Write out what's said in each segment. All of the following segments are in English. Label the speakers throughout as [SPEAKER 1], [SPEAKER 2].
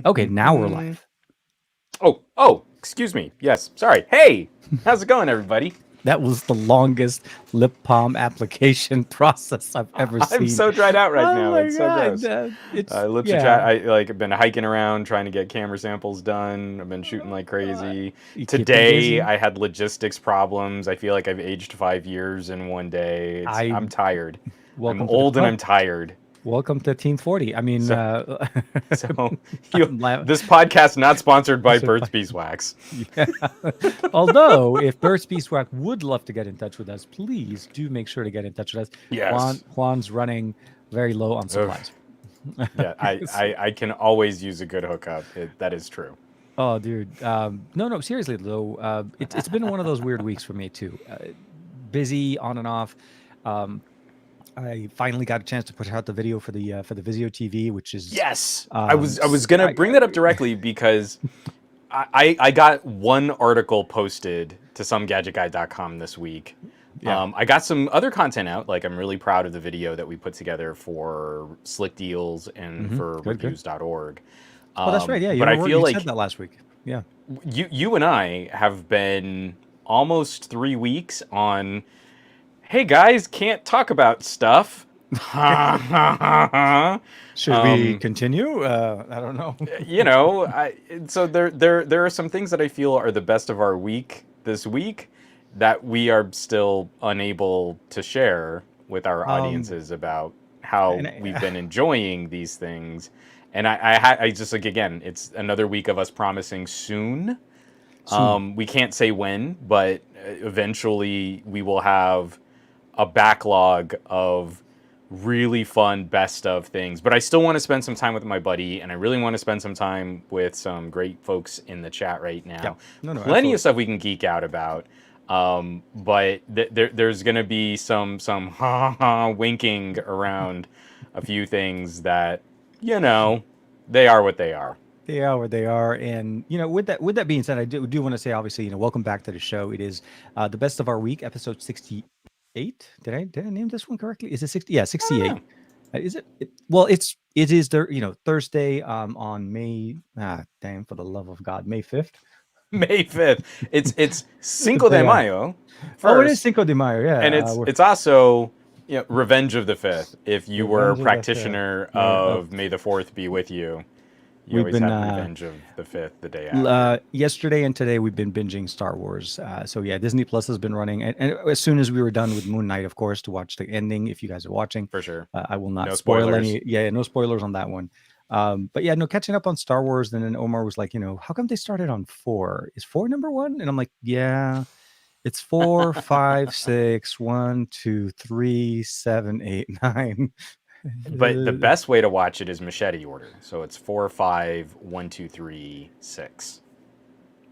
[SPEAKER 1] Okay, now we're live.
[SPEAKER 2] Oh, excuse me. Yes, sorry. Hey, how's it going, everybody?
[SPEAKER 1] That was the longest lip balm application process I've ever
[SPEAKER 2] I'm
[SPEAKER 1] seen.
[SPEAKER 2] so dried out right
[SPEAKER 1] Oh
[SPEAKER 2] now.
[SPEAKER 1] my
[SPEAKER 2] It's so
[SPEAKER 1] god,
[SPEAKER 2] gross. Lips are
[SPEAKER 1] yeah.
[SPEAKER 2] chat. I like have been hiking around trying to get camera samples done. I've been shooting
[SPEAKER 1] Oh
[SPEAKER 2] like
[SPEAKER 1] god,
[SPEAKER 2] crazy.
[SPEAKER 1] you keeping
[SPEAKER 2] Today
[SPEAKER 1] busy?
[SPEAKER 2] I had logistics problems. I feel like I've aged 5 years in one day.
[SPEAKER 1] I
[SPEAKER 2] I'm tired. I'm
[SPEAKER 1] welcome to the
[SPEAKER 2] old and I'm
[SPEAKER 1] club.
[SPEAKER 2] tired.
[SPEAKER 1] Welcome to Team 40. I mean,
[SPEAKER 2] So so you
[SPEAKER 1] I'm la-
[SPEAKER 2] this podcast not sponsored by Burt's Beeswax.
[SPEAKER 1] yeah. Although, if Burst Beeswax would love to get in touch with us, please do make sure to get in touch with us.
[SPEAKER 2] Yes.
[SPEAKER 1] Juan's running very low on
[SPEAKER 2] Ugh.
[SPEAKER 1] supplies.
[SPEAKER 2] Yeah, I can always use a good hookup. That is true.
[SPEAKER 1] Oh, dude. No, seriously though. It's been one of those weird weeks for me too. Busy on and off. Um, I finally got a chance to put out the video for the Vizio TV, which is
[SPEAKER 2] Yes, I was gonna
[SPEAKER 1] I
[SPEAKER 2] bring that up directly because I got one article posted to somegadgetguy.com this week.
[SPEAKER 1] yeah.
[SPEAKER 2] I got some other content out. Like I'm really proud of the video that we put together for Slick Deals and for
[SPEAKER 1] Good, good.
[SPEAKER 2] reviews.org.
[SPEAKER 1] Oh, that's right. Yeah,
[SPEAKER 2] But I feel
[SPEAKER 1] you said
[SPEAKER 2] like
[SPEAKER 1] that last week. Yeah.
[SPEAKER 2] you and I have been almost 3 weeks on. Hey guys, can't talk about stuff.
[SPEAKER 1] Should we continue? I don't know.
[SPEAKER 2] you know, so there are some things that I feel are the best of our week this week that we are still unable to share with our
[SPEAKER 1] um,
[SPEAKER 2] audiences about how
[SPEAKER 1] and
[SPEAKER 2] we've been enjoying these things. And I just like again, it's another week of us promising soon.
[SPEAKER 1] soon.
[SPEAKER 2] We can't say when, but eventually we will have a backlog of really fun best of things. But I still want to spend some time with my buddy, and I really want to spend some time with some great folks in the chat right
[SPEAKER 1] Yeah.
[SPEAKER 2] now.
[SPEAKER 1] No,
[SPEAKER 2] Plenty of
[SPEAKER 1] absolutely.
[SPEAKER 2] stuff we can geek out about. But there's going to be some ha ha winking around a few things that you know they are what they are.
[SPEAKER 1] They are what they are, and with that being said, I do want to say, obviously, welcome back to the show. It is the best of our week, episode 68. Did I name this one correctly? Is it 60? Yeah,
[SPEAKER 2] I don't
[SPEAKER 1] 68.
[SPEAKER 2] know.
[SPEAKER 1] Is it? Well, it is there. Thursday. On May. Damn! For the love of God, May 5th.
[SPEAKER 2] May 5th. It's Cinco de
[SPEAKER 1] Yeah.
[SPEAKER 2] Mayo
[SPEAKER 1] Oh, it is
[SPEAKER 2] first,
[SPEAKER 1] Cinco de Mayo.
[SPEAKER 2] and
[SPEAKER 1] Yeah.
[SPEAKER 2] it's also Revenge of the Fifth. If you were a
[SPEAKER 1] Revenge of the Fifth.
[SPEAKER 2] practitioner
[SPEAKER 1] Mayor of.
[SPEAKER 2] of May the Fourth be with you, you
[SPEAKER 1] We've
[SPEAKER 2] always
[SPEAKER 1] been
[SPEAKER 2] have Revenge of the Fifth the day after.
[SPEAKER 1] yesterday and today we've been binging Star Wars. So yeah, Disney Plus has been running, and as soon as we were done with Moon Knight, of course, to watch the ending. If you guys are watching,
[SPEAKER 2] For sure.
[SPEAKER 1] I will not
[SPEAKER 2] No
[SPEAKER 1] spoil
[SPEAKER 2] spoilers.
[SPEAKER 1] any. Yeah, no spoilers on that one. But yeah, no, catching up on Star Wars. And then Omar was like, how come they started on four? Is four number one? And I'm like, yeah, it's four, five, six, one, two, three, seven, eight, nine.
[SPEAKER 2] But the best way to watch it is machete order. So it's 4, 5, 1, 2, 3, 6.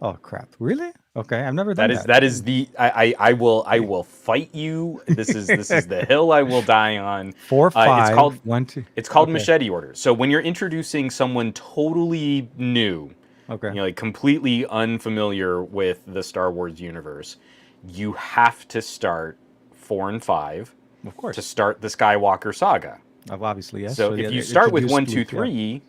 [SPEAKER 1] Oh crap! Really? Okay, I've never
[SPEAKER 2] That
[SPEAKER 1] done
[SPEAKER 2] is
[SPEAKER 1] that.
[SPEAKER 2] that is the I will fight you. This is the hill I will die on.
[SPEAKER 1] Four,
[SPEAKER 2] It's
[SPEAKER 1] five,
[SPEAKER 2] called
[SPEAKER 1] one, two.
[SPEAKER 2] it's called
[SPEAKER 1] Okay.
[SPEAKER 2] machete order. So when you're introducing someone totally new,
[SPEAKER 1] Okay.
[SPEAKER 2] like completely unfamiliar with the Star Wars universe, you have to start 4 and 5
[SPEAKER 1] Of
[SPEAKER 2] to
[SPEAKER 1] course.
[SPEAKER 2] start the Skywalker saga.
[SPEAKER 1] Obviously, yes.
[SPEAKER 2] So
[SPEAKER 1] So yeah,
[SPEAKER 2] if you
[SPEAKER 1] they
[SPEAKER 2] start with
[SPEAKER 1] introduced
[SPEAKER 2] 1, 2,
[SPEAKER 1] Luke. Yeah,
[SPEAKER 2] 3,
[SPEAKER 1] you're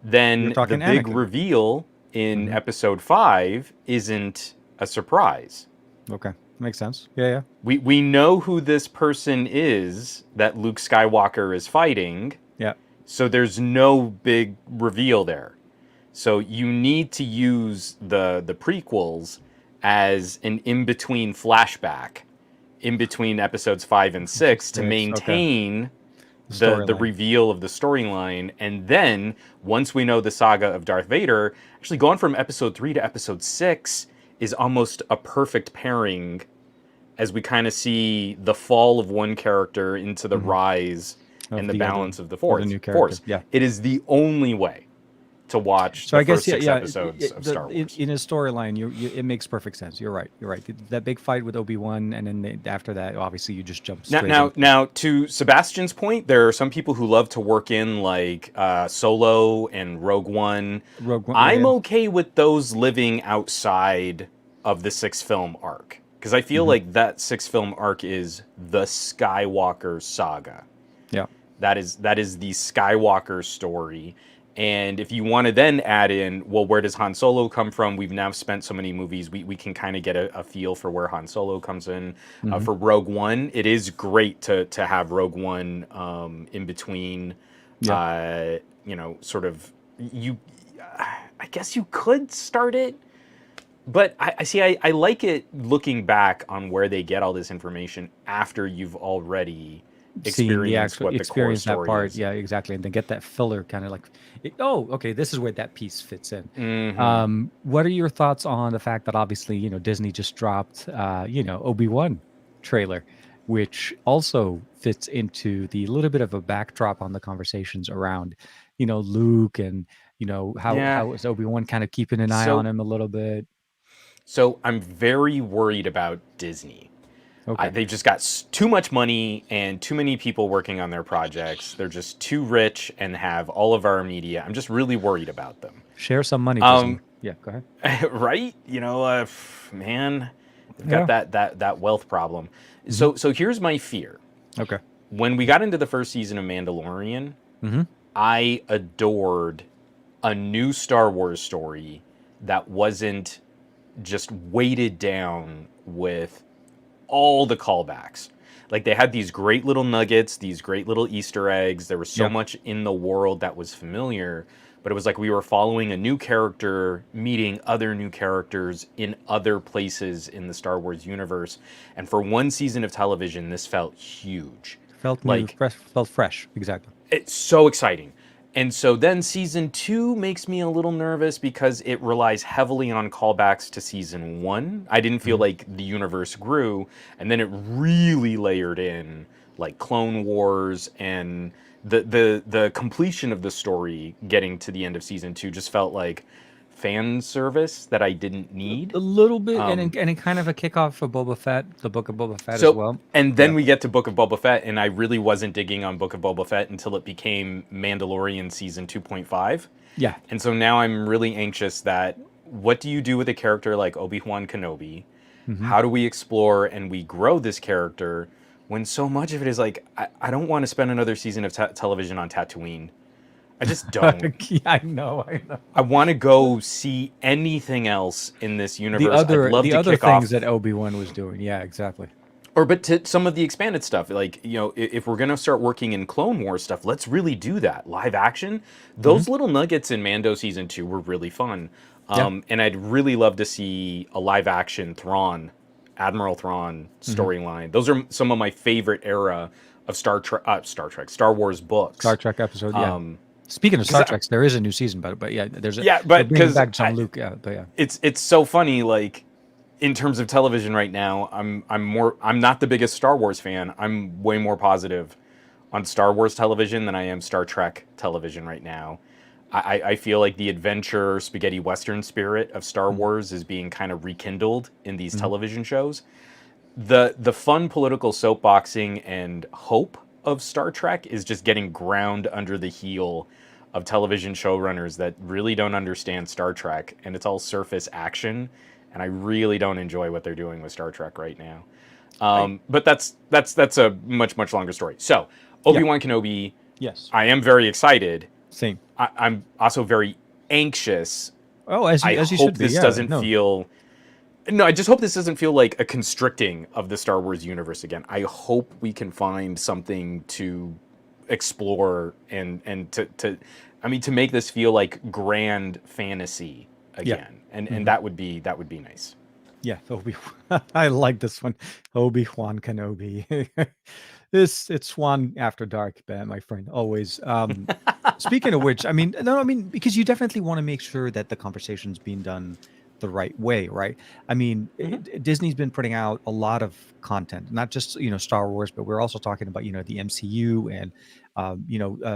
[SPEAKER 2] then the
[SPEAKER 1] talking
[SPEAKER 2] big
[SPEAKER 1] Anakin.
[SPEAKER 2] reveal in
[SPEAKER 1] Hmm.
[SPEAKER 2] episode 5 isn't a surprise.
[SPEAKER 1] Okay, makes sense. Yeah, yeah.
[SPEAKER 2] We know who this person is that Luke Skywalker is fighting,
[SPEAKER 1] Yeah.
[SPEAKER 2] so there's no big reveal there. So you need to use the prequels as an in-between flashback in between episodes 5 and 6 to
[SPEAKER 1] Six. Okay.
[SPEAKER 2] maintain
[SPEAKER 1] The
[SPEAKER 2] the
[SPEAKER 1] storyline.
[SPEAKER 2] reveal of the storyline. And then once we know the saga of Darth Vader, actually going from episode 3 to episode 6 is almost a perfect pairing as we kind of see the fall of one character into the
[SPEAKER 1] Hmm.
[SPEAKER 2] rise
[SPEAKER 1] Of
[SPEAKER 2] and the
[SPEAKER 1] the other
[SPEAKER 2] balance of the
[SPEAKER 1] or the
[SPEAKER 2] fourth
[SPEAKER 1] new character.
[SPEAKER 2] force.
[SPEAKER 1] Yeah.
[SPEAKER 2] It is the only way to watch
[SPEAKER 1] So
[SPEAKER 2] the
[SPEAKER 1] I guess
[SPEAKER 2] first
[SPEAKER 1] yeah,
[SPEAKER 2] 6
[SPEAKER 1] yeah.
[SPEAKER 2] episodes of Star Wars.
[SPEAKER 1] In a storyline, it makes perfect sense. You're right. You're right. That big fight with Obi-Wan, and then after that, obviously, you just jump
[SPEAKER 2] Now,
[SPEAKER 1] straight
[SPEAKER 2] now,
[SPEAKER 1] into.
[SPEAKER 2] now, to Sebastian's point, there are some people who love to work in like Solo and Rogue One.
[SPEAKER 1] Rogue One. Yeah,
[SPEAKER 2] I'm
[SPEAKER 1] yeah.
[SPEAKER 2] okay with those living outside of the 6 film arc because I feel
[SPEAKER 1] Hmm.
[SPEAKER 2] like that 6 film arc is the Skywalker saga.
[SPEAKER 1] Yeah.
[SPEAKER 2] That is the Skywalker story. And if you want to then add in, well, where does Han Solo come from? We've now spent so many movies, we can kind of get a feel for where Han Solo comes in.
[SPEAKER 1] Hmm.
[SPEAKER 2] For Rogue One, it is great to have Rogue One in between,
[SPEAKER 1] Yeah.
[SPEAKER 2] sort of, you, I guess you could start it, but I see. I like it looking back on where they get all this information after you've already
[SPEAKER 1] Seeing the
[SPEAKER 2] experienced
[SPEAKER 1] actual
[SPEAKER 2] what the core
[SPEAKER 1] experience that
[SPEAKER 2] story
[SPEAKER 1] part,
[SPEAKER 2] is.
[SPEAKER 1] yeah, exactly, and then get that filler kind of like, oh, okay, this is where that piece fits in.
[SPEAKER 2] Hmm.
[SPEAKER 1] What are your thoughts on the fact that obviously, Disney just dropped, Obi-Wan trailer, which also fits into the little bit of a backdrop on the conversations around, Luke, and
[SPEAKER 2] Yeah.
[SPEAKER 1] how is Obi-Wan kind of keeping an eye on
[SPEAKER 2] So
[SPEAKER 1] him a little bit.
[SPEAKER 2] so I'm very worried about Disney.
[SPEAKER 1] Okay,
[SPEAKER 2] They've just got too much money and too many people working on their projects. They're just too rich and have all of our media. I'm just really worried about them.
[SPEAKER 1] share some money, Disney.
[SPEAKER 2] Um,
[SPEAKER 1] Yeah, go ahead.
[SPEAKER 2] right? Man, they've got
[SPEAKER 1] Yeah.
[SPEAKER 2] that wealth problem.
[SPEAKER 1] Hmm.
[SPEAKER 2] So here's my fear.
[SPEAKER 1] Okay.
[SPEAKER 2] When we got into the first season of Mandalorian,
[SPEAKER 1] Hmm.
[SPEAKER 2] I adored a new Star Wars story that wasn't just weighted down with all the callbacks. Like they had these great little nuggets, these great little Easter eggs. There was so
[SPEAKER 1] Yeah.
[SPEAKER 2] much in the world that was familiar, but it was like we were following a new character, meeting other new characters in other places in the Star Wars universe. And for one season of television, this felt huge.
[SPEAKER 1] Felt new,
[SPEAKER 2] Like
[SPEAKER 1] fresh, felt fresh. Exactly.
[SPEAKER 2] it's so exciting. And so then season two makes me a little nervous because it relies heavily on callbacks to season one. I didn't feel
[SPEAKER 1] Hmm.
[SPEAKER 2] like the universe grew, and then it really layered in like Clone Wars, and the completion of the story getting to the end of season two just felt like fan service that I didn't need.
[SPEAKER 1] A little bit, and
[SPEAKER 2] Um,
[SPEAKER 1] and kind of a kickoff for Boba Fett, the Book of Boba Fett as
[SPEAKER 2] So,
[SPEAKER 1] well.
[SPEAKER 2] and
[SPEAKER 1] Yeah.
[SPEAKER 2] then we get to Book of Boba Fett, and I really wasn't digging on Book of Boba Fett until it became Mandalorian season 2.5.
[SPEAKER 1] Yeah.
[SPEAKER 2] And so now I'm really anxious that what do you do with a character like Obi-Wan Kenobi?
[SPEAKER 1] Hmm.
[SPEAKER 2] How do we explore and we grow this character when so much of it is like, I don't want to spend another season of television on Tatooine. I just don't.
[SPEAKER 1] Yeah, I know. I know.
[SPEAKER 2] I want to go see anything else in this
[SPEAKER 1] The
[SPEAKER 2] universe. I'd
[SPEAKER 1] other
[SPEAKER 2] love
[SPEAKER 1] the
[SPEAKER 2] to
[SPEAKER 1] other
[SPEAKER 2] kick
[SPEAKER 1] things that
[SPEAKER 2] off
[SPEAKER 1] Obi-Wan was doing. Yeah, exactly.
[SPEAKER 2] or but to some of the expanded stuff, like if we're gonna start working in Clone Wars stuff, let's really do that live action.
[SPEAKER 1] Hmm.
[SPEAKER 2] Those little nuggets in Mando season two were really fun,
[SPEAKER 1] Yeah.
[SPEAKER 2] and I'd really love to see a live action Thrawn, Admiral Thrawn
[SPEAKER 1] Hmm.
[SPEAKER 2] storyline. Those are some of my favorite era of Star Wars
[SPEAKER 1] Star
[SPEAKER 2] books.
[SPEAKER 1] Trek episode. Yeah.
[SPEAKER 2] Um,
[SPEAKER 1] Speaking of
[SPEAKER 2] because
[SPEAKER 1] Star Trek, there is a new season, but yeah,
[SPEAKER 2] yeah,
[SPEAKER 1] they're
[SPEAKER 2] but
[SPEAKER 1] bringing
[SPEAKER 2] because
[SPEAKER 1] back Jean-Luc. Yeah, but yeah.
[SPEAKER 2] it's so funny, like in terms of television right now, I'm not the biggest Star Wars fan. I'm way more positive on Star Wars television than I am Star Trek television right now. I feel like the adventure spaghetti western spirit of Star
[SPEAKER 1] Hmm.
[SPEAKER 2] Wars is being kind of rekindled in these
[SPEAKER 1] Hmm.
[SPEAKER 2] television shows. The fun political soapboxing and hope of Star Trek is just getting ground under the heel of television showrunners that really don't understand Star Trek, and it's all surface action, and I really don't enjoy what they're doing with Star Trek right now.
[SPEAKER 1] I
[SPEAKER 2] But that's a much longer story. So
[SPEAKER 1] Yeah.
[SPEAKER 2] Obi-Wan Kenobi,
[SPEAKER 1] Yes.
[SPEAKER 2] I am very excited.
[SPEAKER 1] Same.
[SPEAKER 2] I'm also very anxious.
[SPEAKER 1] Oh, as
[SPEAKER 2] I
[SPEAKER 1] you
[SPEAKER 2] hope
[SPEAKER 1] should be.
[SPEAKER 2] this
[SPEAKER 1] Yeah.
[SPEAKER 2] doesn't
[SPEAKER 1] No.
[SPEAKER 2] feel no, I just hope this doesn't feel like a constricting of the Star Wars universe again. I hope we can find something to explore and to make this feel like grand fantasy
[SPEAKER 1] Yeah.
[SPEAKER 2] again. And
[SPEAKER 1] Hmm.
[SPEAKER 2] that would be nice.
[SPEAKER 1] Yeah. Obi. I like this one. Obi-Wan Kenobi. It's Swan after dark, my friend. Always. Speaking of which, I mean, no, I mean, because you definitely want to make sure that the conversation's being done the right way, right? I mean,
[SPEAKER 2] Hmm.
[SPEAKER 1] Disney's been putting out a lot of content, not just Star Wars, but we're also talking about the MCU and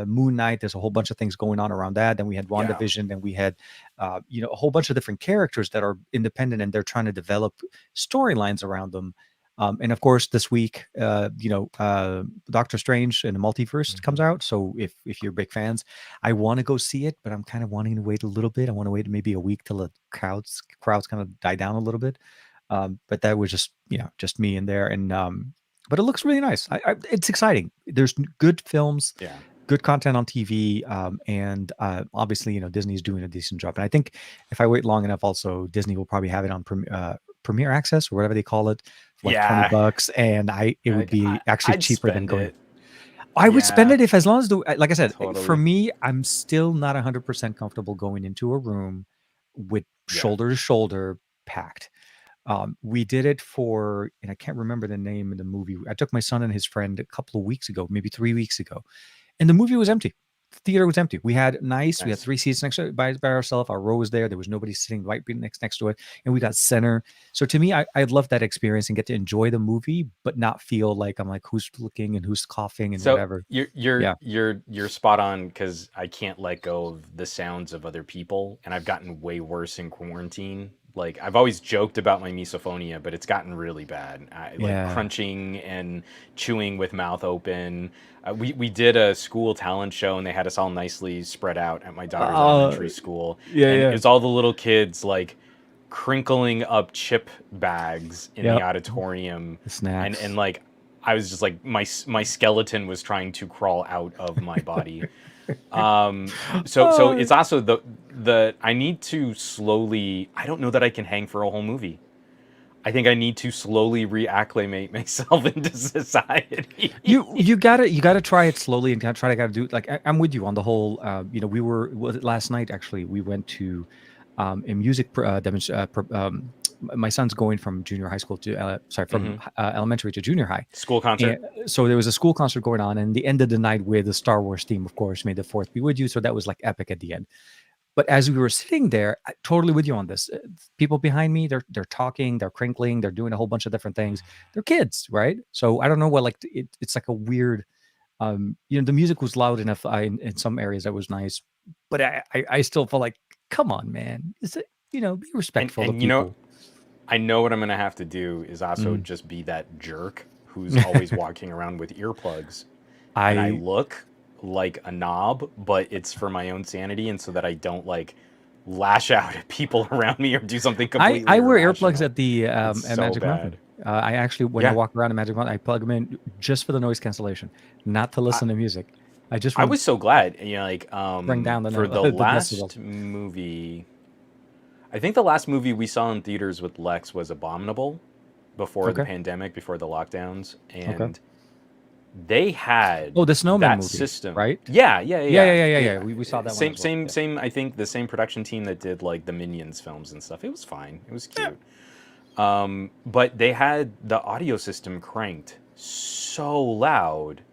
[SPEAKER 1] Moon Knight. There's a whole bunch of things going on around that. Then we had
[SPEAKER 2] Yeah.
[SPEAKER 1] WandaVision. Then we had a whole bunch of different characters that are independent, and they're trying to develop storylines around them. And of course, this week, Doctor Strange and the Multiverse comes
[SPEAKER 2] Hmm.
[SPEAKER 1] out. So if you're big fans, I want to go see it, but I'm kind of wanting to wait a little bit. I want to wait maybe a week till the crowds kind of die down a little bit. But that was just just me in there. And but it looks really nice. It's exciting. There's good films,
[SPEAKER 2] Yeah.
[SPEAKER 1] good content on TV, and obviously, Disney's doing a decent job. And I think if I wait long enough, also Disney will probably have it on Premier Access or whatever they call it, for like
[SPEAKER 2] Yeah.
[SPEAKER 1] $20, and it would
[SPEAKER 2] Like,
[SPEAKER 1] be actually
[SPEAKER 2] I'd
[SPEAKER 1] cheaper than
[SPEAKER 2] spend
[SPEAKER 1] going.
[SPEAKER 2] it.
[SPEAKER 1] I would spend
[SPEAKER 2] Yeah,
[SPEAKER 1] it if, as long as like I said, for
[SPEAKER 2] totally.
[SPEAKER 1] me, I'm still not 100% comfortable going into a room with
[SPEAKER 2] Yeah.
[SPEAKER 1] shoulder to shoulder packed. We did it for, and I can't remember the name of the movie. I took my son and his friend a couple of weeks ago, maybe 3 weeks ago, and the movie was empty. The theater was empty. We had
[SPEAKER 2] Nice.
[SPEAKER 1] 3 seats next to by ourselves. Our row was there. There was nobody sitting right next to it, and we got center. So to me, I'd love that experience and get to enjoy the movie, but not feel like I'm like, who's looking and who's coughing and
[SPEAKER 2] So
[SPEAKER 1] whatever.
[SPEAKER 2] you're you're
[SPEAKER 1] Yeah,
[SPEAKER 2] you're you're spot on because I can't let go of the sounds of other people, and I've gotten way worse in quarantine. Like I've always joked about my misophonia, but it's gotten really bad. Like
[SPEAKER 1] yeah.
[SPEAKER 2] crunching and chewing with mouth open. We did a school talent show, and they had us all nicely spread out at my daughter's
[SPEAKER 1] Uh,
[SPEAKER 2] elementary school,
[SPEAKER 1] yeah,
[SPEAKER 2] and
[SPEAKER 1] yeah.
[SPEAKER 2] it's all the little kids like crinkling up chip bags in the
[SPEAKER 1] Yep.
[SPEAKER 2] auditorium,
[SPEAKER 1] The
[SPEAKER 2] and
[SPEAKER 1] snacks.
[SPEAKER 2] like I was just like my skeleton was trying to crawl out of my body. So
[SPEAKER 1] Oh,
[SPEAKER 2] it's also the I need to slowly. I don't know that I can hang for a whole movie. I think I need to slowly reacclimate myself into society.
[SPEAKER 1] you gotta try it slowly and gotta do it. Like I'm with you on the whole. Was it last night actually? We went to a music my son's going from junior high school to from
[SPEAKER 2] Hmm.
[SPEAKER 1] elementary to junior high,
[SPEAKER 2] School
[SPEAKER 1] and
[SPEAKER 2] concert.
[SPEAKER 1] so there was a school concert going on, and the end of the night with the Star Wars theme, of course, May the Fourth be with you. So that was like epic at the end. But as we were sitting there, totally with you on this. People behind me, they're talking, they're crinkling, they're doing a whole bunch of different things. They're kids, right? So I don't know what, like it's like a weird. The music was loud enough in some areas that was nice, but I still felt like, come on, man, is it, be
[SPEAKER 2] And
[SPEAKER 1] respectful of
[SPEAKER 2] and
[SPEAKER 1] people.
[SPEAKER 2] I know what I'm gonna have to do is also
[SPEAKER 1] Mm.
[SPEAKER 2] just be that jerk who's always walking around with earplugs, and I
[SPEAKER 1] I
[SPEAKER 2] look like a knob, but it's for my own sanity and so that I don't like lash out at people around me or do something
[SPEAKER 1] I
[SPEAKER 2] completely
[SPEAKER 1] wear earplugs
[SPEAKER 2] irrational.
[SPEAKER 1] at
[SPEAKER 2] It's so
[SPEAKER 1] Magic Mountain.
[SPEAKER 2] bad.
[SPEAKER 1] I actually, when I
[SPEAKER 2] Yeah.
[SPEAKER 1] walk around at Magic Mountain, I plug them in just for the noise cancellation, not to
[SPEAKER 2] I,
[SPEAKER 1] listen to music. I just
[SPEAKER 2] I
[SPEAKER 1] want
[SPEAKER 2] was so glad, like
[SPEAKER 1] to bring down
[SPEAKER 2] for the
[SPEAKER 1] the decibels.
[SPEAKER 2] last movie, I think the last movie we saw in theaters with Lex was Abominable before the
[SPEAKER 1] Okay.
[SPEAKER 2] pandemic, before the lockdowns,
[SPEAKER 1] Okay.
[SPEAKER 2] and they had
[SPEAKER 1] Oh, the Snowman
[SPEAKER 2] that
[SPEAKER 1] movie,
[SPEAKER 2] system.
[SPEAKER 1] right?
[SPEAKER 2] Yeah, yeah,
[SPEAKER 1] Yeah, yeah,
[SPEAKER 2] yeah.
[SPEAKER 1] yeah, yeah, yeah. We saw that one
[SPEAKER 2] Same,
[SPEAKER 1] as well.
[SPEAKER 2] same,
[SPEAKER 1] Yeah.
[SPEAKER 2] same. I think the same production team that did like the Minions films and stuff. It was fine. It was
[SPEAKER 1] Yeah.
[SPEAKER 2] cute. But they had the audio system cranked so loud.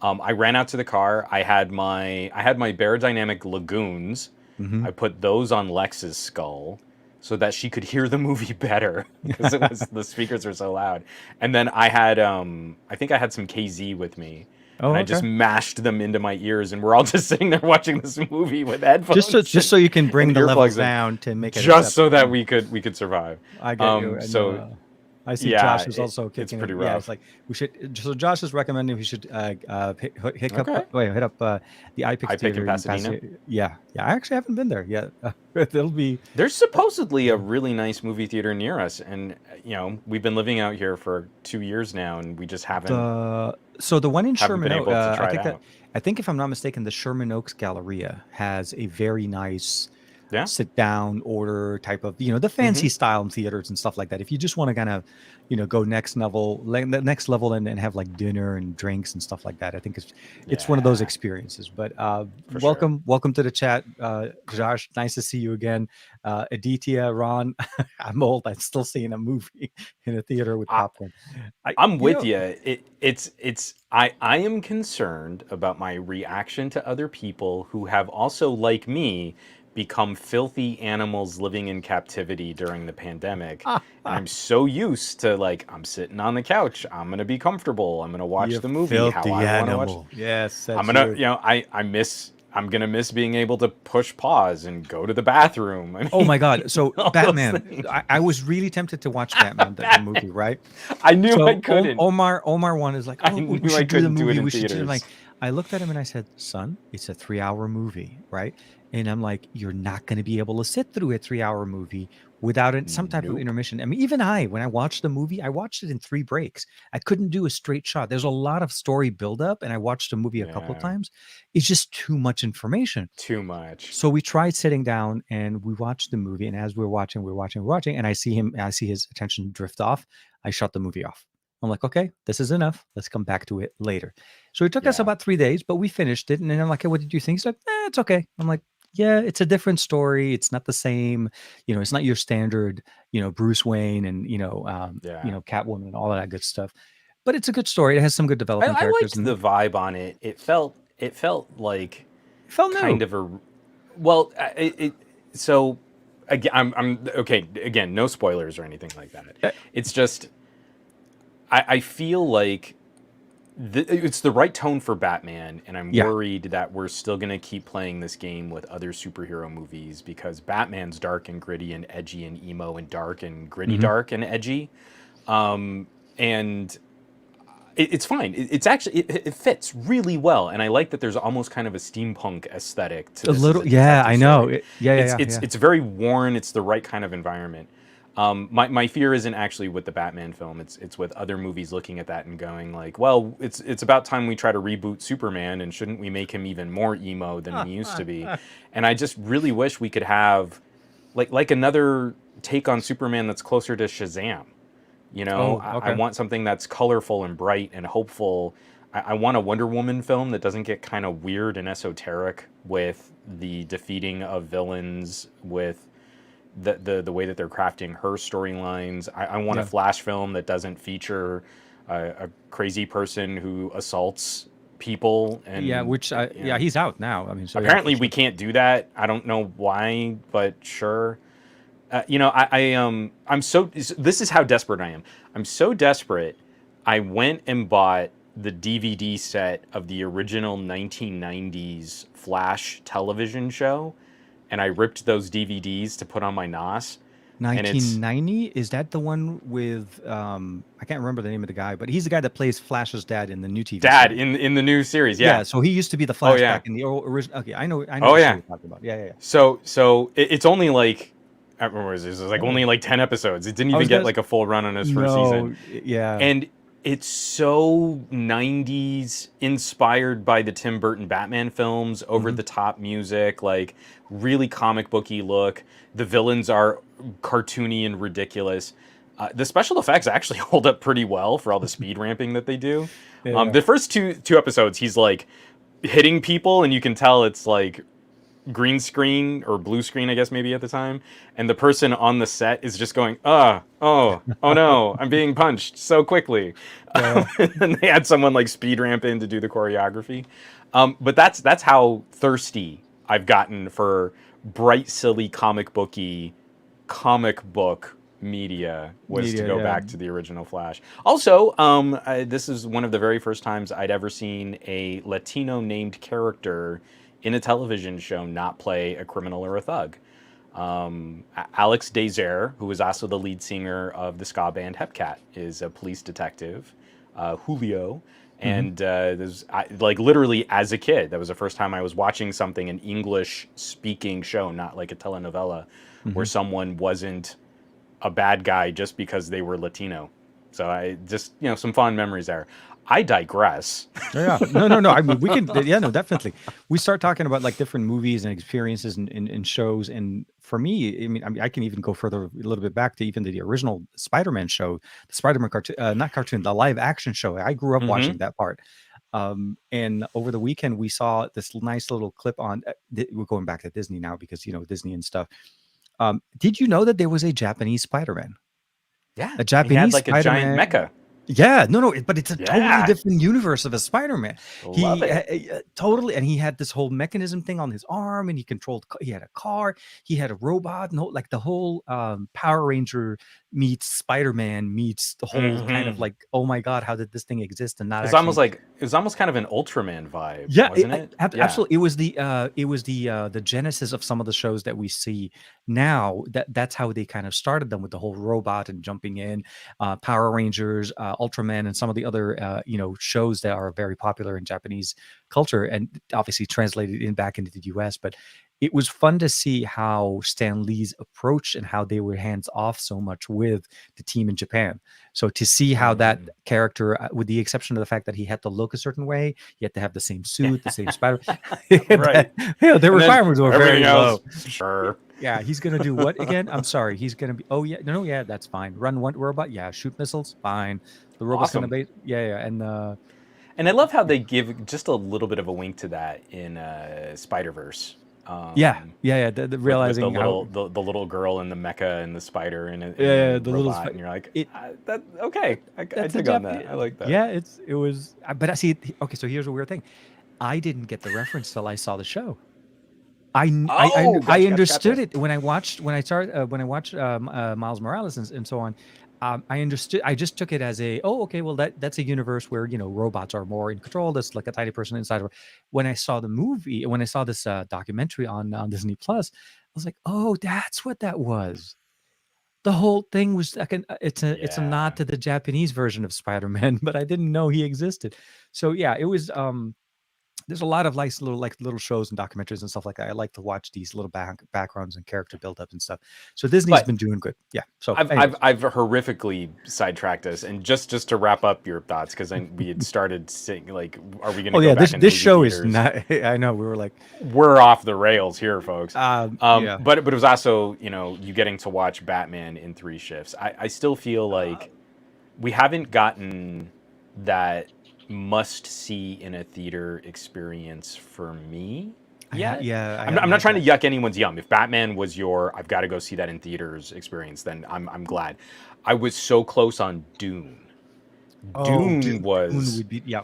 [SPEAKER 2] I ran out to the car. I had my Dynamic Lagoons.
[SPEAKER 1] Hmm.
[SPEAKER 2] I put those on Lex's skull so that she could hear the movie better because it was the speakers were so loud. And then I think I had some KZ with me,
[SPEAKER 1] Oh,
[SPEAKER 2] and I
[SPEAKER 1] okay.
[SPEAKER 2] just mashed them into my ears, and we're all just sitting there watching this movie with
[SPEAKER 1] Just so
[SPEAKER 2] headphones
[SPEAKER 1] just so you can
[SPEAKER 2] and
[SPEAKER 1] bring the levels
[SPEAKER 2] earplugs in,
[SPEAKER 1] down to make it
[SPEAKER 2] just so that
[SPEAKER 1] acceptable.
[SPEAKER 2] we could survive.
[SPEAKER 1] I get you. And
[SPEAKER 2] So
[SPEAKER 1] I see
[SPEAKER 2] yeah,
[SPEAKER 1] Josh is also
[SPEAKER 2] it's
[SPEAKER 1] kicking
[SPEAKER 2] pretty
[SPEAKER 1] in. Yeah, it's
[SPEAKER 2] rough.
[SPEAKER 1] like we should. So Josh is recommending we should
[SPEAKER 2] Okay.
[SPEAKER 1] hit up the iPix
[SPEAKER 2] I pick in
[SPEAKER 1] theater in
[SPEAKER 2] Pasadena.
[SPEAKER 1] Pasadena. Yeah, yeah. I actually haven't been there yet. It'll be
[SPEAKER 2] There's supposedly a really nice movie theater near us, and we've been living out here for 2 years now, and we just haven't
[SPEAKER 1] the one in
[SPEAKER 2] haven't
[SPEAKER 1] Sherman
[SPEAKER 2] been
[SPEAKER 1] Oaks.
[SPEAKER 2] able to try it out.
[SPEAKER 1] I think if I'm not mistaken, the Sherman Oaks Galleria has a very nice
[SPEAKER 2] Yeah.
[SPEAKER 1] sit down order type of, the
[SPEAKER 2] Hmm.
[SPEAKER 1] fancy style in theaters and stuff like that. If you just want to kind of, go the next level and have like dinner and drinks and stuff like that, I think it's one of those
[SPEAKER 2] Yeah,
[SPEAKER 1] experiences. But
[SPEAKER 2] for sure.
[SPEAKER 1] welcome to the chat, Josh. Nice to see you again. Aditya, Ron. I'm old. I'm still seeing a movie in a theater with
[SPEAKER 2] I,
[SPEAKER 1] popcorn. I
[SPEAKER 2] I'm
[SPEAKER 1] you
[SPEAKER 2] with
[SPEAKER 1] know
[SPEAKER 2] you. I am concerned about my reaction to other people who have also, like me, become filthy animals living in captivity during the pandemic. And I'm so used to like I'm sitting on the couch. I'm gonna be comfortable. I'm gonna watch
[SPEAKER 1] you
[SPEAKER 2] the movie how
[SPEAKER 1] filthy
[SPEAKER 2] I want to watch.
[SPEAKER 1] animal. Yes,
[SPEAKER 2] I'm
[SPEAKER 1] that's
[SPEAKER 2] gonna,
[SPEAKER 1] you.
[SPEAKER 2] I'm gonna miss being able to push pause and go to the bathroom. I
[SPEAKER 1] Oh
[SPEAKER 2] mean,
[SPEAKER 1] my God. So
[SPEAKER 2] all those
[SPEAKER 1] Batman,
[SPEAKER 2] things.
[SPEAKER 1] I was really tempted to watch Batman, the
[SPEAKER 2] Batman.
[SPEAKER 1] movie, right?
[SPEAKER 2] I knew I
[SPEAKER 1] So
[SPEAKER 2] couldn't.
[SPEAKER 1] Omar one is like,
[SPEAKER 2] I
[SPEAKER 1] oh, we
[SPEAKER 2] knew I
[SPEAKER 1] should do the
[SPEAKER 2] couldn't do it
[SPEAKER 1] movie.
[SPEAKER 2] in
[SPEAKER 1] We should do. I'm like,
[SPEAKER 2] theaters.
[SPEAKER 1] I looked at him and I said, "Son, it's a 3-hour movie, right?" And I'm like, "You're not going to be able to sit through a 3-hour movie without some type of
[SPEAKER 2] Nope.
[SPEAKER 1] intermission." I mean, even when I watched the movie, I watched it in 3 breaks. I couldn't do a straight shot. There's a lot of story buildup, and I watched the movie a couple of
[SPEAKER 2] Yeah.
[SPEAKER 1] times. It's just too much information.
[SPEAKER 2] Too much.
[SPEAKER 1] So we tried sitting down and we watched the movie. And as we're watching, and I see his attention drift off. I shut the movie off. I'm like, okay, this is enough. Let's come back to it later. So it took us
[SPEAKER 2] Yeah.
[SPEAKER 1] about 3 days, but we finished it. And then I'm like, hey, what did you think? He's like, it's okay. I'm like, yeah, it's a different story. It's not the same. It's not your standard, Bruce Wayne and,
[SPEAKER 2] Yeah.
[SPEAKER 1] Catwoman and all of that good stuff. But it's a good story. It has some good developing
[SPEAKER 2] I
[SPEAKER 1] characters.
[SPEAKER 2] liked
[SPEAKER 1] And
[SPEAKER 2] the vibe on it. It felt like
[SPEAKER 1] it felt
[SPEAKER 2] kind
[SPEAKER 1] new.
[SPEAKER 2] of a well. So again, I'm okay. Again, no spoilers or anything like that.
[SPEAKER 1] Uh,
[SPEAKER 2] It's just I feel like it's the right tone for Batman, and I'm
[SPEAKER 1] Yeah.
[SPEAKER 2] worried that we're still gonna keep playing this game with other superhero movies because Batman's dark and gritty and edgy and emo and dark and gritty,
[SPEAKER 1] Hmm.
[SPEAKER 2] dark and edgy, and it's fine. It's actually it fits really well, and I like that there's almost kind of a steampunk aesthetic to
[SPEAKER 1] A
[SPEAKER 2] this as
[SPEAKER 1] little.
[SPEAKER 2] a
[SPEAKER 1] Yeah,
[SPEAKER 2] detective
[SPEAKER 1] I know.
[SPEAKER 2] story.
[SPEAKER 1] Yeah, yeah,
[SPEAKER 2] It's
[SPEAKER 1] yeah,
[SPEAKER 2] it's
[SPEAKER 1] yeah.
[SPEAKER 2] it's very worn. It's the right kind of environment. My fear isn't actually with the Batman film. It's with other movies looking at that and going like, well, it's about time we try to reboot Superman, and shouldn't we make him even more emo than he used to be? And I just really wish we could have like another take on Superman that's closer to Shazam.
[SPEAKER 1] Oh,
[SPEAKER 2] I
[SPEAKER 1] okay.
[SPEAKER 2] want something that's colorful and bright and hopeful. I want a Wonder Woman film that doesn't get kind of weird and esoteric with the defeating of villains, with the way that they're crafting her storylines. I want a
[SPEAKER 1] Yeah.
[SPEAKER 2] Flash film that doesn't feature a crazy person who assaults people
[SPEAKER 1] Yeah,
[SPEAKER 2] and
[SPEAKER 1] which yeah, he's out now. I mean, so yeah, for
[SPEAKER 2] apparently we
[SPEAKER 1] sure.
[SPEAKER 2] can't do that. I don't know why, but sure. I'm so. This is how desperate I am. I'm so desperate. I went and bought the DVD set of the original 1990s Flash television show, and I ripped those DVDs to put on my NOS. And it's
[SPEAKER 1] 1990, is that the one with I can't remember the name of the guy, but he's the guy that plays Flash's dad in the new TV
[SPEAKER 2] Dad
[SPEAKER 1] series.
[SPEAKER 2] in the new series.
[SPEAKER 1] Yeah,
[SPEAKER 2] Yeah.
[SPEAKER 1] so he used to be the
[SPEAKER 2] Oh
[SPEAKER 1] Flash
[SPEAKER 2] yeah.
[SPEAKER 1] back in the original. Okay, I know
[SPEAKER 2] Oh
[SPEAKER 1] the show
[SPEAKER 2] yeah.
[SPEAKER 1] you're talking about. Yeah, yeah, yeah.
[SPEAKER 2] So it's only like I remember it was like
[SPEAKER 1] Oh,
[SPEAKER 2] only like 10 episodes. It didn't
[SPEAKER 1] I
[SPEAKER 2] even
[SPEAKER 1] was
[SPEAKER 2] get
[SPEAKER 1] gonna.
[SPEAKER 2] like a full run on its first season.
[SPEAKER 1] No, yeah,
[SPEAKER 2] And it's so 90s inspired by the Tim Burton Batman films, over
[SPEAKER 1] hmm,
[SPEAKER 2] the top music, like really comic booky look. The villains are cartoony and ridiculous. The special effects actually hold up pretty well for all the speed ramping that they do.
[SPEAKER 1] yeah,
[SPEAKER 2] The first two episodes, he's like hitting people, and you can tell it's like green screen or blue screen, I guess maybe at the time, and the person on the set is just going, oh no, I'm being punched so quickly.
[SPEAKER 1] yeah.
[SPEAKER 2] And they had someone like speed ramp in to do the choreography. But that's how thirsty I've gotten for bright, silly, comic book media, was to
[SPEAKER 1] Media,
[SPEAKER 2] go
[SPEAKER 1] yeah.
[SPEAKER 2] back to the original Flash. Also, this is one of the very first times I'd ever seen a Latino named character in a television show not play a criminal or a thug. Alex Dazer, who was also the lead singer of the ska band Hepcat, is a police detective. Julio,
[SPEAKER 1] Hmm.
[SPEAKER 2] and like literally as a kid, that was the first time I was watching something, an English speaking show, not like a telenovela, where
[SPEAKER 1] Hmm.
[SPEAKER 2] someone wasn't a bad guy just because they were Latino. So I just, some fond memories there. I digress.
[SPEAKER 1] Yeah, no, no, no. I mean, we can. Yeah, no, definitely. We start talking about like different movies and experiences and shows. And for me, I can even go further a little bit back to even the original Spider-Man show, the Spider-Man cartoon, not cartoon, the live action show. I grew up
[SPEAKER 2] Hmm.
[SPEAKER 1] watching that part. And over the weekend, we saw this nice little clip on. We're going back to Disney now because Disney and stuff. Did you know that there was a Japanese Spider-Man?
[SPEAKER 2] Yeah,
[SPEAKER 1] A
[SPEAKER 2] he had
[SPEAKER 1] Japanese
[SPEAKER 2] like a giant
[SPEAKER 1] Spider-Man.
[SPEAKER 2] mecha.
[SPEAKER 1] Yeah, no, no, but it's a totally
[SPEAKER 2] Yeah,
[SPEAKER 1] different universe of a Spider-Man.
[SPEAKER 2] love it.
[SPEAKER 1] Totally, and he had this whole mechanism thing on his arm, and he controlled. He had a car, he had a robot, no, like the whole Power Ranger meets Spider-Man meets the whole kind of
[SPEAKER 2] Hmm.
[SPEAKER 1] like, oh my god, how did this thing exist and not
[SPEAKER 2] It
[SPEAKER 1] actually.
[SPEAKER 2] was almost kind of an Ultraman vibe,
[SPEAKER 1] Yeah,
[SPEAKER 2] wasn't it? Yeah.
[SPEAKER 1] absolutely. It was the genesis of some of the shows that we see now. That's how they kind of started them with the whole robot and jumping in, Power Rangers, Ultraman and some of the other shows that are very popular in Japanese culture, and obviously translated back into the US. But it was fun to see how Stan Lee's approach and how they were hands off so much with the team in Japan. So to see how that character, with the exception of the fact that he had to look a certain way, he had to have the same suit, the same spider.
[SPEAKER 2] Right.
[SPEAKER 1] The requirements were very low.
[SPEAKER 2] Sure.
[SPEAKER 1] Yeah, he's gonna do what again? I'm sorry. He's gonna be. Oh yeah, no, yeah, that's fine. Run one robot. Yeah, shoot missiles. Fine. The robot's
[SPEAKER 2] Awesome.
[SPEAKER 1] gonna be. Yeah, and
[SPEAKER 2] I love how they give just a little bit of a wink to that in Spider-Verse.
[SPEAKER 1] yeah. The realizing
[SPEAKER 2] with the little girl and the mecha and the spider and
[SPEAKER 1] the little
[SPEAKER 2] robot, and you're like, that okay. I dig on that. I like that.
[SPEAKER 1] Yeah, it was. But I see. Okay, so here's a weird thing. I didn't get the reference till I saw the show. I understood it when I watched Miles Morales and so on. I understood. I just took it as well, that's a universe where robots are more in control. That's like a tiny person inside of. When I saw the movie, when I saw this documentary on Disney Plus, I was like, oh, that's what that was. The whole thing was like it's a nod to the Japanese version of Spider-Man, but I didn't know he existed. So yeah, it was. There's a lot of little shows and documentaries and stuff like that. I like to watch these little backgrounds and character build-up and stuff. So Disney's been doing good. Yeah. So
[SPEAKER 2] I've horrifically sidetracked us, and just to wrap up your thoughts, because we had started saying like, are we going to?
[SPEAKER 1] Oh yeah, this show is not. I know we were like,
[SPEAKER 2] we're off the rails here, folks.
[SPEAKER 1] Yeah.
[SPEAKER 2] But it was also you getting to watch Batman in 3 shifts. I still feel like we haven't gotten that must see in a theater experience for me. I'm not trying to yuck anyone's yum. If Batman was your I've got to go see that in theaters experience, then I'm glad. I was so close on Dune. Dune would be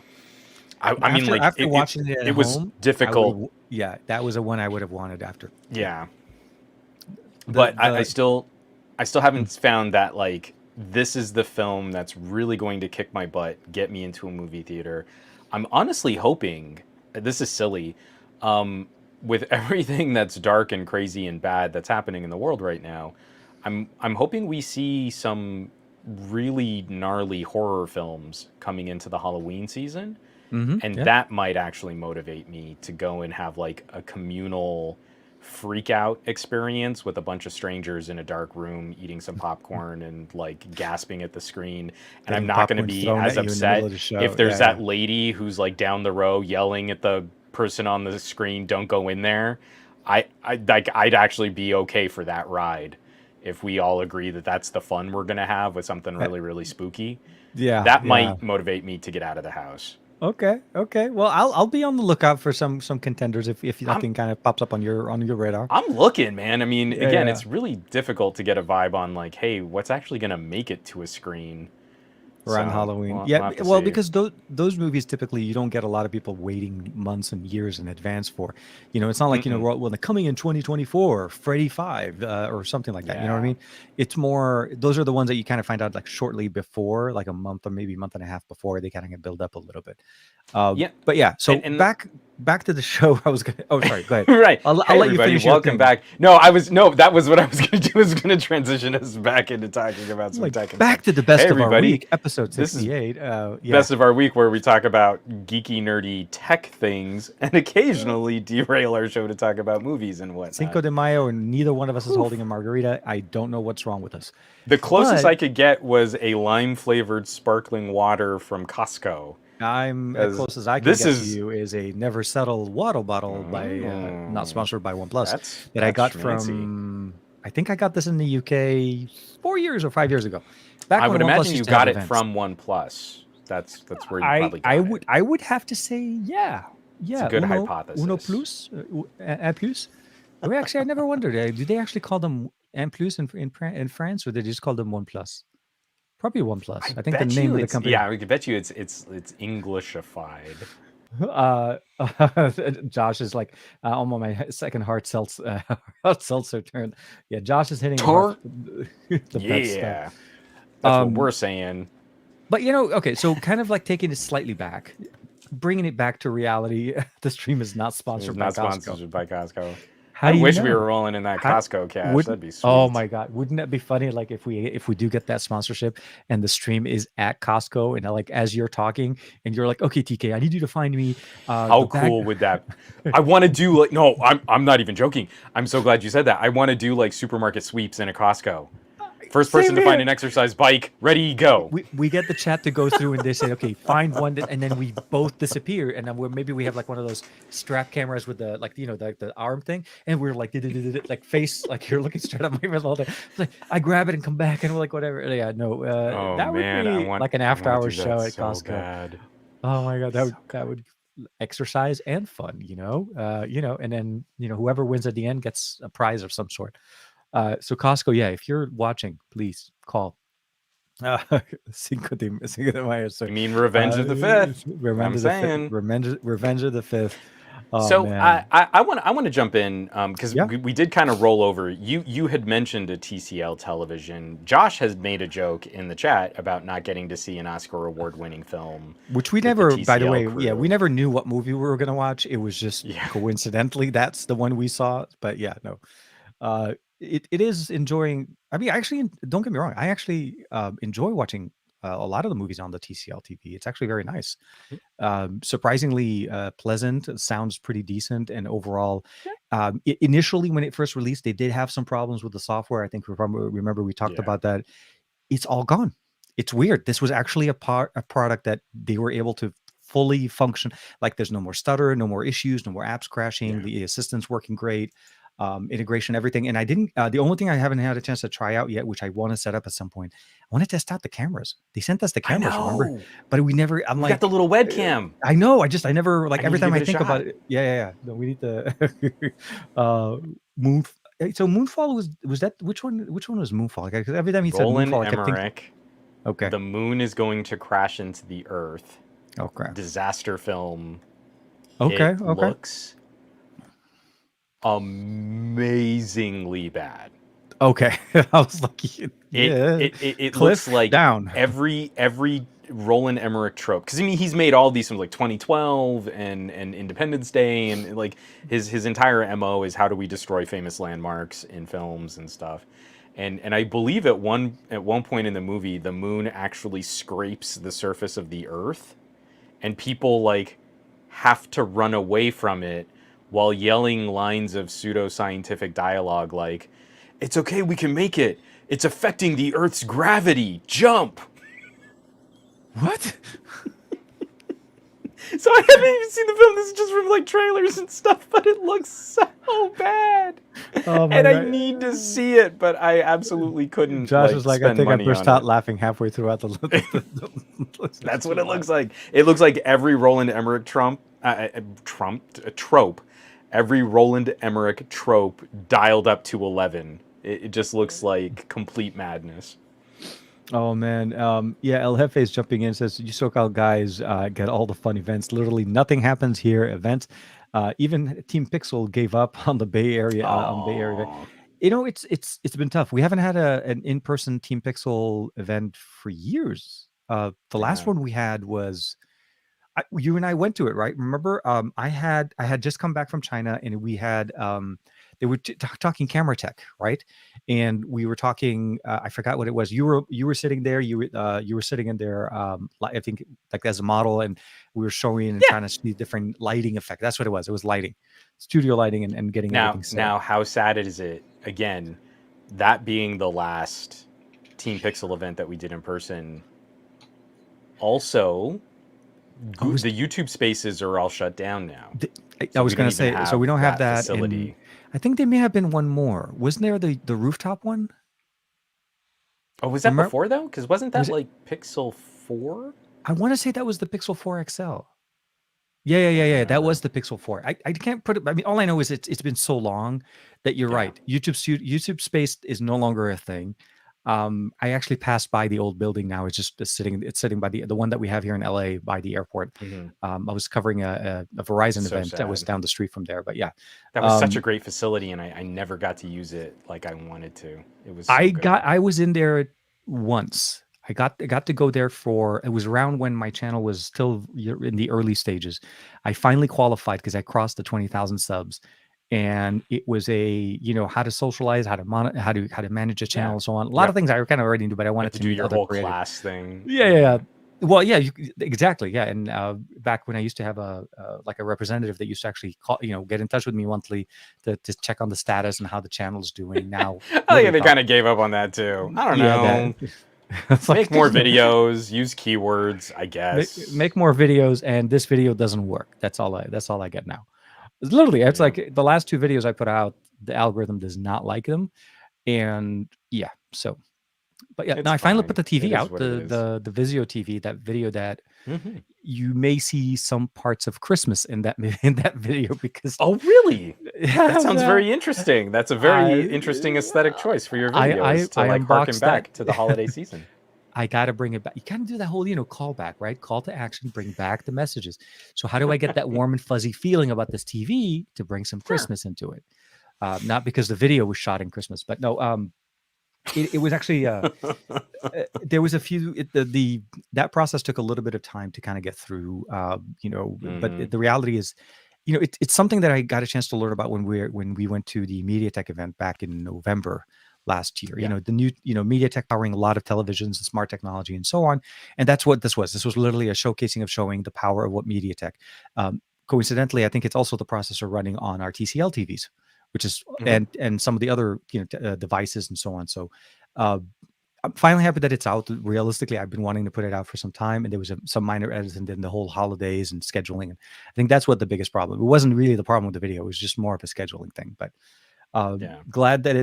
[SPEAKER 2] I mean, like
[SPEAKER 1] after watching it at home,
[SPEAKER 2] was difficult.
[SPEAKER 1] That was a one I would have wanted after.
[SPEAKER 2] Yeah, but I still haven't found that like. This is the film that's really going to kick my butt, get me into a movie theater. I'm honestly hoping, this is silly, with everything that's dark and crazy and bad that's happening in the world right now, I'm hoping we see some really gnarly horror films coming into the Halloween season. And that might actually motivate me to go and have like a communal freak out experience with a bunch of strangers in a dark room eating some popcorn and like gasping at the screen, and I'm not going to be as upset if there's that lady who's like down the row yelling at the person on the screen, don't go in there. I'd actually be okay for that ride if we all agree that that's the fun we're going to have with something really, really spooky. That might motivate me to get out of the house.
[SPEAKER 1] Okay. Well, I'll be on the lookout for some contenders if nothing kind of pops up on your radar.
[SPEAKER 2] I'm looking, man. I mean, again, it's really difficult to get a vibe on like, hey, what's actually going to make it to a screen
[SPEAKER 1] around Halloween. Because those movies typically you don't get a lot of people waiting months and years in advance for. It's not like when they're coming in 2024, Freddy 5 or something like that. You know what I mean? It's more those are the ones that you kind of find out like shortly before, like a month or maybe a month and a half before they kind of build up a little bit. But yeah. So back to the show. I was gonna. Oh, sorry. Go ahead.
[SPEAKER 2] Right.
[SPEAKER 1] I'll let you finish.
[SPEAKER 2] Welcome back. That was what I was going to do. I was going to transition us back into talking about some tech. And
[SPEAKER 1] back to the best of our week, episode 68.
[SPEAKER 2] Best of our week, where we talk about geeky, nerdy tech things, and occasionally derail our show to talk about movies and whatnot.
[SPEAKER 1] Cinco de Mayo, and neither one of us is holding a margarita. I don't know what's wrong with us.
[SPEAKER 2] The closest I could get was a lime-flavored sparkling water from Costco.
[SPEAKER 1] As close as I can get to you is a Never Settle water bottle by not sponsored by OnePlus that I got from. I think I got this in the UK 4 years or 5 years ago.
[SPEAKER 2] I would imagine you got it from OnePlus. That's where you probably got it.
[SPEAKER 1] I would have to say yeah.
[SPEAKER 2] It's a good hypothesis.
[SPEAKER 1] Uno Plus, Un Plus. Actually, I never wondered. Do they actually call them Un Plus in France, or they just call them OnePlus? Probably OnePlus. I think the name of the company.
[SPEAKER 2] Yeah, I could bet you it's Englishified.
[SPEAKER 1] Josh is like on my second hard seltzer turn. Yeah, Josh is hitting the best stuff.
[SPEAKER 2] That's what we're saying.
[SPEAKER 1] But okay, so kind of like taking it slightly back, bringing it back to reality. The stream is not sponsored by Costco. How
[SPEAKER 2] I
[SPEAKER 1] do you
[SPEAKER 2] wish we
[SPEAKER 1] know?
[SPEAKER 2] were rolling in that
[SPEAKER 1] How
[SPEAKER 2] Costco cash.
[SPEAKER 1] wouldn't?
[SPEAKER 2] That'd be
[SPEAKER 1] Oh
[SPEAKER 2] sweet.
[SPEAKER 1] my God, wouldn't that be funny? Like if we do get that sponsorship and the stream is at Costco and like as you're talking and you're like, okay, TK, I need you to find me
[SPEAKER 2] How
[SPEAKER 1] the bag.
[SPEAKER 2] cool would that? I want to do like no, I'm not even joking. I'm so glad you said that. I want to do like supermarket sweeps in a Costco. First person
[SPEAKER 1] Same
[SPEAKER 2] to find
[SPEAKER 1] here.
[SPEAKER 2] an exercise bike, ready go.
[SPEAKER 1] We get the chat to go through and they say, okay, find one that, and then we both disappear. And then maybe we have like one of those strap cameras with the like, the arm thing. And we're like, like face, like you're looking straight at my face all day. It's like, I grab it and come back and we're like, whatever. Yeah, no,
[SPEAKER 2] Oh
[SPEAKER 1] that would
[SPEAKER 2] man,
[SPEAKER 1] be like an
[SPEAKER 2] I
[SPEAKER 1] after
[SPEAKER 2] want to
[SPEAKER 1] hours
[SPEAKER 2] do that
[SPEAKER 1] show at
[SPEAKER 2] so
[SPEAKER 1] Costco.
[SPEAKER 2] bad.
[SPEAKER 1] Oh my God.
[SPEAKER 2] So
[SPEAKER 1] That
[SPEAKER 2] good.
[SPEAKER 1] would exercise and fun, and then, whoever wins at the end gets a prize of some sort. So Costco, yeah, if you're watching, please call. Cinco de Mayo, sir.
[SPEAKER 2] You mean Revenge of the Fifth?
[SPEAKER 1] Revenge
[SPEAKER 2] I'm
[SPEAKER 1] of the Fifth.
[SPEAKER 2] saying.
[SPEAKER 1] Revenge of the Fifth. Oh
[SPEAKER 2] So
[SPEAKER 1] man,
[SPEAKER 2] I want to jump in because
[SPEAKER 1] yeah.
[SPEAKER 2] we did kind of roll over. You had mentioned a TCL television. Josh has made a joke in the chat about not getting to see an Oscar award winning film
[SPEAKER 1] Which we
[SPEAKER 2] with the
[SPEAKER 1] never, by the
[SPEAKER 2] TCL
[SPEAKER 1] way, yeah, we
[SPEAKER 2] crew.
[SPEAKER 1] never knew what movie we were gonna watch. It was just
[SPEAKER 2] Yeah,
[SPEAKER 1] coincidentally that's the one we saw. But yeah, no, it is enjoying. I mean, actually, don't get me wrong. I actually enjoy watching a lot of the movies on the TCL TV. It's actually very nice. Surprisingly pleasant. It sounds pretty decent, and overall, initially when it first released, they did have some problems with the software. I think remember we talked
[SPEAKER 2] yeah,
[SPEAKER 1] about that. It's all gone. It's weird. This was actually a product that they were able to fully function. Like there's no more stutter, no more issues, no more apps crashing.
[SPEAKER 2] yeah.
[SPEAKER 1] The assistant's working great. Integration, everything. And I didn't. The only thing I haven't had a chance to try out yet, which I want to set up at some point, I want to test out the cameras. They sent us the
[SPEAKER 2] I
[SPEAKER 1] cameras, remember?
[SPEAKER 2] know.
[SPEAKER 1] But we never. I'm
[SPEAKER 2] We got the
[SPEAKER 1] like,
[SPEAKER 2] little webcam.
[SPEAKER 1] I know. I never like
[SPEAKER 2] I need
[SPEAKER 1] every
[SPEAKER 2] to give
[SPEAKER 1] time I
[SPEAKER 2] it a
[SPEAKER 1] think about
[SPEAKER 2] shot.
[SPEAKER 1] it. Yeah, yeah, yeah. No, we need to. Moon. So Moonfall was that which one? Which one was Moonfall? Because every time he said
[SPEAKER 2] Roland
[SPEAKER 1] Moonfall, I kept thinking,
[SPEAKER 2] Emmerich.
[SPEAKER 1] okay,
[SPEAKER 2] The moon is going to crash into the earth.
[SPEAKER 1] oh crap.
[SPEAKER 2] Disaster film.
[SPEAKER 1] Okay,
[SPEAKER 2] It
[SPEAKER 1] okay,
[SPEAKER 2] looks amazingly bad.
[SPEAKER 1] okay. I was like,
[SPEAKER 2] It
[SPEAKER 1] yeah,
[SPEAKER 2] it it, it looks
[SPEAKER 1] cliff
[SPEAKER 2] like
[SPEAKER 1] down.
[SPEAKER 2] every Roland Emmerich trope. Because I mean, he's made all these films like 2012 and Independence Day, and like his entire mo is how do we destroy famous landmarks in films and stuff. And I believe at one point in the movie, the moon actually scrapes the surface of the Earth, and people like have to run away from it while yelling lines of pseudoscientific dialogue like, "It's okay, we can make it. It's affecting the Earth's gravity. Jump!"
[SPEAKER 1] What?
[SPEAKER 2] So I haven't even seen the film. This is just from like trailers and stuff, but it looks so bad,
[SPEAKER 1] Oh my
[SPEAKER 2] and I
[SPEAKER 1] god.
[SPEAKER 2] need to see it, but I absolutely couldn't
[SPEAKER 1] Josh was
[SPEAKER 2] like
[SPEAKER 1] like, I
[SPEAKER 2] spend
[SPEAKER 1] think I
[SPEAKER 2] money
[SPEAKER 1] burst
[SPEAKER 2] on
[SPEAKER 1] out
[SPEAKER 2] it.
[SPEAKER 1] laughing halfway throughout the.
[SPEAKER 2] That's what it looks like. It looks like every Roland Emmerich trope, every Roland Emmerich trope dialed up to 11. It just looks like complete madness.
[SPEAKER 1] Oh man, yeah. El Jefe is jumping in. Says you SoCal guys get all the fun events. Literally nothing happens here. Events, even Team Pixel gave up on the Bay Area. On Bay Area, event.
[SPEAKER 2] Oh,
[SPEAKER 1] It's been tough. We haven't had an in person Team Pixel event for years. The last
[SPEAKER 2] yeah.
[SPEAKER 1] one we had was you and I went to it, right? Remember, I had just come back from China, and we had they were talking camera tech, right? And we were talking. I forgot what it was. You were sitting there. You were sitting in there. I think like as a model, and we were showing and
[SPEAKER 2] Yeah.
[SPEAKER 1] trying to see different lighting effect. That's what it was. It was lighting, studio lighting, and getting
[SPEAKER 2] Now,
[SPEAKER 1] everything set.
[SPEAKER 2] now, how sad is it? Again, that being the last Team Pixel event that we did in person. Also,
[SPEAKER 1] Oh,
[SPEAKER 2] the YouTube spaces are all shut down now,
[SPEAKER 1] I
[SPEAKER 2] so
[SPEAKER 1] was
[SPEAKER 2] we don't
[SPEAKER 1] gonna
[SPEAKER 2] even
[SPEAKER 1] say. So we
[SPEAKER 2] have
[SPEAKER 1] don't have
[SPEAKER 2] that
[SPEAKER 1] that, and
[SPEAKER 2] facility.
[SPEAKER 1] I think there may have been one more. Wasn't there the rooftop one?
[SPEAKER 2] Oh, was that
[SPEAKER 1] Remember?
[SPEAKER 2] before though? Because wasn't that
[SPEAKER 1] Was it?
[SPEAKER 2] like Pixel 4?
[SPEAKER 1] I want to say that was the Pixel 4 XL. Yeah, yeah,
[SPEAKER 2] Can't
[SPEAKER 1] yeah, yeah. That
[SPEAKER 2] remember.
[SPEAKER 1] was the Pixel 4. I can't put it. I mean, all I know is it's been so long that you're
[SPEAKER 2] Yeah.
[SPEAKER 1] right. YouTube Space is no longer a thing. I actually passed by the old building now. It's sitting by the one that we have here in LA by the airport.
[SPEAKER 2] Hmm.
[SPEAKER 1] I was covering a Verizon
[SPEAKER 2] So
[SPEAKER 1] event that was
[SPEAKER 2] sad.
[SPEAKER 1] down the street from there. But yeah,
[SPEAKER 2] That was such a
[SPEAKER 1] um,
[SPEAKER 2] great facility, and I never got to use it like I wanted to. It was so good.
[SPEAKER 1] I was in there once. I got to go there for it was around when my channel was still in the early stages. I finally qualified because I crossed the 20,000 subs, and it was a, you know, how to socialize, how to manage a
[SPEAKER 2] Yeah.
[SPEAKER 1] channel, and so on. A lot of
[SPEAKER 2] Yep.
[SPEAKER 1] things I kind of already knew, but I
[SPEAKER 2] You have
[SPEAKER 1] wanted
[SPEAKER 2] to
[SPEAKER 1] to
[SPEAKER 2] do
[SPEAKER 1] meet
[SPEAKER 2] your
[SPEAKER 1] other
[SPEAKER 2] whole
[SPEAKER 1] creators.
[SPEAKER 2] class thing.
[SPEAKER 1] Yeah, yeah, yeah. Well, yeah, exactly. Yeah, and back when I used to have a like a representative that used to actually call, you know, get in touch with me monthly to check on the status and how the channel's doing. Now,
[SPEAKER 2] Oh yeah,
[SPEAKER 1] literally
[SPEAKER 2] they
[SPEAKER 1] talk.
[SPEAKER 2] kind of gave up on that too. I don't
[SPEAKER 1] Yeah, that
[SPEAKER 2] know.
[SPEAKER 1] it's like
[SPEAKER 2] Make more
[SPEAKER 1] just no,
[SPEAKER 2] videos, use keywords, I guess.
[SPEAKER 1] make more videos, and this video doesn't work. That's all I get now. It's literally, it's
[SPEAKER 2] Yeah.
[SPEAKER 1] like the last two videos I put out, the algorithm does not like them, and yeah, so. But yeah,
[SPEAKER 2] It's
[SPEAKER 1] now I finally put
[SPEAKER 2] fine.
[SPEAKER 1] the
[SPEAKER 2] It
[SPEAKER 1] TV
[SPEAKER 2] is
[SPEAKER 1] out,
[SPEAKER 2] what it is.
[SPEAKER 1] the Vizio TV, that video that
[SPEAKER 2] Hmm.
[SPEAKER 1] you may see some parts of Christmas in that in that video because
[SPEAKER 2] Oh, really?
[SPEAKER 1] it
[SPEAKER 2] That
[SPEAKER 1] has
[SPEAKER 2] sounds very interesting. That's a very
[SPEAKER 1] I
[SPEAKER 2] interesting aesthetic choice for your
[SPEAKER 1] I
[SPEAKER 2] videos to
[SPEAKER 1] I
[SPEAKER 2] like harken
[SPEAKER 1] unboxed that.
[SPEAKER 2] back to the holiday season.
[SPEAKER 1] I got to bring it back. You kind of do that whole, you know, callback, right? Call to action, bring back the messages. So how do I get that warm and fuzzy feeling about this TV to bring some
[SPEAKER 2] Sure.
[SPEAKER 1] Christmas into it? Not because the video was shot in Christmas, but no, it was actually there was a few the that process took a little bit of time to kind of get through, you know, but
[SPEAKER 2] Hmm.
[SPEAKER 1] the reality is, you know, it's something that I got a chance to learn about when we went to the MediaTek event back in November last year. You
[SPEAKER 2] Yeah.
[SPEAKER 1] know, the new, you know, MediaTek powering a lot of televisions and smart technology and so on, and that's what this was. This was literally a showcasing of showing the power of what MediaTek. Coincidentally, I think it's also the processor running on our TCL TVs, which is
[SPEAKER 2] Hmm.
[SPEAKER 1] and some of the other, you know, devices and so on. So. Uh, I'm finally happy that it's out. Realistically, I've been wanting to put it out for some time, and there was some minor edits, and then the whole holidays and scheduling. And I think that's what the biggest problem. It wasn't really the problem with the video; it was just more of a scheduling thing. But
[SPEAKER 2] Yeah.
[SPEAKER 1] glad that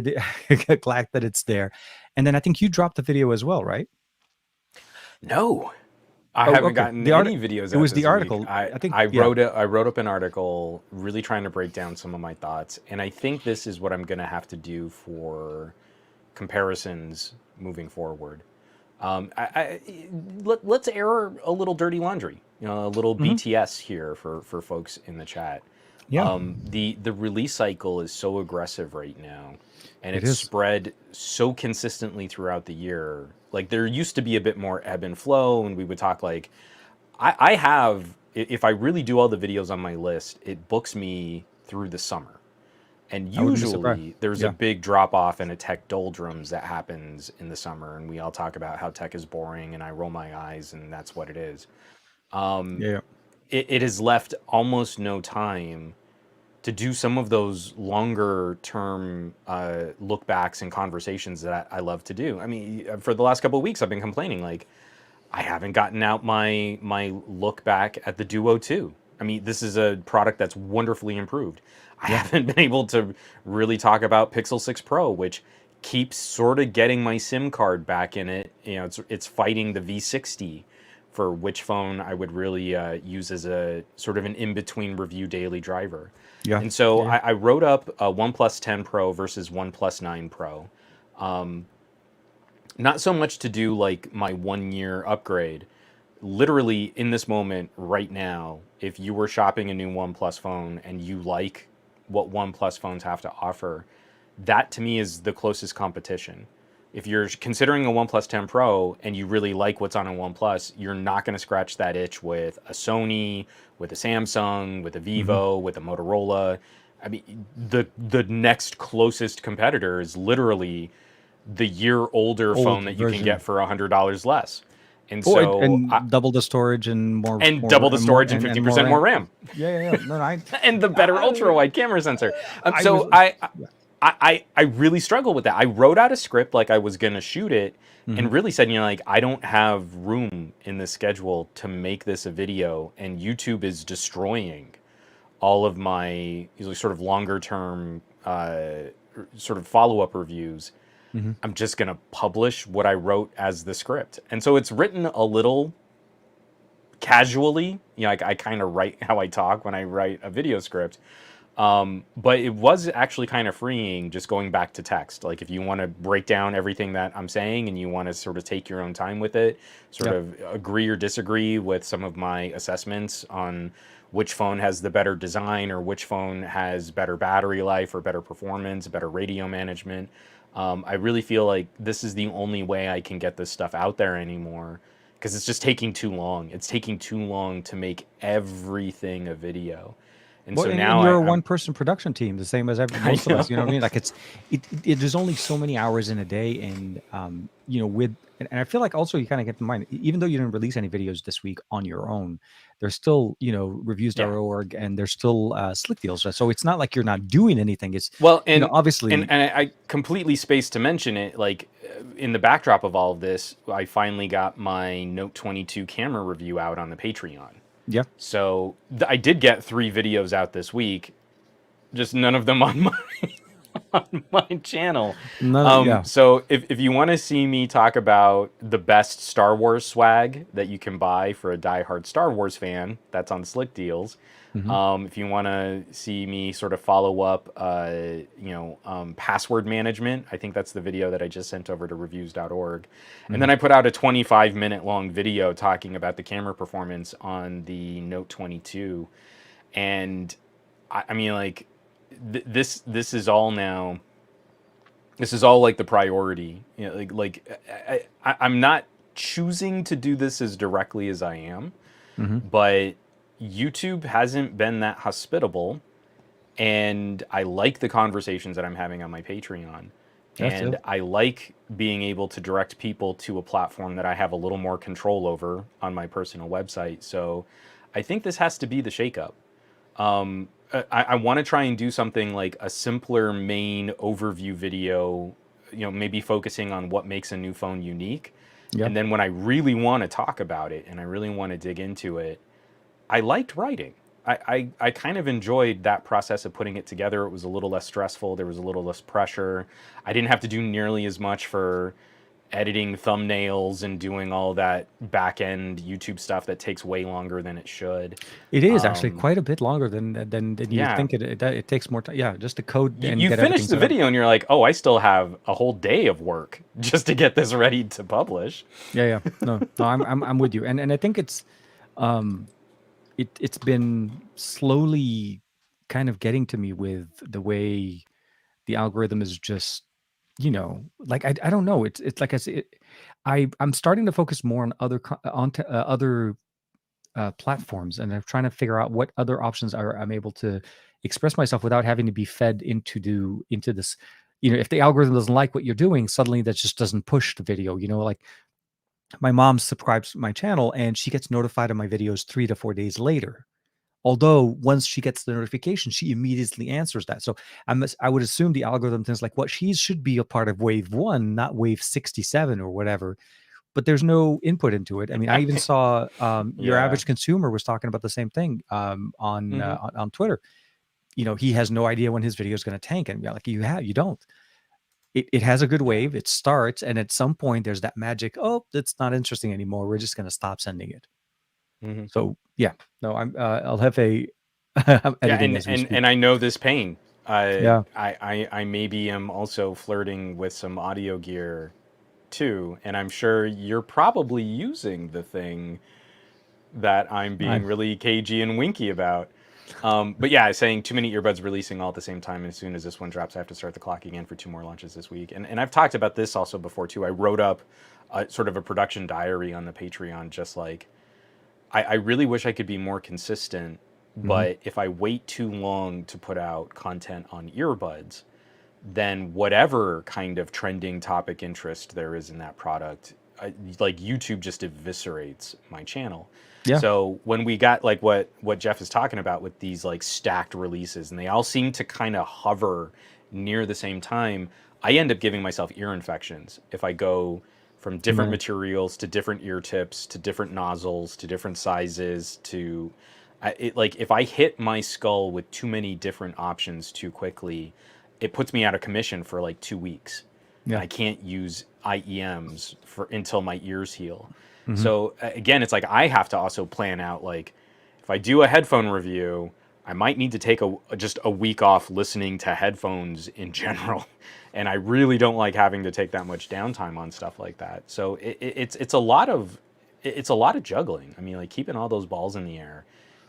[SPEAKER 1] glad that it's there. And then I think you dropped the video as well, right?
[SPEAKER 2] No, I
[SPEAKER 1] Oh,
[SPEAKER 2] haven't
[SPEAKER 1] okay.
[SPEAKER 2] gotten
[SPEAKER 1] The art.
[SPEAKER 2] any videos
[SPEAKER 1] It
[SPEAKER 2] out
[SPEAKER 1] was the
[SPEAKER 2] this week.
[SPEAKER 1] article.
[SPEAKER 2] I
[SPEAKER 1] I think.
[SPEAKER 2] I
[SPEAKER 1] Yeah.
[SPEAKER 2] wrote a I wrote up an article really trying to break down some of my thoughts, and I think this is what I'm gonna have to do for comparisons moving forward. Let's air a little dirty laundry, you know, a little
[SPEAKER 1] Hmm.
[SPEAKER 2] BTS here for folks in the chat.
[SPEAKER 1] Yeah,
[SPEAKER 2] The release cycle is so aggressive right now, and
[SPEAKER 1] it
[SPEAKER 2] it's
[SPEAKER 1] is.
[SPEAKER 2] spread so consistently throughout the year. Like there used to be a bit more ebb and flow, and we would talk like I have if I really do all the videos on my list, it books me through the summer. And
[SPEAKER 1] I wouldn't be surprised.
[SPEAKER 2] usually there's a
[SPEAKER 1] Yeah.
[SPEAKER 2] big drop off and a tech doldrums that happens in the summer, and we all talk about how tech is boring, and I roll my eyes, and that's what it is.
[SPEAKER 1] Yeah. Yeah.
[SPEAKER 2] It has left almost no time to do some of those longer term look backs and conversations that I love to do. I mean, for the last couple of weeks, I've been complaining like I haven't gotten out my look back at the Duo 2. I mean, this is a product that's wonderfully improved. I
[SPEAKER 1] Yeah.
[SPEAKER 2] haven't been able to really talk about Pixel 6 Pro, which keeps sort of getting my SIM card back in it. You know, it's fighting the V60 for which phone I would really use as a sort of an in-between review daily driver.
[SPEAKER 1] Yeah.
[SPEAKER 2] And so
[SPEAKER 1] Yeah.
[SPEAKER 2] I wrote up a OnePlus 10 Pro versus OnePlus 9 Pro. Not so much to do like my 1 year upgrade. Literally in this moment right now, if you were shopping a new OnePlus phone and you like what OnePlus phones have to offer, that to me is the closest competition. If you're considering a OnePlus 10 Pro and you really like what's on a OnePlus, you're not going to scratch that itch with a Sony, with a Samsung, with a
[SPEAKER 1] Hmm.
[SPEAKER 2] Vivo, with a Motorola. I mean, the next closest competitor is literally the year older phone
[SPEAKER 1] Old
[SPEAKER 2] that you can get
[SPEAKER 1] version.
[SPEAKER 2] for $100 less. And
[SPEAKER 1] Oh,
[SPEAKER 2] so,
[SPEAKER 1] double the storage and
[SPEAKER 2] and double the storage and
[SPEAKER 1] and more
[SPEAKER 2] 50% more
[SPEAKER 1] RAM.
[SPEAKER 2] RAM
[SPEAKER 1] Yeah, yeah, yeah. No, no,
[SPEAKER 2] and the better ultra wide camera sensor.
[SPEAKER 1] I was.
[SPEAKER 2] So I really struggle with that. I wrote out a script like I was gonna shoot it,
[SPEAKER 1] Mhm.
[SPEAKER 2] and really said, you know, like I don't have room in the schedule to make this a video, and YouTube is destroying all of my usually sort of longer term sort of follow up reviews.
[SPEAKER 1] Mhm.
[SPEAKER 2] I'm just gonna publish what I wrote as the script, and so it's written a little casually. You know, I kind of write how I talk when I write a video script. But it was actually kind of freeing just going back to text. Like if you want to break down everything that I'm saying and you want to sort of take your own time with it, sort
[SPEAKER 1] Yep.
[SPEAKER 2] of agree or disagree with some of my assessments on which phone has the better design or which phone has better battery life or better performance, better radio management. I really feel like this is the only way I can get this stuff out there anymore because it's just taking too long. It's taking too long to make everything a video. And
[SPEAKER 1] Well,
[SPEAKER 2] so
[SPEAKER 1] and
[SPEAKER 2] now
[SPEAKER 1] you're a
[SPEAKER 2] I'm
[SPEAKER 1] one-person production team, the same as
[SPEAKER 2] I
[SPEAKER 1] most of us. You know what I
[SPEAKER 2] know.
[SPEAKER 1] mean? Like there's only so many hours in a day, and with and I feel like also you kind of get in mind, even though you didn't release any videos this week on your own, there's still
[SPEAKER 2] Yeah.
[SPEAKER 1] reviews.org, and there's still Slick Deals. So it's not like you're not doing anything. It's
[SPEAKER 2] Well, and
[SPEAKER 1] obviously.
[SPEAKER 2] I completely spaced to mention it. Like in the backdrop of all of this, I finally got my Note 22 camera review out on the Patreon.
[SPEAKER 1] Yeah.
[SPEAKER 2] So I did get 3 videos out this week, just none of them on my on my channel.
[SPEAKER 1] No, yeah.
[SPEAKER 2] So if you want to see me talk about the best Star Wars swag that you can buy for a diehard Star Wars fan, that's on Slick Deals.
[SPEAKER 1] Hmm.
[SPEAKER 2] If you want to see me sort of follow up, password management, I think that's the video that I just sent over to reviews.org. And
[SPEAKER 1] Hmm.
[SPEAKER 2] then I put out a 25-minute long video talking about the camera performance on the Note 22. And I mean, like, this is all now. This is all like the priority. I'm not choosing to do this as directly as I am,
[SPEAKER 1] Hmm.
[SPEAKER 2] but YouTube hasn't been that hospitable, and I like the conversations that I'm having on my Patreon.
[SPEAKER 1] That's it.
[SPEAKER 2] And I like being able to direct people to a platform that I have a little more control over on my personal website. So I think this has to be the shakeup. I want to try and do something like a simpler main overview video, maybe focusing on what makes a new phone unique.
[SPEAKER 1] Yeah.
[SPEAKER 2] And then when I really want to talk about it and I really want to dig into it, I liked writing. I kind of enjoyed that process of putting it together. It was a little less stressful. There was a little less pressure. I didn't have to do nearly as much for editing thumbnails and doing all that back end YouTube stuff that takes way longer than it should.
[SPEAKER 1] It is actually quite a bit longer than you
[SPEAKER 2] Yeah,
[SPEAKER 1] think it takes more time. Yeah, just to code and
[SPEAKER 2] you
[SPEAKER 1] get everything
[SPEAKER 2] finish the
[SPEAKER 1] set up.
[SPEAKER 2] video and you're like, oh, I still have a whole day of work just to get this ready to publish.
[SPEAKER 1] Yeah, yeah. No, I'm with you, and I think um it's been slowly kind of getting to me with the way the algorithm is just like I don't know. It's like I said, I'm starting to focus more on other platforms, and I'm trying to figure out what other options I'm able to express myself without having to be fed into this. If the algorithm doesn't like what you're doing, suddenly that just doesn't push the video. Like my mom subscribes to my channel and she gets notified of my videos 3 to 4 days later. Although once she gets the notification, she immediately answers that. So I would assume the algorithm thinks like, what she should be a part of wave one, not wave 67 or whatever. But there's no input into it. I mean, I even saw your
[SPEAKER 2] Yeah.
[SPEAKER 1] average consumer was talking about the same thing
[SPEAKER 2] Hmm.
[SPEAKER 1] on Twitter. He has no idea when his video is going to tank, and yeah, like you don't. It has a good
[SPEAKER 2] Yeah.
[SPEAKER 1] wave. It starts, and at some point, there's that magic. Oh, it's not interesting anymore. We're just going to stop sending it.
[SPEAKER 2] Hmm.
[SPEAKER 1] So yeah, no, I'll have a I'm
[SPEAKER 2] Yeah,
[SPEAKER 1] editing as we
[SPEAKER 2] and
[SPEAKER 1] speak.
[SPEAKER 2] I know this pain.
[SPEAKER 1] Yeah.
[SPEAKER 2] I maybe am also flirting with some audio gear too, and I'm sure you're probably using the thing that I'm being
[SPEAKER 1] I'm
[SPEAKER 2] really cagey and winky about. But yeah, saying too many earbuds releasing all at the same time. And as soon as this one drops, I have to start the clock again for 2 more launches this week. And I've talked about this also before too. I wrote up sort of a production diary on the Patreon, just like I really wish I could be more consistent.
[SPEAKER 1] Mhm.
[SPEAKER 2] But if I wait too long to put out content on earbuds, then whatever kind of trending topic interest there is in that product, like YouTube just eviscerates my channel.
[SPEAKER 1] Yeah.
[SPEAKER 2] So when we got like what Jeff is talking about with these like stacked releases, and they all seem to kind of hover near the same time, I end up giving myself ear infections if I go from
[SPEAKER 1] Too
[SPEAKER 2] different
[SPEAKER 1] many.
[SPEAKER 2] materials to different ear tips to different nozzles to different sizes to like if I hit my skull with too many different options too quickly, it puts me out of commission for like 2 weeks, and
[SPEAKER 1] Yeah.
[SPEAKER 2] I can't use IEMs for until my ears heal.
[SPEAKER 1] Mhm.
[SPEAKER 2] So again, it's like I have to also plan out like if I do a headphone review, I might need to take just a week off listening to headphones in general. And I really don't like having to take that much downtime on stuff like that. So it's a lot of it's a lot of juggling. I mean, like keeping all those balls in the air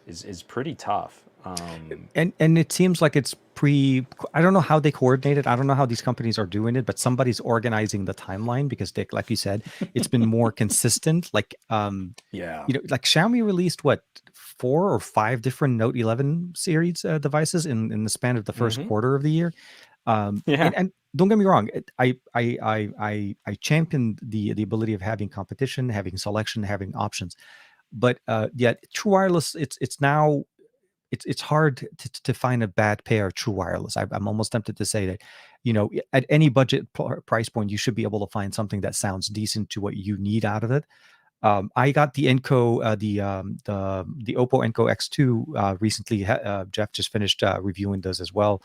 [SPEAKER 2] is pretty tough.
[SPEAKER 1] And it seems like it's I don't know how they coordinate it. I don't know how these companies are doing it, but somebody's organizing the timeline because they, like you said, it's been more consistent. Like
[SPEAKER 2] Yeah.
[SPEAKER 1] like Xiaomi released what 4 or 5 different Note 11 series devices in the span of the first
[SPEAKER 2] Mm-hmm.
[SPEAKER 1] quarter of the year.
[SPEAKER 2] Yeah.
[SPEAKER 1] And don't get me wrong, I championed the ability of having competition, having selection, having options. But yeah, true wireless, it's now it's hard to find a bad pair of true wireless. I'm almost tempted to say that, at any budget price point, you should be able to find something that sounds decent to what you need out of it. I got the Enco, the Oppo Enco X2 recently. Jeff just finished reviewing those as well.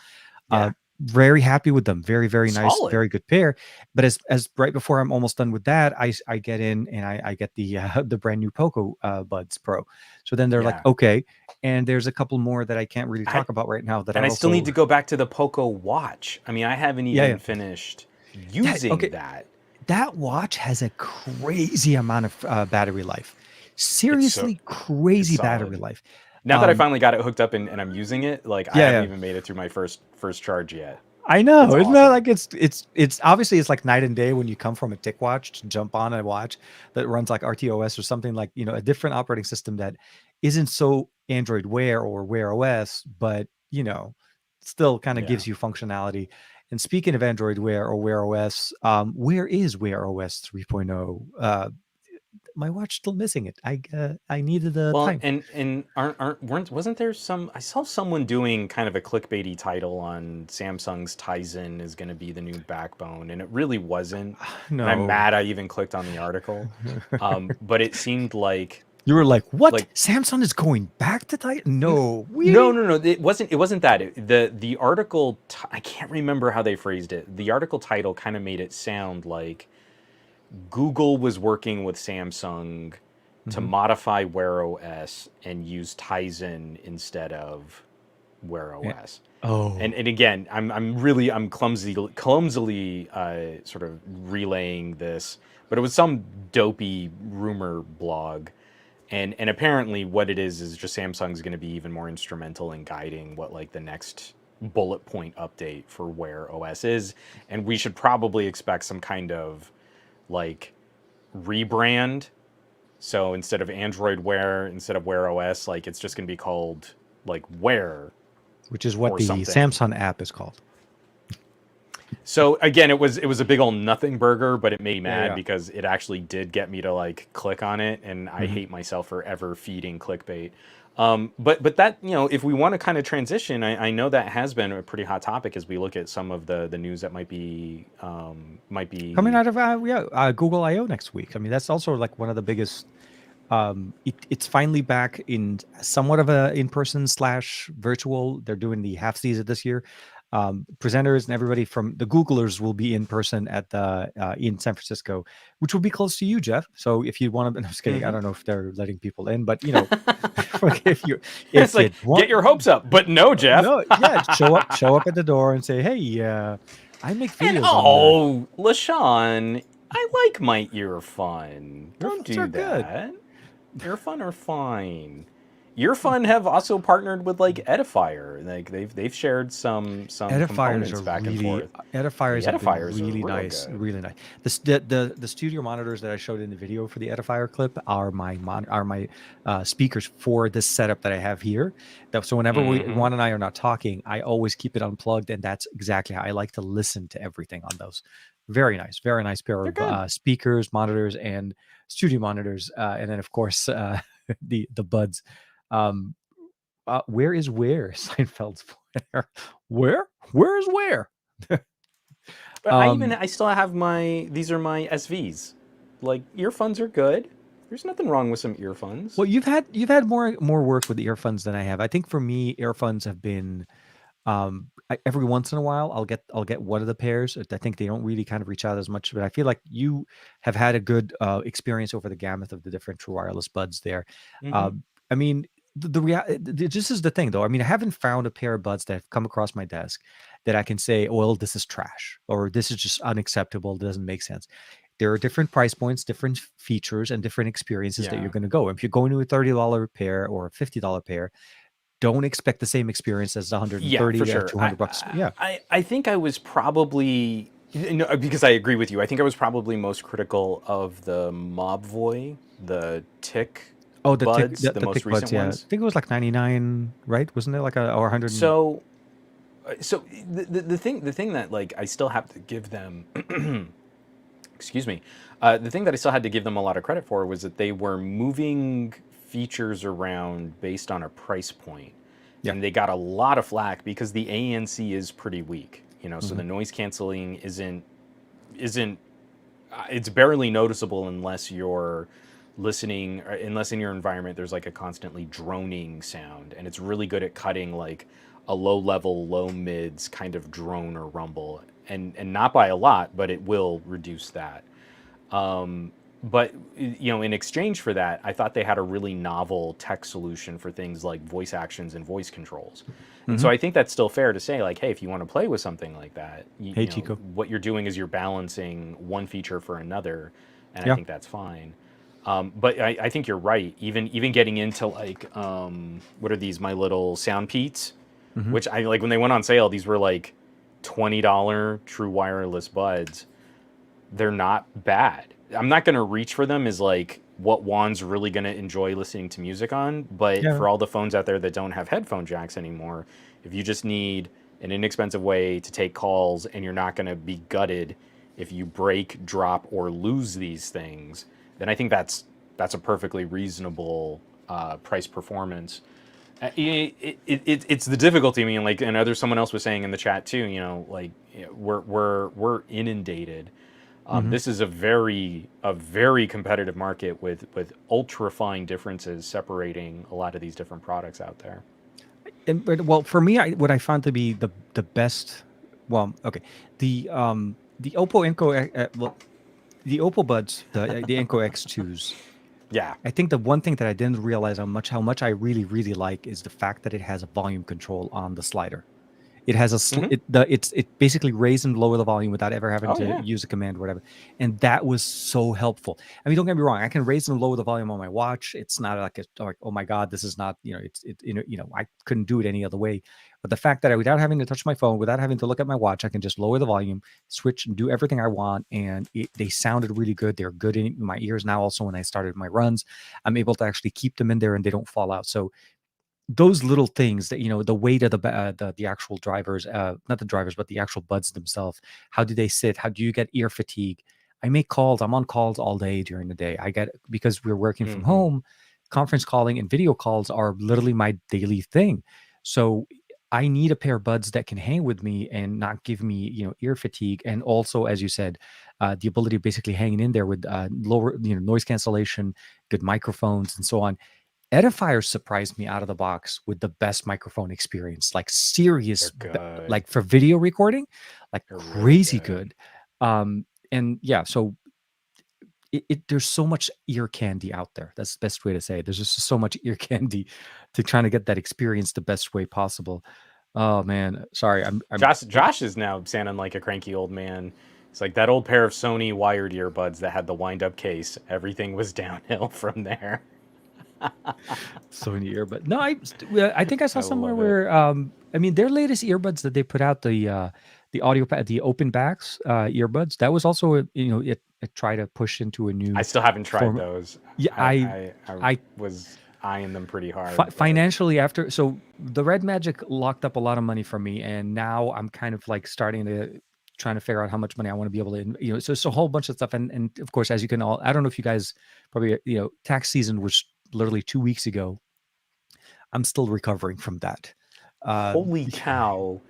[SPEAKER 2] Yeah.
[SPEAKER 1] Very happy with them. Very, very nice,
[SPEAKER 2] Solid.
[SPEAKER 1] very good pair. But as right before I'm almost done with that, I get in and I get the brand new Poco Buds Pro. So then they're like,
[SPEAKER 2] Yeah.
[SPEAKER 1] okay, and there's a couple more that I can't really
[SPEAKER 2] I
[SPEAKER 1] talk about right now that
[SPEAKER 2] and
[SPEAKER 1] are
[SPEAKER 2] I still need
[SPEAKER 1] also,
[SPEAKER 2] to go back to the Poco Watch. I mean, I haven't
[SPEAKER 1] yeah,
[SPEAKER 2] even
[SPEAKER 1] yeah.
[SPEAKER 2] finished
[SPEAKER 1] That
[SPEAKER 2] using
[SPEAKER 1] okay.
[SPEAKER 2] that.
[SPEAKER 1] That watch has a crazy amount of battery life.
[SPEAKER 2] It's so
[SPEAKER 1] Seriously,
[SPEAKER 2] it's
[SPEAKER 1] crazy battery
[SPEAKER 2] solid.
[SPEAKER 1] life.
[SPEAKER 2] Now that I
[SPEAKER 1] Um,
[SPEAKER 2] finally got it hooked up and I'm using it, like I
[SPEAKER 1] yeah,
[SPEAKER 2] haven't
[SPEAKER 1] yeah.
[SPEAKER 2] even made it through my first charge yet.
[SPEAKER 1] I
[SPEAKER 2] It's
[SPEAKER 1] know. Isn't that
[SPEAKER 2] awesome.
[SPEAKER 1] like it's obviously it's like night and day when you come from a tick watch to jump on a watch that runs like RTOS or something like, a different operating system that isn't so Android Wear or Wear OS, but still kind of
[SPEAKER 2] Yeah.
[SPEAKER 1] gives you functionality. And speaking of Android Wear or Wear OS, where is Wear OS 3.0? My watch still missing it. I needed the
[SPEAKER 2] Well,
[SPEAKER 1] time.
[SPEAKER 2] and aren't weren't wasn't there some? I saw someone doing kind of a clickbaity title on Samsung's Tizen is going to be the new backbone, and it really wasn't. And I'm
[SPEAKER 1] No.
[SPEAKER 2] mad I even clicked on the article, but it seemed like
[SPEAKER 1] You were like, what?
[SPEAKER 2] like
[SPEAKER 1] Samsung is going back to Titan?
[SPEAKER 2] n-
[SPEAKER 1] No,
[SPEAKER 2] no,
[SPEAKER 1] really?
[SPEAKER 2] no, no. It wasn't that. The article. I can't remember how they phrased it. The article title kind of made it sound like Google was working with Samsung to
[SPEAKER 1] Hmm.
[SPEAKER 2] modify Wear OS and use Tizen instead of Wear OS. And
[SPEAKER 1] Oh,
[SPEAKER 2] and again, I'm clumsily sort of relaying this, but it was some dopey rumor blog, and apparently what it is just Samsung's going to be even more instrumental in guiding what like the next bullet point update for Wear OS is, and we should probably expect some kind of like rebrand. So instead of Android Wear, instead of Wear OS, like it's just going to be called like Wear
[SPEAKER 1] which is what
[SPEAKER 2] or
[SPEAKER 1] the
[SPEAKER 2] something.
[SPEAKER 1] Samsung app is called.
[SPEAKER 2] So again, it was a big old nothing burger, but it made me
[SPEAKER 1] Yeah,
[SPEAKER 2] mad
[SPEAKER 1] yeah.
[SPEAKER 2] because it actually did get me to like click on it, and I
[SPEAKER 1] Hmm.
[SPEAKER 2] hate myself for ever feeding clickbait. But that if we want to kind of transition, I know that has been a pretty hot topic as we look at some of the news that might
[SPEAKER 1] Coming
[SPEAKER 2] be.
[SPEAKER 1] out of Google I/O next week. I mean, that's also like one of the biggest. It's finally back in somewhat of a in-person slash virtual. They're doing the half season this year. Presenters and everybody from the Googlers will be in person at the in San Francisco, which will be close to you, Jeff. So if you want to, I'm just kidding. I
[SPEAKER 2] Mhm.
[SPEAKER 1] don't know if they're letting people in, but if you
[SPEAKER 2] It's
[SPEAKER 1] if you
[SPEAKER 2] like get
[SPEAKER 1] want,
[SPEAKER 2] your hopes up, but no, Jeff.
[SPEAKER 1] no, yeah, show up at the door and say, hey, I make
[SPEAKER 2] And
[SPEAKER 1] videos on the
[SPEAKER 2] oh, LaShawn, I like my earfun. Don't
[SPEAKER 1] earphones are
[SPEAKER 2] do
[SPEAKER 1] good.
[SPEAKER 2] that. Earfun are fine. Earfun have also partnered with like Edifier. Like they've shared some
[SPEAKER 1] Edifiers are
[SPEAKER 2] components back and
[SPEAKER 1] really
[SPEAKER 2] forth. And
[SPEAKER 1] edifiers
[SPEAKER 2] the
[SPEAKER 1] have been
[SPEAKER 2] Edifiers are
[SPEAKER 1] really
[SPEAKER 2] real
[SPEAKER 1] nice,
[SPEAKER 2] good.
[SPEAKER 1] really nice. The studio monitors that I showed in the video for the edifier clip are my speakers for this setup that I have here. So whenever
[SPEAKER 2] Mm-hmm.
[SPEAKER 1] Juan and I are not talking, I always keep it unplugged, and that's exactly how I like to listen to everything on those. Very nice pair
[SPEAKER 2] They're
[SPEAKER 1] of
[SPEAKER 2] good.
[SPEAKER 1] speakers, monitors, and studio monitors, and then of course the buds. Um, where Seinfeld's where? Where is where?
[SPEAKER 2] But
[SPEAKER 1] um,
[SPEAKER 2] I still have these are my SVs. Like earphones are good. There's nothing wrong with some earphones.
[SPEAKER 1] well, you've had more work with the earphones than I have. I think for me, earphones have been every once in a while I'll get one of the pairs. I think they don't really kind of reach out as much, but I feel like you have had a good experience over the gamut of the different true wireless buds there.
[SPEAKER 2] Mm-hmm.
[SPEAKER 1] I mean, this is the thing though. I mean, I haven't found a pair of buds that have come across my desk that I can say, well, this is trash or this is just unacceptable. It doesn't make sense. There are different price points, different features, and different experiences that you're
[SPEAKER 2] Yeah.
[SPEAKER 1] going to go. If you're going to a $30 pair or a $50 pair, don't expect the same experience as the
[SPEAKER 2] Yeah, for
[SPEAKER 1] 130 to
[SPEAKER 2] sure.
[SPEAKER 1] 200 bucks. Yeah.
[SPEAKER 2] I think I was probably because I agree with you. I think I was probably most critical of the Mobvoi, the tick
[SPEAKER 1] Oh,
[SPEAKER 2] buds, the
[SPEAKER 1] the
[SPEAKER 2] most
[SPEAKER 1] thick buds.
[SPEAKER 2] recent
[SPEAKER 1] Yeah, I
[SPEAKER 2] ones.
[SPEAKER 1] think it was like 99, right? Wasn't it like a or 100?
[SPEAKER 2] So so the thing that like I still have to give them excuse me, the thing that I still had to give them a lot of credit for was that they were moving features around based on a price point,
[SPEAKER 1] Yeah.
[SPEAKER 2] and they got a lot of flack because the ANC is pretty weak. So
[SPEAKER 1] Hmm.
[SPEAKER 2] the noise canceling isn't it's barely noticeable unless you're listening, or unless in your environment there's like a constantly droning sound, and it's really good at cutting like a low level, low mids kind of drone or rumble, and not by a lot, but it will reduce that. But in exchange for that, I thought they had a really novel tech solution for things like voice actions and voice controls. And so
[SPEAKER 1] Hmm.
[SPEAKER 2] I think that's still fair to say, like, hey, if you want to play with something like that,
[SPEAKER 1] Hey, Chico.
[SPEAKER 2] what you're doing is you're balancing one feature for another, and I
[SPEAKER 1] Yeah.
[SPEAKER 2] think that's fine. But I think you're right. Even getting into like, what are these? My little sound peats,
[SPEAKER 1] Hmm.
[SPEAKER 2] which I like when they went on sale. These were like $20 true wireless buds. They're not bad. I'm not going to reach for them as like what Juan's really going to enjoy listening to music on, but
[SPEAKER 1] Yeah.
[SPEAKER 2] for all the phones out there that don't have headphone jacks anymore, if you just need an inexpensive way to take calls and you're not going to be gutted if you break, drop, or lose these things, then I think that's a perfectly reasonable price performance. It's the difficulty. I mean, like, and other someone else was saying in the chat too. Like, we're inundated.
[SPEAKER 1] Hmm.
[SPEAKER 2] This is a very competitive market with ultra fine differences separating a lot of these different products out there.
[SPEAKER 1] And but, well, for me, what I found to be the best. Well, okay, the Oppo Enco, well, the Oppo Buds, the Enco X2s.
[SPEAKER 2] Yeah.
[SPEAKER 1] I think the one thing that I didn't realize how much I really like is the fact that it has a volume control on the slider. It has a
[SPEAKER 2] Hmm.
[SPEAKER 1] it basically raise and lower the volume without ever having
[SPEAKER 2] Oh
[SPEAKER 1] to
[SPEAKER 2] yeah.
[SPEAKER 1] use a command or whatever, and that was so helpful. I mean, don't get me wrong, I can raise and lower the volume on my watch. It's not like oh my god, this is not I couldn't do it any other way. But the fact that without having to touch my phone, without having to look at my watch, I can just lower the volume, switch, and do everything I want, and they sounded really good. They're good in my ears now. Also, when I started my runs, I'm able to actually keep them in there and they don't fall out. So those little things that the weight of the actual drivers, not the drivers but the actual buds themselves, how do they sit, how do you get ear fatigue? I make calls, I'm on calls all day during the day. I get, because we're working from
[SPEAKER 2] Hmm.
[SPEAKER 1] home, conference calling and video calls are literally my daily thing. So I need a pair of buds that can hang with me and not give me ear fatigue, and also, as you said, the ability of basically hanging in there with lower noise cancellation, good microphones, and so on. Edifier surprised me out of the box with the best microphone experience, like
[SPEAKER 2] They're good.
[SPEAKER 1] like for video recording, like
[SPEAKER 2] They're really
[SPEAKER 1] crazy
[SPEAKER 2] good.
[SPEAKER 1] good. And yeah, so there's so much ear candy out there. That's the best way to say it. There's just so much ear candy to trying to get that experience the best way possible. Oh man, sorry, I'm
[SPEAKER 2] Josh is now sounding like a cranky old man. It's like that old pair of Sony wired earbuds that had the wind up case. Everything was downhill from there.
[SPEAKER 1] so in the ear, but no, well, I think I saw
[SPEAKER 2] I
[SPEAKER 1] somewhere
[SPEAKER 2] love it.
[SPEAKER 1] where I mean their latest earbuds that they put out, the audio pad, the open backs earbuds, that was also it tried to push into a
[SPEAKER 2] I
[SPEAKER 1] new
[SPEAKER 2] still haven't tried
[SPEAKER 1] form.
[SPEAKER 2] those.
[SPEAKER 1] Yeah,
[SPEAKER 2] I
[SPEAKER 1] I
[SPEAKER 2] was eyeing them pretty hard, but
[SPEAKER 1] financially, after, so the Red Magic locked up a lot of money from me, and now I'm kind of like starting to trying to figure out how much money I want to be able to, so it's a whole bunch of stuff. And of course, as you can all, I don't know if you guys probably, tax season was literally 2 weeks ago. I'm still recovering from that. Uh,
[SPEAKER 2] holy cow,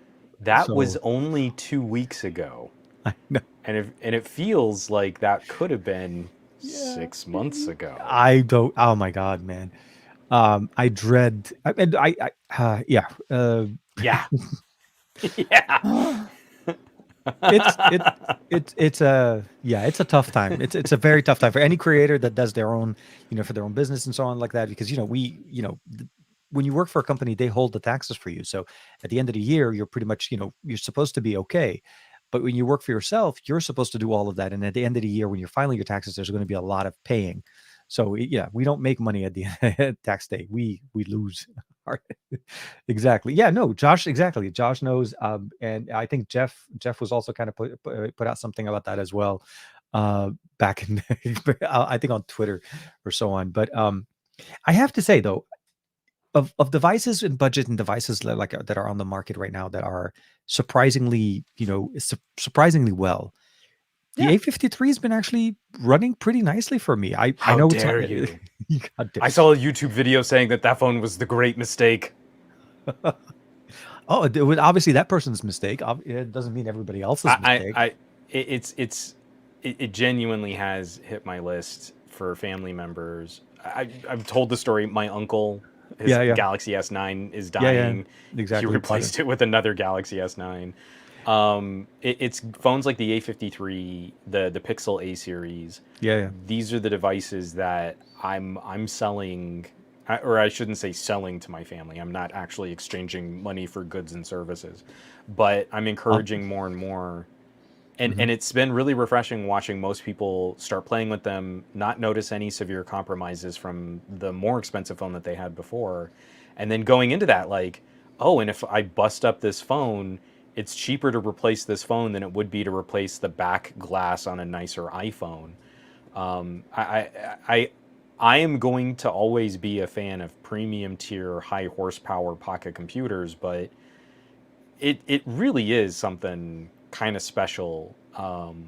[SPEAKER 2] that was
[SPEAKER 1] so
[SPEAKER 2] only 2 weeks ago.
[SPEAKER 1] I know.
[SPEAKER 2] And it feels like that could have been
[SPEAKER 1] Yeah.
[SPEAKER 2] 6 months ago.
[SPEAKER 1] I don't. Oh my god, man. I dread. Yeah.
[SPEAKER 2] Yeah. Yeah.
[SPEAKER 1] It's it's a yeah, it's a tough time. It's a very tough time for any creator that does their own, for their own business and so on like that, because when you work for a company, they hold the taxes for you. So at the end of the year, you're pretty much, you're supposed to be okay. But when you work for yourself, you're supposed to do all of that. And at the end of the year, when you're filing your taxes, there's going to be a lot of paying. So yeah, we don't make money at the tax day. We lose. Exactly. Yeah. No. Josh. Exactly. Josh knows. And I think Jeff was also kind of put out something about that as well. Back in I think on Twitter or so on. But I have to say though, of devices and budget and devices that are on the market right now that are surprisingly, surprisingly well. The
[SPEAKER 2] Yeah.
[SPEAKER 1] A53 has been actually running pretty nically for me. I
[SPEAKER 2] How
[SPEAKER 1] know it's not.
[SPEAKER 2] dare you?
[SPEAKER 1] God
[SPEAKER 2] I
[SPEAKER 1] damn.
[SPEAKER 2] saw a YouTube video saying that phone was the great mistake.
[SPEAKER 1] Oh, it was obviously that person's mistake. It doesn't mean everybody else's mistake.
[SPEAKER 2] It genuinely has hit my list for family members. I've told the story. My uncle, his
[SPEAKER 1] Yeah, yeah,
[SPEAKER 2] Galaxy S9 is
[SPEAKER 1] yeah, yeah.
[SPEAKER 2] dying. He
[SPEAKER 1] Exactly. Bought it.
[SPEAKER 2] replaced it with another Galaxy S9. It's phones like the A53, the Pixel A series.
[SPEAKER 1] Yeah, yeah.
[SPEAKER 2] These are the devices that I'm selling, or I shouldn't say selling to my family. I'm not actually exchanging money for goods and services, but I'm encouraging more and more. And
[SPEAKER 1] Mhm.
[SPEAKER 2] it's been really refreshing watching most people start playing with them, not notice any severe compromises from the more expensive phone that they had before, and then going into that like, oh, and if I bust up this phone, it's cheaper to replace this phone than it would be to replace the back glass on a nicer iPhone. Um, I, I, I, I am going to always be a fan of premium tier, high horsepower pocket computers, but it really is something kind of special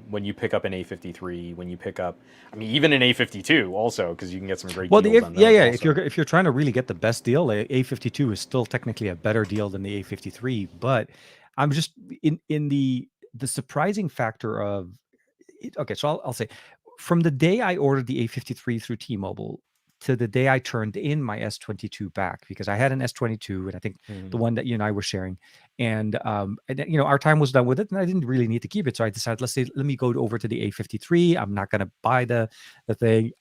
[SPEAKER 2] when you pick up an A53, when you pick up, I mean, even an A52 also, because you can get some great
[SPEAKER 1] Well,
[SPEAKER 2] deals on
[SPEAKER 1] yeah,
[SPEAKER 2] those
[SPEAKER 1] yeah.
[SPEAKER 2] also.
[SPEAKER 1] If you're trying to really get the best deal, A52 is still technically a better deal than the A53. But I'm just in the surprising factor of it. Okay, so I'll say from the day I ordered the A53 through T-Mobile to the day I turned in my S22 back, because I had an S22 and I think the
[SPEAKER 2] Mhm.
[SPEAKER 1] one that you and I were sharing, and our time was done with it, and I didn't really need to keep it, so I decided, let me go over to the A53. I'm not going to buy the thing.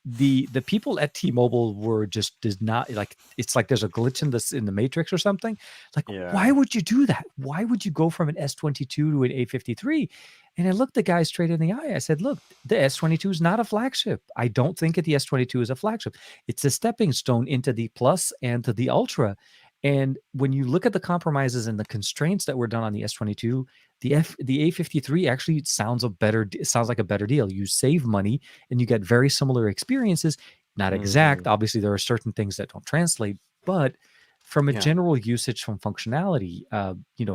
[SPEAKER 1] The people at T-Mobile were just did not like. It's like there's a glitch in the matrix or something. Like, why
[SPEAKER 2] Yeah.
[SPEAKER 1] would you do that? Why would you go from an S22 to an A53? And I looked the guy straight in the eye. I said, look, the S22 is not a flagship. I don't think that the S22 is a flagship. It's a stepping stone into the Plus and to the Ultra. And when you look at the compromises and the constraints that were done on the S22, the A53 actually sounds like a better deal. You save money and you get very similar experiences. Not exact.
[SPEAKER 2] Hmm.
[SPEAKER 1] Obviously, there are certain things that don't translate, but from a
[SPEAKER 2] Yeah.
[SPEAKER 1] general usage from functionality,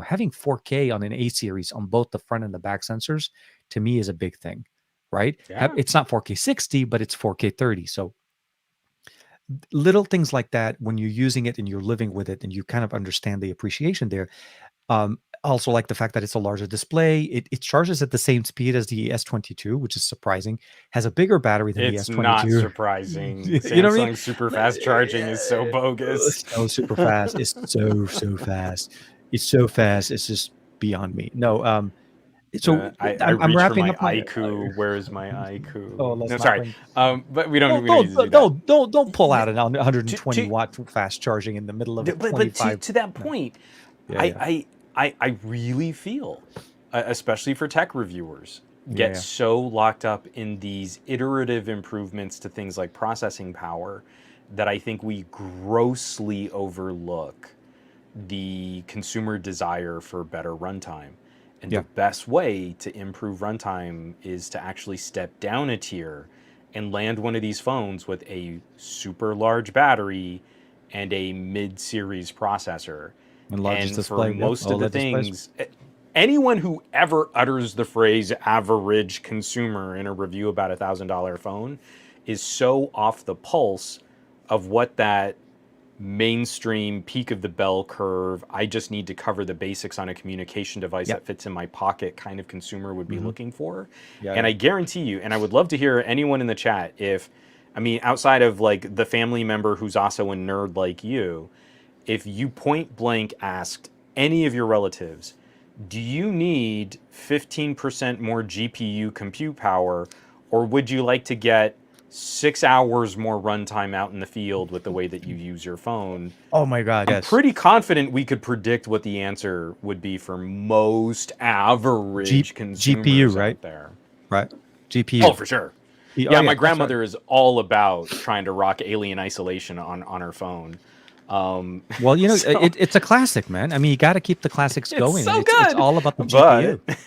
[SPEAKER 1] having 4K on an A series on both the front and the back sensors to me is a big thing, right?
[SPEAKER 2] Yeah.
[SPEAKER 1] It's not 4K 60, but it's 4K 30. So little things like that, when you're using it and you're living with it and you kind of understand the appreciation there. Also like the fact that it's a larger display. It charges at the same speed as the S22, which is surprising. Has a bigger battery than the
[SPEAKER 2] It's not
[SPEAKER 1] S22.
[SPEAKER 2] surprising.
[SPEAKER 1] You know what I mean?
[SPEAKER 2] Samsung's super fast charging is so bogus.
[SPEAKER 1] So super fast. It's so fast. It's so fast. It's just beyond me. No, so
[SPEAKER 2] I
[SPEAKER 1] I'm
[SPEAKER 2] reach for
[SPEAKER 1] wrapping
[SPEAKER 2] my
[SPEAKER 1] up my.
[SPEAKER 2] iKOO. Where is my
[SPEAKER 1] Oh,
[SPEAKER 2] iKOO? No,
[SPEAKER 1] let's not
[SPEAKER 2] sorry.
[SPEAKER 1] bring.
[SPEAKER 2] But we don't
[SPEAKER 1] Don't
[SPEAKER 2] we don't need
[SPEAKER 1] don't
[SPEAKER 2] to do that.
[SPEAKER 1] don't pull
[SPEAKER 2] Y-
[SPEAKER 1] out an 120
[SPEAKER 2] To
[SPEAKER 1] watt fast charging in the middle of a
[SPEAKER 2] but
[SPEAKER 1] 25.
[SPEAKER 2] to that
[SPEAKER 1] No,
[SPEAKER 2] point,
[SPEAKER 1] yeah, yeah,
[SPEAKER 2] I really feel, especially for tech reviewers,
[SPEAKER 1] yeah,
[SPEAKER 2] get
[SPEAKER 1] yeah,
[SPEAKER 2] so locked up in these iterative improvements to things like processing power that I think we grossly overlook the consumer desire for better runtime. And the
[SPEAKER 1] yeah.
[SPEAKER 2] best way to improve runtime is to actually step down a tier and land one of these phones with a super large battery and a mid series processor.
[SPEAKER 1] And largest
[SPEAKER 2] And for
[SPEAKER 1] display. Yep,
[SPEAKER 2] most of the
[SPEAKER 1] OLED displays.
[SPEAKER 2] things, anyone who ever utters the phrase average consumer in a review about $1,000 phone is so off the pulse of what that mainstream peak of the bell curve, I just need to cover the basics on a communication device
[SPEAKER 1] Yep.
[SPEAKER 2] that fits in my pocket kind of consumer would be
[SPEAKER 1] Hmm.
[SPEAKER 2] looking for.
[SPEAKER 1] Yeah,
[SPEAKER 2] And
[SPEAKER 1] yeah.
[SPEAKER 2] I guarantee you, and I would love to hear anyone in the chat if, I mean, outside of like the family member who's also a nerd like you, if you point blank asked any of your relatives, do you need 15% more GPU compute power, or would you like to get 6 hours more runtime out in the field with the way that you use your phone?
[SPEAKER 1] Oh my God,
[SPEAKER 2] I'm
[SPEAKER 1] yes.
[SPEAKER 2] pretty confident we could predict what the answer would be for most average
[SPEAKER 1] GPU,
[SPEAKER 2] consumers
[SPEAKER 1] right?
[SPEAKER 2] out there.
[SPEAKER 1] Right.
[SPEAKER 2] Oh,
[SPEAKER 1] GPU.
[SPEAKER 2] for sure.
[SPEAKER 1] Oh
[SPEAKER 2] Yeah, my
[SPEAKER 1] yeah, that's right.
[SPEAKER 2] grandmother is all about trying to rock Alien Isolation on her phone.
[SPEAKER 1] Well,
[SPEAKER 2] So
[SPEAKER 1] it's a classic, man. I mean, you got to keep the classics
[SPEAKER 2] it's
[SPEAKER 1] going, and
[SPEAKER 2] so
[SPEAKER 1] it's
[SPEAKER 2] good.
[SPEAKER 1] all about the
[SPEAKER 2] But
[SPEAKER 1] GPU.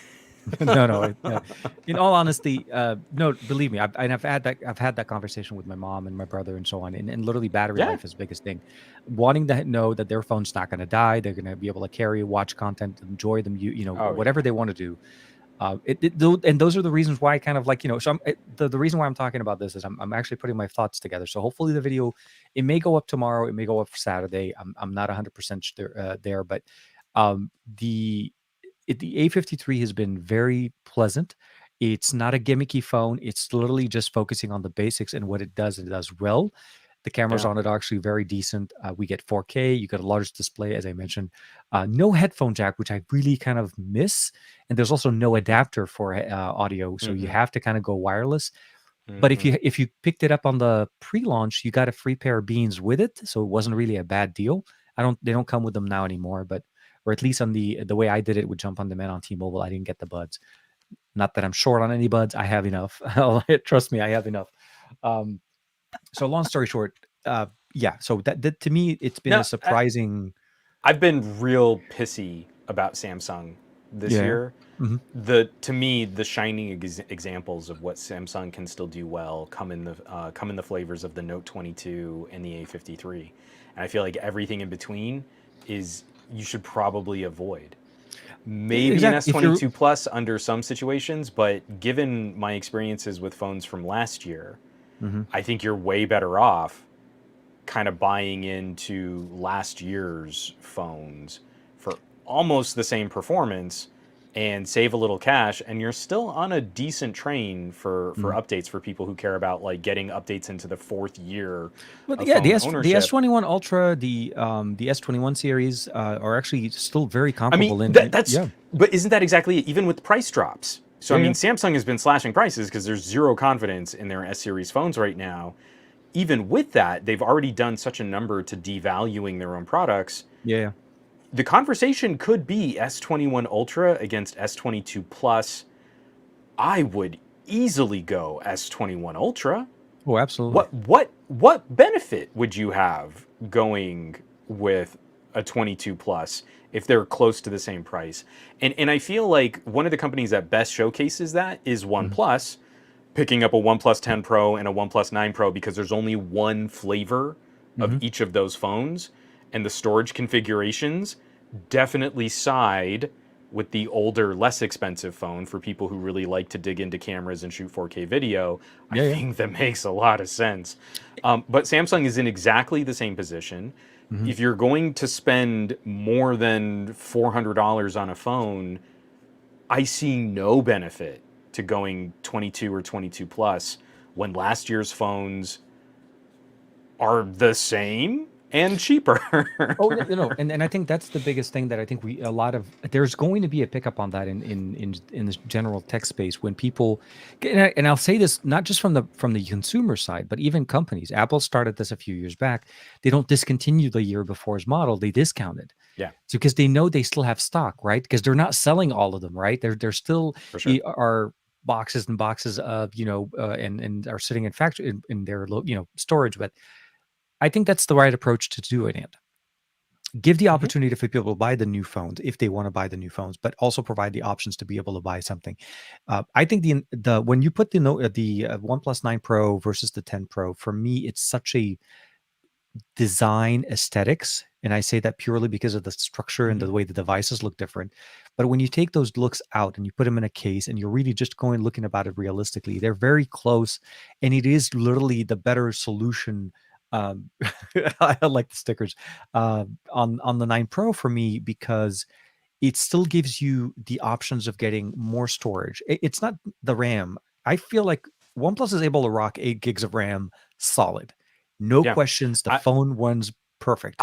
[SPEAKER 1] No, no. In all honesty, no. Believe me, I've had that conversation with my mom and my brother and so on. And literally, battery
[SPEAKER 2] Yeah.
[SPEAKER 1] life is the biggest thing. Wanting to know that their phone's not going to die, they're going to be able to carry, watch content, enjoy them. You know,
[SPEAKER 2] Oh
[SPEAKER 1] whatever
[SPEAKER 2] yeah.
[SPEAKER 1] they want to do. And those are the reasons why I kind of like, so the reason why I'm talking about this is I'm actually putting my thoughts together. So hopefully the video, it may go up tomorrow, it may go up Saturday. I'm not 100% there, but the the A53 has been very pleasant. It's not a gimmicky phone. It's literally just focusing on the basics, and what it does well. The cameras
[SPEAKER 2] Yeah.
[SPEAKER 1] on it are actually very decent. We get 4K. You got a large display, as I mentioned. No headphone jack, which I really kind of miss. And there's also no adapter for audio, so you
[SPEAKER 2] Mm-hmm.
[SPEAKER 1] have to kind of go wireless. But
[SPEAKER 2] Mm-hmm.
[SPEAKER 1] if you picked it up on the pre-launch, you got a free pair of beans with it, so it wasn't really a bad deal. I don't They don't come with them now anymore, but or at least on the way I did it with Jump on Demand on T-Mobile, I didn't get the buds. Not that I'm short on any buds, I have enough. Trust me, I have enough. Um, so long story short, yeah. So that to me, it's been a
[SPEAKER 2] No,
[SPEAKER 1] surprising.
[SPEAKER 2] I've been real pissy about Samsung this
[SPEAKER 1] Yeah.
[SPEAKER 2] year.
[SPEAKER 1] Hmm.
[SPEAKER 2] To me, the shining examples of what Samsung can still do well come in the flavors of the Note 22 and the A53, and I feel like everything in between is you should probably avoid. Maybe an
[SPEAKER 1] Exactly. If you're
[SPEAKER 2] S22 Plus under some situations, but given my experiences with phones from last year,
[SPEAKER 1] Mhm.
[SPEAKER 2] I think you're way better off kind of buying into last year's phones for almost the same performance and save a little cash, and you're still on a decent train for
[SPEAKER 1] Mhm.
[SPEAKER 2] updates for people who care about like getting updates into the fourth year
[SPEAKER 1] But
[SPEAKER 2] of
[SPEAKER 1] yeah,
[SPEAKER 2] phone
[SPEAKER 1] the
[SPEAKER 2] ownership.
[SPEAKER 1] S21 Ultra, the S21 series are actually still very
[SPEAKER 2] I mean,
[SPEAKER 1] comparable
[SPEAKER 2] that's
[SPEAKER 1] yeah.
[SPEAKER 2] but isn't that exactly it? Even with price drops? So I
[SPEAKER 1] Yeah,
[SPEAKER 2] mean,
[SPEAKER 1] yeah.
[SPEAKER 2] Samsung has been slashing prices because there's zero confidence in their S series phones right now. Even with that, they've already done such a number to devaluing their own products.
[SPEAKER 1] Yeah, yeah.
[SPEAKER 2] The conversation could be S21 Ultra against S22 Plus. I would easily go S21 Ultra.
[SPEAKER 1] Oh, absolutely.
[SPEAKER 2] What benefit would you have going with a 22 Plus if they're close to the same price? And I feel like one of the companies that best showcases that is
[SPEAKER 1] Mhm.
[SPEAKER 2] OnePlus, picking up a OnePlus 10 Pro and a OnePlus 9 Pro because there's only one flavor of
[SPEAKER 1] Mhm.
[SPEAKER 2] each of those phones, and the storage configurations definitely side with the older, less expensive phone for people who really like to dig into cameras and shoot 4K video. I
[SPEAKER 1] Yeah, yeah.
[SPEAKER 2] think that makes a lot of sense. But Samsung is in exactly the same position.
[SPEAKER 1] Mhm.
[SPEAKER 2] If you're going to spend more than $400 on a phone, I see no benefit to going 22 or 22 plus when last year's phones are the same and cheaper.
[SPEAKER 1] Oh, and I think that's the biggest thing that I think a lot of there's going to be a pickup on that in this general tech space when people, and I'll say this not just from the consumer side, but even companies. Apple started this a few years back. They don't discontinue the year before's model; they discount it.
[SPEAKER 2] Yeah,
[SPEAKER 1] So because they know they still have stock, right? Because they're not selling all of them, right? They're still
[SPEAKER 2] for sure.
[SPEAKER 1] are boxes and boxes of and are sitting in factory in their storage. But I think that's the right approach to do it. And give the
[SPEAKER 2] Hmm.
[SPEAKER 1] opportunity for people to buy the new phones if they want to buy the new phones, but also provide the options to be able to buy something. I think the when you put the OnePlus 9 Pro versus the 10 Pro, for me, it's such a design aesthetics. And I say that purely because of the structure and
[SPEAKER 2] Hmm.
[SPEAKER 1] the way the devices look different. But when you take those looks out and you put them in a case and you're really just going looking about it realistically, they're very close. And it is literally the better solution. Um, I like the stickers on the 9 Pro for me because it still gives you the options of getting more storage. It's not the RAM. I feel like OnePlus is able to rock 8 gigs of RAM solid. No
[SPEAKER 2] Yeah,
[SPEAKER 1] questions. The
[SPEAKER 2] I,
[SPEAKER 1] phone runs perfect.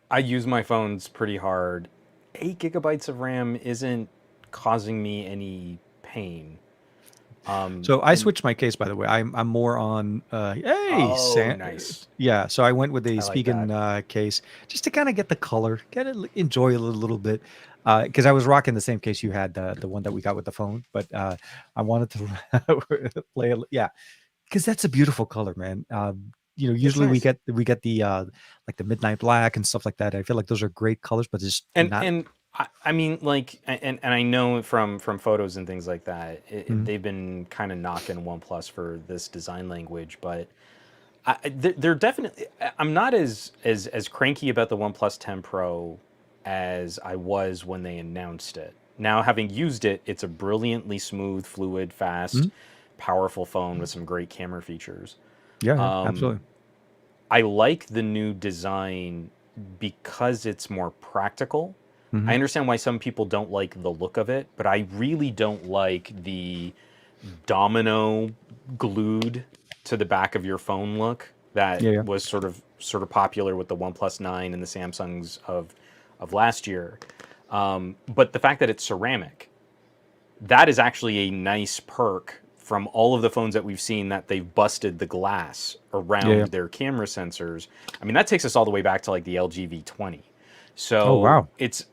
[SPEAKER 2] I use my phones pretty hard. 8 gigabytes of RAM isn't causing me any pain.
[SPEAKER 1] So I
[SPEAKER 2] And
[SPEAKER 1] switched my case, by the way. I'm more on
[SPEAKER 2] oh, nice.
[SPEAKER 1] yeah. So I went with the
[SPEAKER 2] I like
[SPEAKER 1] Spigen
[SPEAKER 2] that.
[SPEAKER 1] case just to kind of get the color, get it, enjoy a little bit. Because I was rocking the same case you had, the one that we got with the phone, but I wanted to play. Yeah, because that's a beautiful color, man.
[SPEAKER 2] It's
[SPEAKER 1] Usually
[SPEAKER 2] nice.
[SPEAKER 1] we get the like the midnight black and stuff like that. I feel like those are great colors, but it's
[SPEAKER 2] And
[SPEAKER 1] not.
[SPEAKER 2] I mean, like, and I know from photos and things like that,
[SPEAKER 1] Mhm.
[SPEAKER 2] they've been kind of knocking OnePlus for this design language, but they're definitely. I'm not as cranky about the OnePlus 10 Pro as I was when they announced it. Now, having used it, it's a brilliantly smooth, fluid, fast,
[SPEAKER 1] Mhm.
[SPEAKER 2] powerful phone with some great camera features.
[SPEAKER 1] Yeah, yeah, absolutely.
[SPEAKER 2] I like the new design because it's more practical. I
[SPEAKER 1] Mhm.
[SPEAKER 2] understand why some people don't like the look of it, but I really don't like the domino glued to the back of your phone look that
[SPEAKER 1] Yeah, yeah.
[SPEAKER 2] was sort of popular with the OnePlus 9 and the Samsungs of last year. But the fact that it's ceramic, that is actually a nice perk from all of the phones that we've seen that they've busted the glass
[SPEAKER 1] Yeah, yeah.
[SPEAKER 2] around their camera sensors. I mean, that takes us all the way back to like the LG V20.
[SPEAKER 1] Oh,
[SPEAKER 2] So
[SPEAKER 1] wow.
[SPEAKER 2] it's,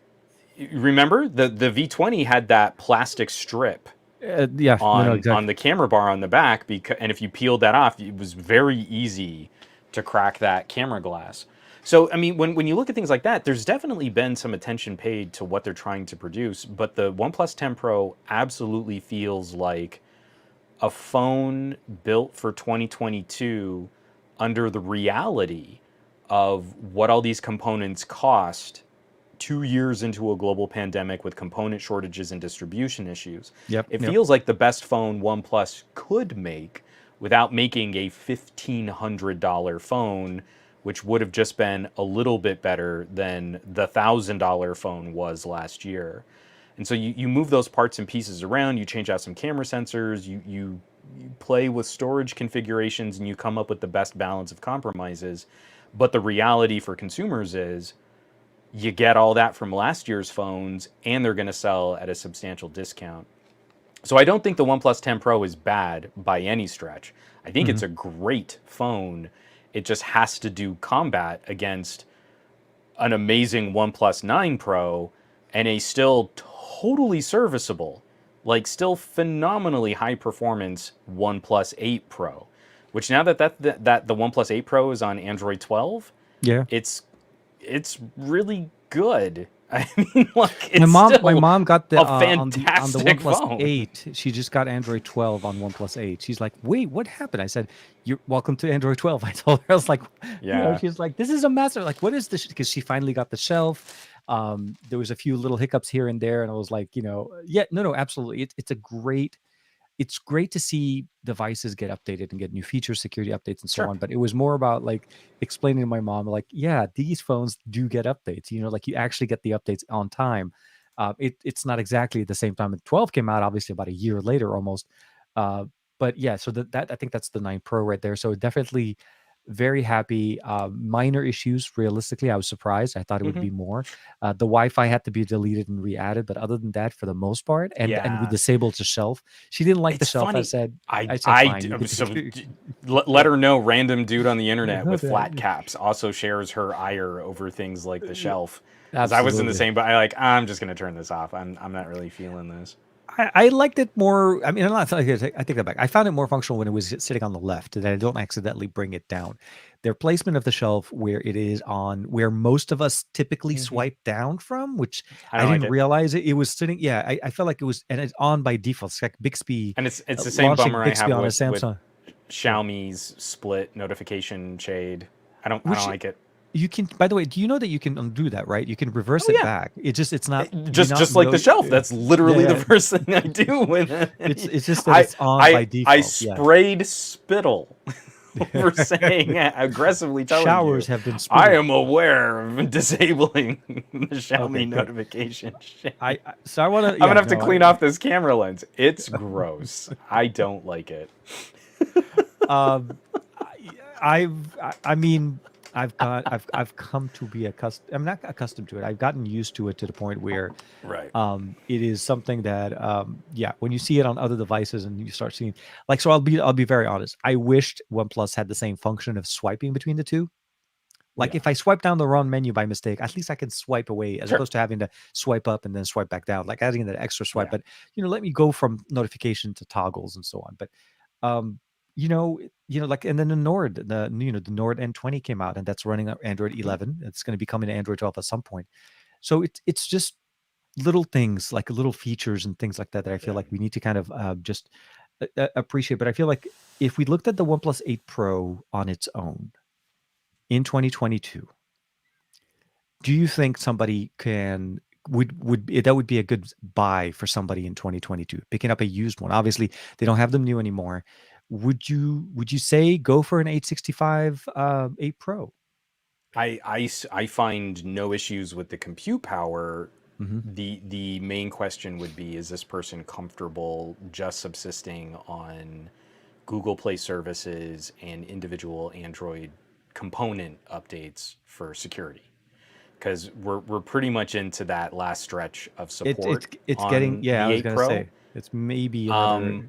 [SPEAKER 2] remember the V20 had that plastic strip
[SPEAKER 1] Yeah, no, no,
[SPEAKER 2] on
[SPEAKER 1] exactly.
[SPEAKER 2] the camera bar on the back, because and if you peeled that off, it was very easy to crack that camera glass. So I mean, when you look at things like that, there's definitely been some attention paid to what they're trying to produce, but the OnePlus 10 Pro absolutely feels like a phone built for 2022 under the reality of what all these components cost 2 years into a global pandemic with component shortages and distribution issues.
[SPEAKER 1] Yep,
[SPEAKER 2] It
[SPEAKER 1] yep.
[SPEAKER 2] feels like the best phone OnePlus could make without making a $1,500 phone, which would have just been a little bit better than the $1,000 phone was last year. And so you move those parts and pieces around, you change out some camera sensors, you play with storage configurations, and you come up with the best balance of compromises. But the reality for consumers is you get all that from last year's phones, and they're going to sell at a substantial discount. So I don't think the OnePlus 10 Pro is bad by any stretch. I think it's
[SPEAKER 1] Mhm.
[SPEAKER 2] a great phone. It just has to do combat against an amazing OnePlus 9 Pro and a still totally serviceable, like still phenomenally high performance OnePlus 8 Pro. Which now that the OnePlus 8 Pro is on Android 12,
[SPEAKER 1] Yeah.
[SPEAKER 2] it's it's really good. I mean, like,
[SPEAKER 1] My
[SPEAKER 2] it's
[SPEAKER 1] mom, my
[SPEAKER 2] still
[SPEAKER 1] mom got the
[SPEAKER 2] a
[SPEAKER 1] on the
[SPEAKER 2] fantastic
[SPEAKER 1] OnePlus
[SPEAKER 2] phone.
[SPEAKER 1] 8. She just got Android 12 on OnePlus 8. She's like, "Wait, what happened?" I said, "You're welcome to Android 12." I told her, I was like,
[SPEAKER 2] Yeah.
[SPEAKER 1] she's like, "This is a master. Like, what is this?" Because she finally got the shelf. There was a few little hiccups here and there, and I was like, yeah, no, no, absolutely. It's great to see devices get updated and get new features, security updates, and so
[SPEAKER 2] Sure.
[SPEAKER 1] on. But it was more about like explaining to my mom, like, yeah, these phones do get updates. Like you actually get the updates on time. It's not exactly at the same time that 12 came out, obviously about a year later almost. Uh, but yeah, so that I think that's the 9 Pro right there. So definitely very happy. Minor issues, realistically, I was surprised. I thought it would
[SPEAKER 2] Hmm.
[SPEAKER 1] be more. The Wi-Fi had to be deleted and re-added, but other than that, for the most part, and we
[SPEAKER 2] Yeah.
[SPEAKER 1] disabled the shelf. She didn't like the
[SPEAKER 2] It's
[SPEAKER 1] shelf.
[SPEAKER 2] funny.
[SPEAKER 1] I said, fine, you can
[SPEAKER 2] So
[SPEAKER 1] take it.
[SPEAKER 2] let her know random dude on the internet with flat
[SPEAKER 1] Yeah,
[SPEAKER 2] caps also shares her ire over things like the shelf. Because I was in the
[SPEAKER 1] absolutely.
[SPEAKER 2] same, but I'm just gonna turn this off. I'm not really feeling this.
[SPEAKER 1] I liked it more. I mean, I'm not, I take that back. I found it more functional when it was sitting on the left, that I don't accidentally bring it down. Their placement of the shelf where it is on where most of us typically
[SPEAKER 2] Hmm.
[SPEAKER 1] swipe down from, which
[SPEAKER 2] I
[SPEAKER 1] I
[SPEAKER 2] don't like
[SPEAKER 1] didn't
[SPEAKER 2] it.
[SPEAKER 1] realize it. It was sitting. Yeah, I felt like it was, and it's on by default. It's like Bixby,
[SPEAKER 2] And it's the same
[SPEAKER 1] launching
[SPEAKER 2] bummer I
[SPEAKER 1] Bixby
[SPEAKER 2] have
[SPEAKER 1] on a
[SPEAKER 2] with
[SPEAKER 1] Samsung. Yeah,
[SPEAKER 2] Xiaomi's split notification shade. I don't
[SPEAKER 1] which
[SPEAKER 2] like it.
[SPEAKER 1] you can. By the way, do you know that you can undo that? Right, you can reverse
[SPEAKER 2] Oh
[SPEAKER 1] it
[SPEAKER 2] yeah,
[SPEAKER 1] back. It's not. You not
[SPEAKER 2] just like
[SPEAKER 1] know.
[SPEAKER 2] the shelf.
[SPEAKER 1] Yeah,
[SPEAKER 2] That's literally the
[SPEAKER 1] yeah.
[SPEAKER 2] first thing I do with it.
[SPEAKER 1] It's just that it's on by
[SPEAKER 2] I
[SPEAKER 1] default. Yeah.
[SPEAKER 2] sprayed spittle for saying, aggressively telling
[SPEAKER 1] Showers
[SPEAKER 2] you,
[SPEAKER 1] have been
[SPEAKER 2] I
[SPEAKER 1] spitting.
[SPEAKER 2] am aware of disabling the
[SPEAKER 1] Okay,
[SPEAKER 2] Xiaomi
[SPEAKER 1] good.
[SPEAKER 2] notification shade.
[SPEAKER 1] So I want to,
[SPEAKER 2] I'm
[SPEAKER 1] yeah,
[SPEAKER 2] gonna have to
[SPEAKER 1] no,
[SPEAKER 2] clean off this camera lens. It's gross. I don't like it.
[SPEAKER 1] um I mean, I've come to be accustomed. I'm not accustomed to it. I've gotten used to it to the point where
[SPEAKER 2] Right.
[SPEAKER 1] it is something that yeah, when you see it on other devices and you start seeing, like, so I'll be very honest. I wished OnePlus had the same function of swiping between the two. Like
[SPEAKER 2] Yeah.
[SPEAKER 1] if I swipe down the wrong menu by mistake, at least I can swipe away as
[SPEAKER 2] Sure.
[SPEAKER 1] opposed to having to swipe up and then swipe back down, like adding that extra swipe.
[SPEAKER 2] Yeah.
[SPEAKER 1] But let me go from notification to toggles and so on. But um, like, and then the Nord N20 came out, and that's running on Android
[SPEAKER 2] Mhm.
[SPEAKER 1] 11. It's going to be coming to Android 12 at some point. So it's just little things like little features and things like that that I feel
[SPEAKER 2] Yeah.
[SPEAKER 1] like we need to kind of just appreciate. But I feel like if we looked at the OnePlus 8 Pro on its own in 2022, do you think somebody can that would be a good buy for somebody in 2022 picking up a used one? Obviously, they don't have them new anymore. Would you say go for an 865 8 Pro?
[SPEAKER 2] I find no issues with the compute power.
[SPEAKER 1] Hmm.
[SPEAKER 2] The main question would be, is this person comfortable just subsisting on Google Play services and individual Android component updates for security? Because we're pretty much into that last stretch of support
[SPEAKER 1] It's getting,
[SPEAKER 2] on
[SPEAKER 1] yeah, I
[SPEAKER 2] the
[SPEAKER 1] was
[SPEAKER 2] 8
[SPEAKER 1] gonna
[SPEAKER 2] Pro.
[SPEAKER 1] say it's maybe another,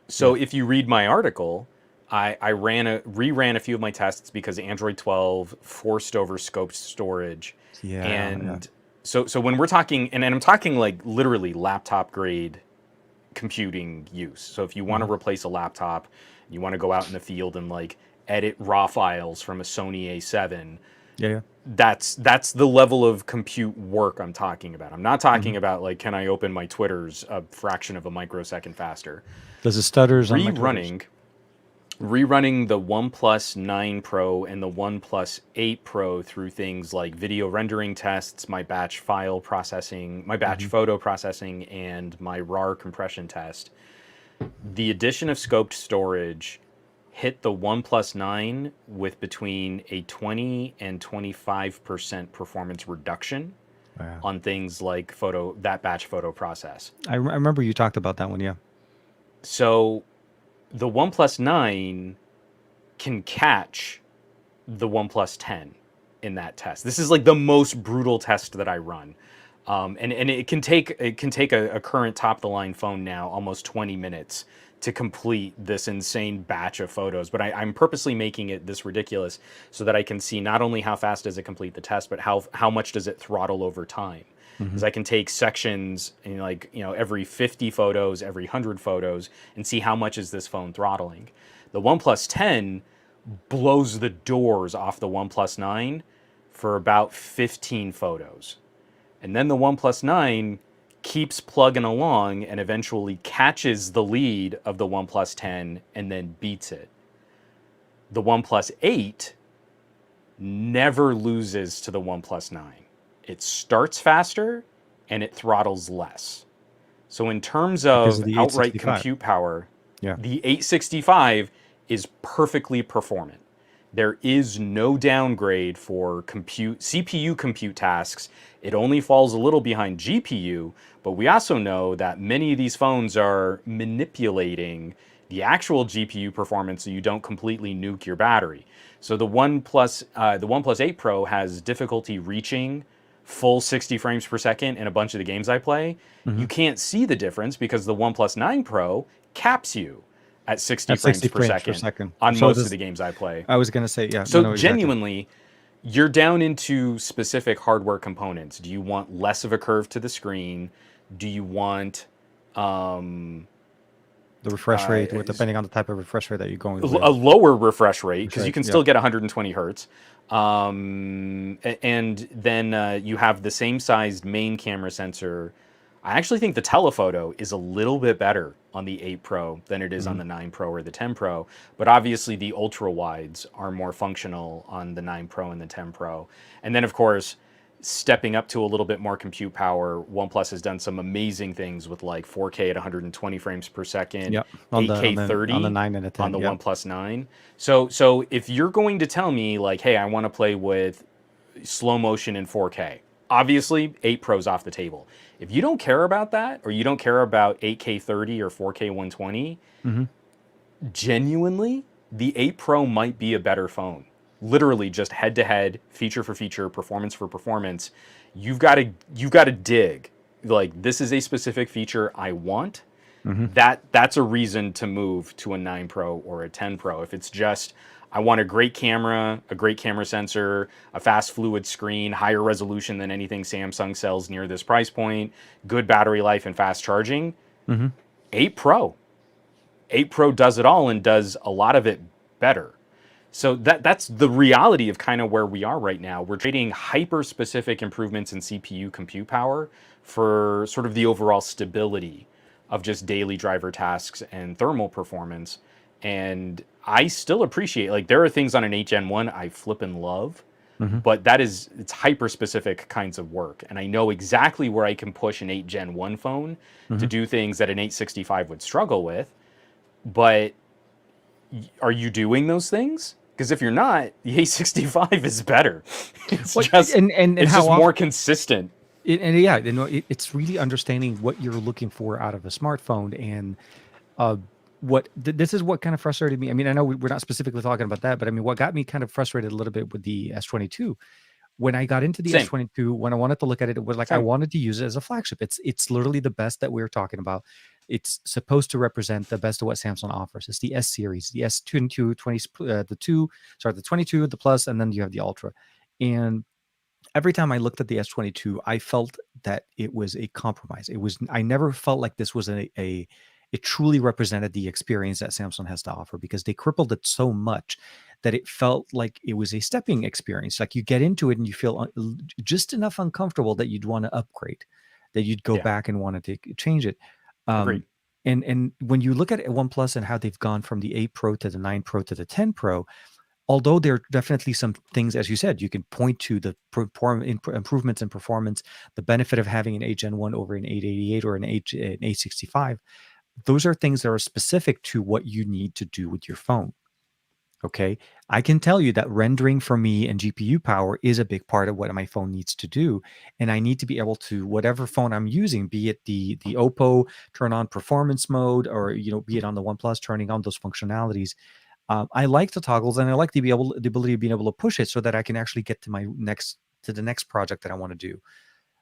[SPEAKER 2] So
[SPEAKER 1] yeah,
[SPEAKER 2] if you read my article, I reran a few of my tests because Android 12 forced over scoped storage,
[SPEAKER 1] yeah.
[SPEAKER 2] and so when we're talking, and I'm talking like literally laptop grade computing use. So if you want
[SPEAKER 1] Hmm.
[SPEAKER 2] to replace a laptop, you want to go out in the field and like edit raw files from a Sony A7,
[SPEAKER 1] Yeah,
[SPEAKER 2] that's the level of compute work I'm talking about. I'm not
[SPEAKER 1] yeah. Hmm.
[SPEAKER 2] talking about like, can I open my Twitters a fraction of a microsecond faster?
[SPEAKER 1] Does it stutters on my Twitters?
[SPEAKER 2] Rerunning rerunning the OnePlus 9 Pro and the OnePlus 8 Pro through things like video rendering tests, my batch file processing, my batch
[SPEAKER 1] Hmm.
[SPEAKER 2] photo processing, and my RAR compression test. The addition of scoped storage hit the OnePlus 9 with between a 20 and 25% performance reduction
[SPEAKER 1] Yeah.
[SPEAKER 2] on things like that batch photo process.
[SPEAKER 1] I remember you talked about that one. Yeah.
[SPEAKER 2] So the OnePlus 9 can catch the OnePlus 10 in that test. This is like the most brutal test that I run. And it can take a current top of the line phone now almost 20 minutes to complete this insane batch of photos. But I'm purposely making it this ridiculous so that I can see not only how fast does it complete the test, but how much does it throttle over time.
[SPEAKER 1] Hmm.
[SPEAKER 2] Because I can take sections in like every 50 photos, every 100 photos, and see how much is this phone throttling. The OnePlus 10 blows the doors off the OnePlus 9 for about 15 photos. And then the OnePlus 9 keeps plugging along and eventually catches the lead of the OnePlus 10 and then beats it. The OnePlus 8 never loses to the OnePlus 9. It starts faster and it throttles less. So, in terms
[SPEAKER 1] Because of
[SPEAKER 2] of
[SPEAKER 1] the
[SPEAKER 2] outright
[SPEAKER 1] 865.
[SPEAKER 2] compute power,
[SPEAKER 1] Yeah.
[SPEAKER 2] the 865 is perfectly performant. There is no downgrade for CPU compute tasks. It only falls a little behind GPU, but we also know that many of these phones are manipulating the actual GPU performance so you don't completely nuke your battery. So the OnePlus 8 Pro has difficulty reaching full 60 frames per second in a bunch of the games I play.
[SPEAKER 1] Hmm.
[SPEAKER 2] You can't see the difference because the OnePlus 9 Pro caps you at 60
[SPEAKER 1] At
[SPEAKER 2] frames
[SPEAKER 1] 60
[SPEAKER 2] per
[SPEAKER 1] frames per
[SPEAKER 2] second
[SPEAKER 1] second.
[SPEAKER 2] on
[SPEAKER 1] So
[SPEAKER 2] most of
[SPEAKER 1] does,
[SPEAKER 2] the games I play.
[SPEAKER 1] I was gonna say, yeah, no,
[SPEAKER 2] So
[SPEAKER 1] no, exactly.
[SPEAKER 2] genuinely, you're down into specific hardware components. Do you want less of a curve to the screen? Do you want
[SPEAKER 1] The refresh rate, with depending on the type of refresh rate that you're going
[SPEAKER 2] a
[SPEAKER 1] with.
[SPEAKER 2] lower refresh rate
[SPEAKER 1] Refresh
[SPEAKER 2] because you
[SPEAKER 1] rate,
[SPEAKER 2] can
[SPEAKER 1] yeah.
[SPEAKER 2] still get 120 hertz. And then you have the same sized main camera sensor. I actually think the telephoto is a little bit better on the 8 Pro than it is on
[SPEAKER 1] Hmm.
[SPEAKER 2] the 9 Pro or the 10 Pro. But obviously, the ultra wides are more functional on the 9 Pro and the 10 Pro. And then, of course, stepping up to a little bit more compute power, OnePlus has done some amazing things with like 4K at 120 frames per second,
[SPEAKER 1] Yep. On the
[SPEAKER 2] 8K
[SPEAKER 1] on the
[SPEAKER 2] 30
[SPEAKER 1] 9 and the
[SPEAKER 2] on
[SPEAKER 1] 10.
[SPEAKER 2] the
[SPEAKER 1] Yep.
[SPEAKER 2] OnePlus 9. So if you're going to tell me like, hey, I want to play with slow motion in 4K, obviously 8 Pro's off the table. If you don't care about that, or you don't care about 8K 30 or 4K 120,
[SPEAKER 1] Hmm.
[SPEAKER 2] genuinely, the 8 Pro might be a better phone. Literally just head to head, feature for feature, performance for performance. You've got to dig. Like, this is a specific feature I want.
[SPEAKER 1] Hmm.
[SPEAKER 2] That's a reason to move to a 9 Pro or a 10 Pro. If it's just I want a great camera sensor, a fast fluid screen, higher resolution than anything Samsung sells near this price point, good battery life and fast charging,
[SPEAKER 1] Hmm.
[SPEAKER 2] 8 Pro. 8 Pro does it all and does a lot of it better. So that's the reality of kind of where we are right now. We're trading hyper specific improvements in CPU compute power for sort of the overall stability of just daily driver tasks and thermal performance. And I still appreciate, like, there are things on an 8 Gen 1 I flip and love,
[SPEAKER 1] Hmm.
[SPEAKER 2] but it's hyper specific kinds of work. And I know exactly where I can push an 8 Gen 1 phone to
[SPEAKER 1] Hmm.
[SPEAKER 2] do things that an 865 would struggle with. But are you doing those things? Because if you're not, the 865 is better. It's
[SPEAKER 1] What
[SPEAKER 2] just
[SPEAKER 1] and
[SPEAKER 2] it's
[SPEAKER 1] how
[SPEAKER 2] just more
[SPEAKER 1] often?
[SPEAKER 2] consistent.
[SPEAKER 1] And yeah, it's really understanding what you're looking for out of a smartphone. And uh, this is what kind of frustrated me. I mean, I know we're not specifically talking about that, but I mean, what got me kind of frustrated a little bit with the S22, when I got into the
[SPEAKER 2] Same,
[SPEAKER 1] S22, when I wanted to look at it, it was like I
[SPEAKER 2] same.
[SPEAKER 1] wanted to use it as a flagship. It's literally the best that we're talking about. It's supposed to represent the best of what Samsung offers. It's the S series, the S22, 20, the two, sorry, the 22, the Plus, and then you have the Ultra. And every time I looked at the S22, I felt that it was a compromise. I never felt like this was it truly represented the experience that Samsung has to offer, because they crippled it so much that it felt like it was a stepping experience. Like you get into it and you feel just enough uncomfortable that you'd want to upgrade, that you'd go
[SPEAKER 2] Yeah,
[SPEAKER 1] back and want to change it.
[SPEAKER 2] agreed.
[SPEAKER 1] Um, and when you look at OnePlus and how they've gone from the 8 Pro to the 9 Pro to the 10 Pro, although there are definitely some things, as you said, you can point to the improvements in performance, the benefit of having an Gen 1 over an 888 or an 865. Those are things that are specific to what you need to do with your phone. Okay. I can tell you that rendering for me and GPU power is a big part of what my phone needs to do. And I need to be able to, whatever phone I'm using, be it the Oppo, turn on performance mode, or be it on the OnePlus, turning on those functionalities. I like the toggles, and I like the ability of being able to push it so that I can actually get to the next project that I want to do.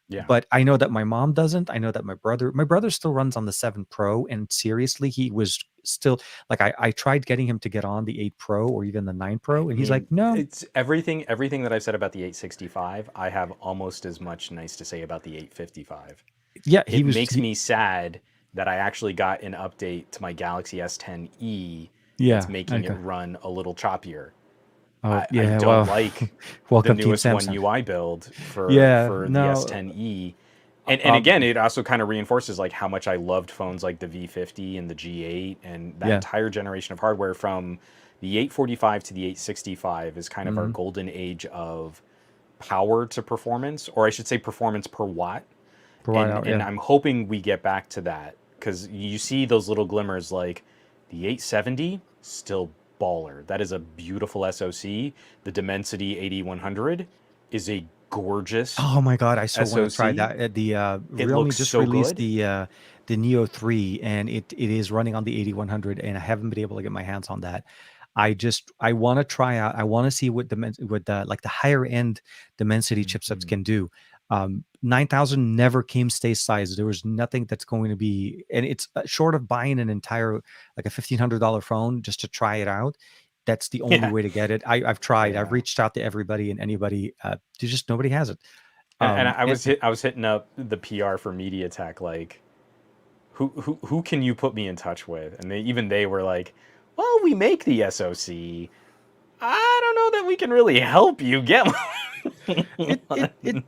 [SPEAKER 2] Yeah.
[SPEAKER 1] But I know that my mom doesn't. I know that my brother still runs on the 7 Pro, and seriously, he was still like, I tried getting him to get on the 8 Pro or even the 9
[SPEAKER 2] I
[SPEAKER 1] Pro, and he's like,
[SPEAKER 2] mean,
[SPEAKER 1] no.
[SPEAKER 2] it's everything that I've said about the 865. I have almost as much nice to say about the 855.
[SPEAKER 1] Yeah,
[SPEAKER 2] It makes me sad that I actually got an update to my Galaxy S10e that's
[SPEAKER 1] yeah,
[SPEAKER 2] making it
[SPEAKER 1] okay.
[SPEAKER 2] run a little choppier.
[SPEAKER 1] Oh
[SPEAKER 2] I
[SPEAKER 1] yeah,
[SPEAKER 2] don't
[SPEAKER 1] well,
[SPEAKER 2] like the
[SPEAKER 1] welcome Team
[SPEAKER 2] newest One
[SPEAKER 1] Samsung.
[SPEAKER 2] UI build
[SPEAKER 1] Yeah,
[SPEAKER 2] for the
[SPEAKER 1] no,
[SPEAKER 2] S10e.
[SPEAKER 1] uh,
[SPEAKER 2] And
[SPEAKER 1] um,
[SPEAKER 2] again, it also kind of reinforces like how much I loved phones like the V50 and the G8 and that
[SPEAKER 1] yeah,
[SPEAKER 2] entire generation of hardware from the 845 to the 865 is kind of our
[SPEAKER 1] mhm,
[SPEAKER 2] golden age of power to performance, or I should say performance per watt.
[SPEAKER 1] provide out,
[SPEAKER 2] And
[SPEAKER 1] yeah.
[SPEAKER 2] I'm hoping we get back to that because you see those little glimmers like the 870 still baller. That is a beautiful SoC. The Dimensity 8100 is a gorgeous
[SPEAKER 1] Oh my God, I so want to try
[SPEAKER 2] SoC.
[SPEAKER 1] that. The
[SPEAKER 2] It
[SPEAKER 1] Realme
[SPEAKER 2] looks
[SPEAKER 1] just
[SPEAKER 2] so
[SPEAKER 1] released
[SPEAKER 2] good.
[SPEAKER 1] the Neo 3, and it is running on the 8100, and I haven't been able to get my hands on that. I want to try out. I want to see what what the like the higher end Dimensity chipsets
[SPEAKER 2] Mhm.
[SPEAKER 1] can do. 9000 never came stateside. There was nothing that's going to be, and it's short of buying an entire like a $1,500 phone just to try it out. That's the only
[SPEAKER 2] Yeah,
[SPEAKER 1] way to get it. I've tried. I've
[SPEAKER 2] yeah.
[SPEAKER 1] reached out to everybody and anybody. There's just nobody has it.
[SPEAKER 2] And
[SPEAKER 1] Um, and
[SPEAKER 2] I was hitting up the PR for MediaTek like who can you put me in touch with? And even they were like, well, we make the SoC. I don't know that we can really help you get one.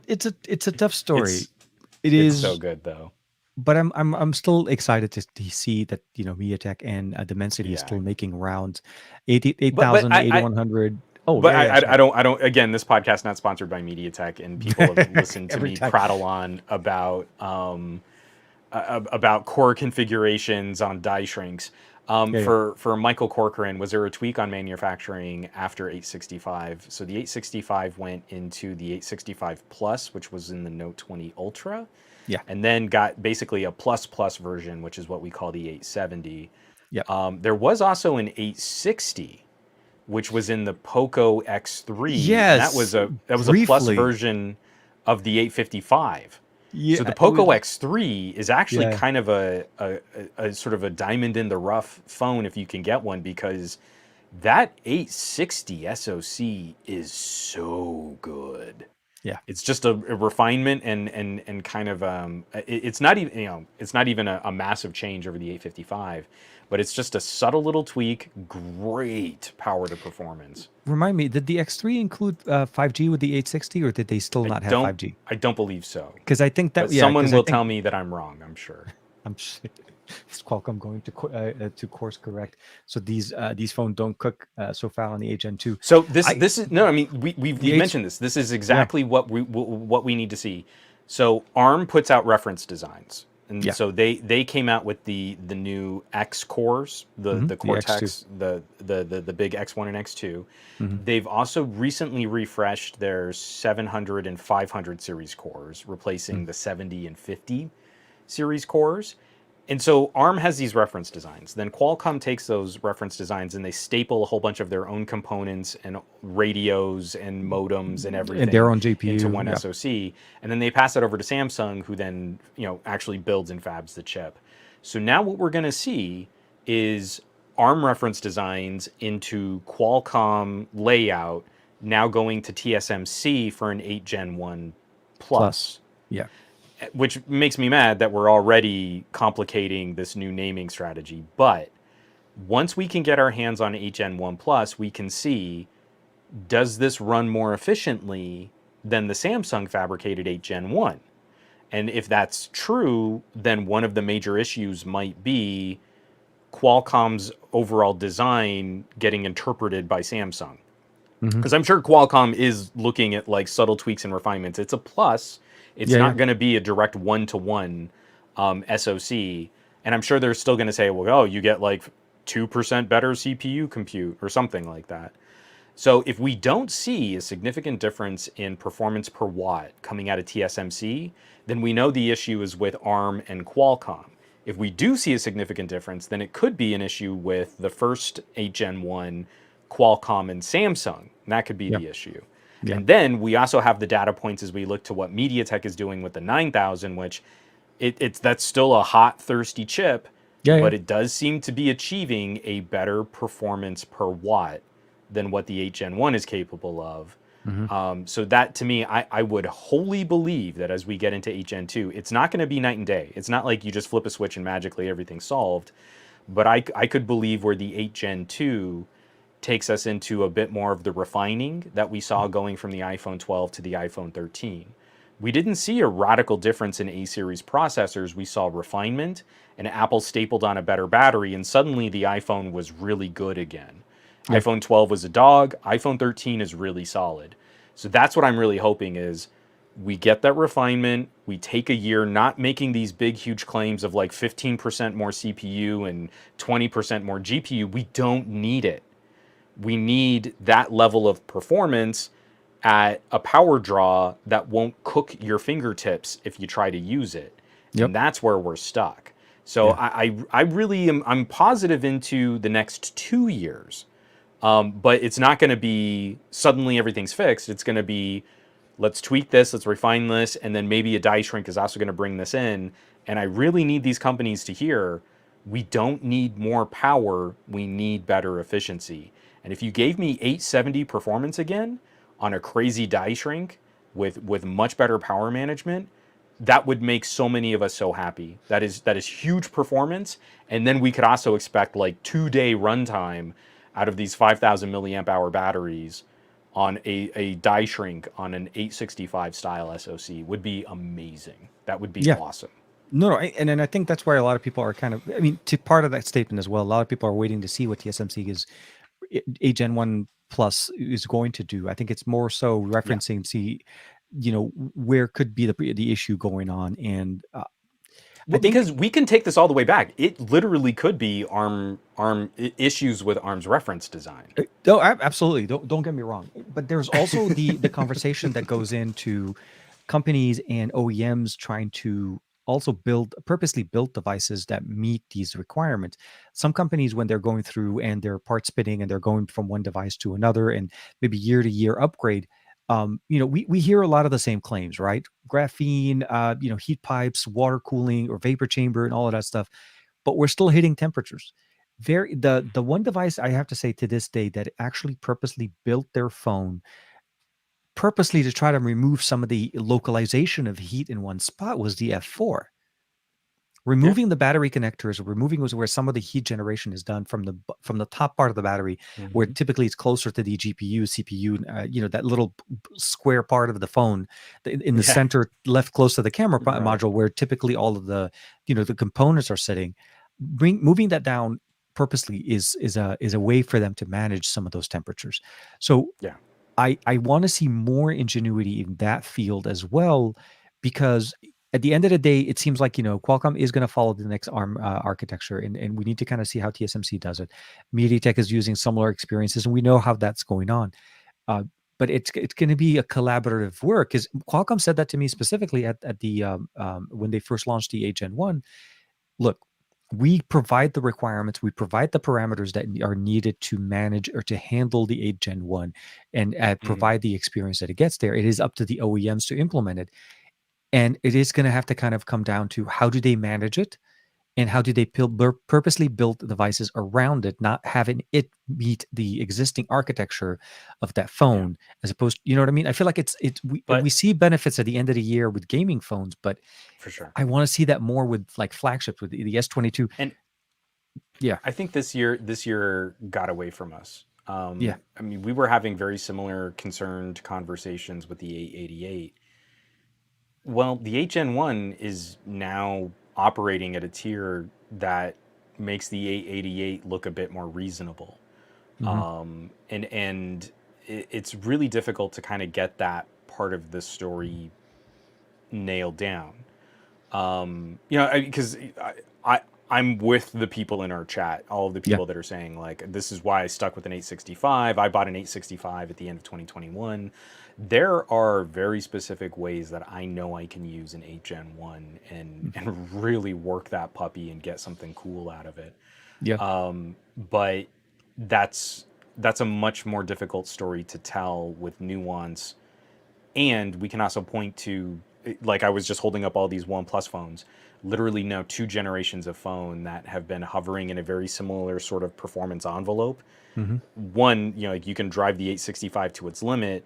[SPEAKER 1] it's a tough story.
[SPEAKER 2] It's
[SPEAKER 1] It
[SPEAKER 2] it's so
[SPEAKER 1] is,
[SPEAKER 2] good though.
[SPEAKER 1] but I'm still excited to see that MediaTek and Dimensity is
[SPEAKER 2] Yeah.
[SPEAKER 1] still making rounds, 80,
[SPEAKER 2] But
[SPEAKER 1] 8000,
[SPEAKER 2] I
[SPEAKER 1] 8100. Oh yeah, yeah, sorry.
[SPEAKER 2] I don't again this podcast not sponsored by MediaTek and people have listened to
[SPEAKER 1] Every
[SPEAKER 2] me
[SPEAKER 1] time,
[SPEAKER 2] prattle on about core configurations on die shrinks.
[SPEAKER 1] yeah, yeah,
[SPEAKER 2] For Michael Corcoran, was there a tweak on manufacturing after 865? So the 865 went into the 865 Plus, which was in the Note 20 Ultra,
[SPEAKER 1] yeah,
[SPEAKER 2] and then got basically a plus plus version, which is what we call the 870.
[SPEAKER 1] yeah.
[SPEAKER 2] There was also an 860, which was in the Poco X3, and
[SPEAKER 1] Yes,
[SPEAKER 2] that was a plus
[SPEAKER 1] briefly.
[SPEAKER 2] version of the 855. So the
[SPEAKER 1] Yeah, it
[SPEAKER 2] Poco
[SPEAKER 1] was.
[SPEAKER 2] X3 is actually
[SPEAKER 1] Yeah,
[SPEAKER 2] kind of a sort of a diamond in the rough phone if you can get one because that 860 SoC is so good.
[SPEAKER 1] Yeah.
[SPEAKER 2] It's just a refinement and kind of it's not even it's not even a massive change over the 855, but it's just a subtle little tweak. Great power to performance.
[SPEAKER 1] Remind me, did the X3 include 5G with the 860, or did they still
[SPEAKER 2] I
[SPEAKER 1] not have
[SPEAKER 2] don't
[SPEAKER 1] 5G?
[SPEAKER 2] I don't believe so,
[SPEAKER 1] Because I think
[SPEAKER 2] but
[SPEAKER 1] that, yeah,
[SPEAKER 2] someone
[SPEAKER 1] because I
[SPEAKER 2] will
[SPEAKER 1] think
[SPEAKER 2] tell me that I'm wrong. I'm sure.
[SPEAKER 1] I'm is Qualcomm going to course correct so these phones don't cook so foul on the HN two.
[SPEAKER 2] So this
[SPEAKER 1] I
[SPEAKER 2] this is no. I mean,
[SPEAKER 1] the
[SPEAKER 2] we've
[SPEAKER 1] H
[SPEAKER 2] mentioned this. This is
[SPEAKER 1] Yeah,
[SPEAKER 2] exactly what we need to see. So ARM puts out reference designs, and
[SPEAKER 1] yeah,
[SPEAKER 2] so they came out with the new X cores, the
[SPEAKER 1] the X2.
[SPEAKER 2] Cortex, the big X1 and X2.
[SPEAKER 1] Hmm.
[SPEAKER 2] They've also recently refreshed their 700 and 500 series cores, replacing the 70 and 50 series cores. And so ARM has these reference designs. Then Qualcomm takes those reference designs and they staple a whole bunch of their own components and radios and modems and
[SPEAKER 1] And their
[SPEAKER 2] everything
[SPEAKER 1] own
[SPEAKER 2] into
[SPEAKER 1] GPU.
[SPEAKER 2] one
[SPEAKER 1] Yeah,
[SPEAKER 2] SoC. And then they pass it over to Samsung, who then actually builds and fabs the chip. So now what we're going to see is ARM reference designs into Qualcomm layout now going to TSMC for an 8 Gen 1
[SPEAKER 1] plus.
[SPEAKER 2] Plus,
[SPEAKER 1] Yeah,
[SPEAKER 2] which makes me mad that we're already complicating this new naming strategy. But once we can get our hands on HN1 Plus, we can see, does this run more efficiently than the Samsung fabricated 8 Gen 1? And if that's true, then one of the major issues might be Qualcomm's overall design getting interpreted by Samsung.
[SPEAKER 1] hmm,
[SPEAKER 2] Because I'm sure Qualcomm is looking at like subtle tweaks and refinements. It's a plus. It's
[SPEAKER 1] yeah, yeah,
[SPEAKER 2] not going to be a direct one-to-one SoC, and I'm sure they're still going to say, "Well, oh, you get like 2% better CPU compute or something like that." So if we don't see a significant difference in performance per watt coming out of TSMC, then we know the issue is with ARM and Qualcomm. If we do see a significant difference, then it could be an issue with the first 8 Gen 1, Qualcomm and Samsung. And that could be
[SPEAKER 1] yeah,
[SPEAKER 2] the issue.
[SPEAKER 1] yeah,
[SPEAKER 2] And then we also have the data points as we look to what MediaTek is doing with the 9000, which it's that's still a hot, thirsty chip,
[SPEAKER 1] yeah, yeah.
[SPEAKER 2] but it does seem to be achieving a better performance per watt than what the 8 Gen 1 is capable of.
[SPEAKER 1] Hmm.
[SPEAKER 2] So that to me, I would wholly believe that as we get into 8 Gen 2, it's not going to be night and day. It's not like you just flip a switch and magically everything's solved. But I could believe where the 8 Gen 2 takes us into a bit more of the refining that we saw going from the iPhone 12 to the iPhone 13. We didn't see a radical difference in A series processors. We saw refinement, and Apple stapled on a better battery, and suddenly the iPhone was really good again.
[SPEAKER 1] Yeah,
[SPEAKER 2] iPhone 12 was a dog, iPhone 13 is really solid. So that's what I'm really hoping is we get that refinement, we take a year not making these big huge claims of like 15% more CPU and 20% more GPU. We don't need it. We need that level of performance at a power draw that won't cook your fingertips if you try to use it.
[SPEAKER 1] yep,
[SPEAKER 2] And that's where we're stuck. So
[SPEAKER 1] yeah,
[SPEAKER 2] I really am I'm positive into the next 2 years. But it's not going to be suddenly everything's fixed. It's going to be let's tweak this, let's refine this, and then maybe a die shrink is also going to bring this in. And I really need these companies to hear we don't need more power, we need better efficiency. And if you gave me 870 performance again on a crazy die shrink with much better power management, that would make so many of us so happy. That is huge performance, and then we could also expect like 2 day runtime out of these 5,000 milliamp hour batteries on a die shrink on an 865 style SoC would be amazing. That would be
[SPEAKER 1] yeah.
[SPEAKER 2] awesome.
[SPEAKER 1] No, no, and then I think that's why a lot of people are kind of. I mean, to part of that statement as well. A lot of people are waiting to see what TSMC is a Gen 1 Plus is going to do. I think it's more so
[SPEAKER 2] Yeah.
[SPEAKER 1] referencing, see, where could be the issue going on. And I
[SPEAKER 2] Well,
[SPEAKER 1] think,
[SPEAKER 2] because we can take this all the way back. It literally could be issues with ARM's reference design.
[SPEAKER 1] no, absolutely. Don't get me wrong. But there's also the conversation that goes into companies and OEMs trying to also purposely build devices that meet these requirements. Some companies, when they're going through and they're part spinning and they're going from one device to another and maybe year to year upgrade, we hear a lot of the same claims, right? Graphene, heat pipes, water cooling or vapor chamber and all of that stuff, but we're still hitting temperatures. The one device I have to say to this day that actually purposely built their phone purposely to try to remove some of the localization of heat in one spot was the F4.
[SPEAKER 2] Yeah.
[SPEAKER 1] Removing the battery connectors, or removing was where some of the heat generation is done from the top part of the battery, where
[SPEAKER 2] Hmm.
[SPEAKER 1] typically it's closer to the GPU, CPU, that little square part of the phone in the
[SPEAKER 2] Yeah.
[SPEAKER 1] center, left close to the camera
[SPEAKER 2] Right.
[SPEAKER 1] module, where typically all of the the components are sitting. Moving that down purposely is a way for them to manage some of those temperatures. So
[SPEAKER 2] Yeah.
[SPEAKER 1] I want to see more ingenuity in that field as well, because at the end of the day, it seems like Qualcomm is going to follow the next ARM architecture, and we need to kind of see how TSMC does it. MediaTek is using similar experiences, and we know how that's going on. Uh, but it's going to be a collaborative work, because Qualcomm said that to me specifically at the when they first launched the 8 Gen 1. Look, we provide the requirements, we provide the parameters that are needed to manage or to handle the 8 Gen 1, and
[SPEAKER 2] Hmm.
[SPEAKER 1] provide the experience that it gets there. It is up to the OEMs to implement it. And it is going to have to kind of come down to, how do they manage it? And how do they purposely build devices around it, not having it meet the existing architecture of that
[SPEAKER 2] Yeah.
[SPEAKER 1] phone, as opposed, you know what I mean? I feel like we
[SPEAKER 2] But
[SPEAKER 1] see benefits at the end of the year with gaming phones, but
[SPEAKER 2] for sure.
[SPEAKER 1] I want to see that more with like flagships, with the S22.
[SPEAKER 2] And
[SPEAKER 1] Yeah,
[SPEAKER 2] I think this year got away from us.
[SPEAKER 1] yeah.
[SPEAKER 2] I mean, we were having very similar concerned conversations with the 888. Well, the 8 Gen 1 is now operating at a tier that makes the 888 look a bit more reasonable.
[SPEAKER 1] Hmm.
[SPEAKER 2] And it's really difficult to kind of get that part of the story nailed down. Because I I'm with the people in our chat, all of the
[SPEAKER 1] Yeah.
[SPEAKER 2] people that are saying like this is why I stuck with an 865. I bought an 865 at the end of 2021. There are very specific ways that I know I can use an 8 Gen 1 and really work that puppy and get something cool out of it.
[SPEAKER 1] Yeah.
[SPEAKER 2] But that's that's a much more difficult story to tell with nuance, and we can also point to, like I was just holding up all these OnePlus phones, literally now 2 generations of phone that have been hovering in a very similar sort of performance envelope.
[SPEAKER 1] Hmm.
[SPEAKER 2] One, like you can drive the 865 to its limit.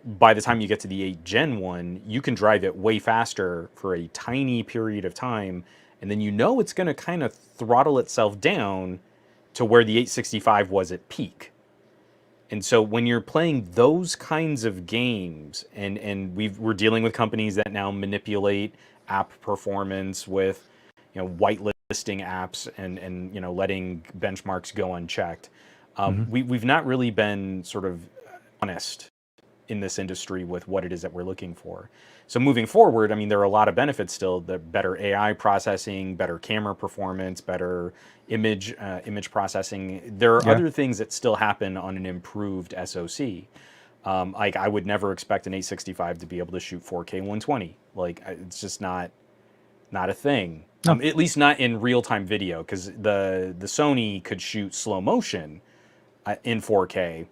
[SPEAKER 2] By the time you get to the 8 Gen 1, you can drive it way faster for a tiny period of time, and then it's going to kind of throttle itself down to where the 865 was at peak. And so when you're playing those kinds of games, and we're dealing with companies that now manipulate app performance with, whitelisting apps and letting benchmarks go unchecked,
[SPEAKER 1] Hmm.
[SPEAKER 2] we've not really been sort of honest in this industry with what it is that we're looking for. So moving forward, I mean, there are a lot of benefits still: the better AI processing, better camera performance, better image processing. There are
[SPEAKER 1] Yeah.
[SPEAKER 2] other things that still happen on an improved SoC. Like I would never expect an 865 to be able to shoot 4K 120. Like it's just not a thing.
[SPEAKER 1] No.
[SPEAKER 2] At least not in real time video, because the Sony could shoot slow motion in 4K,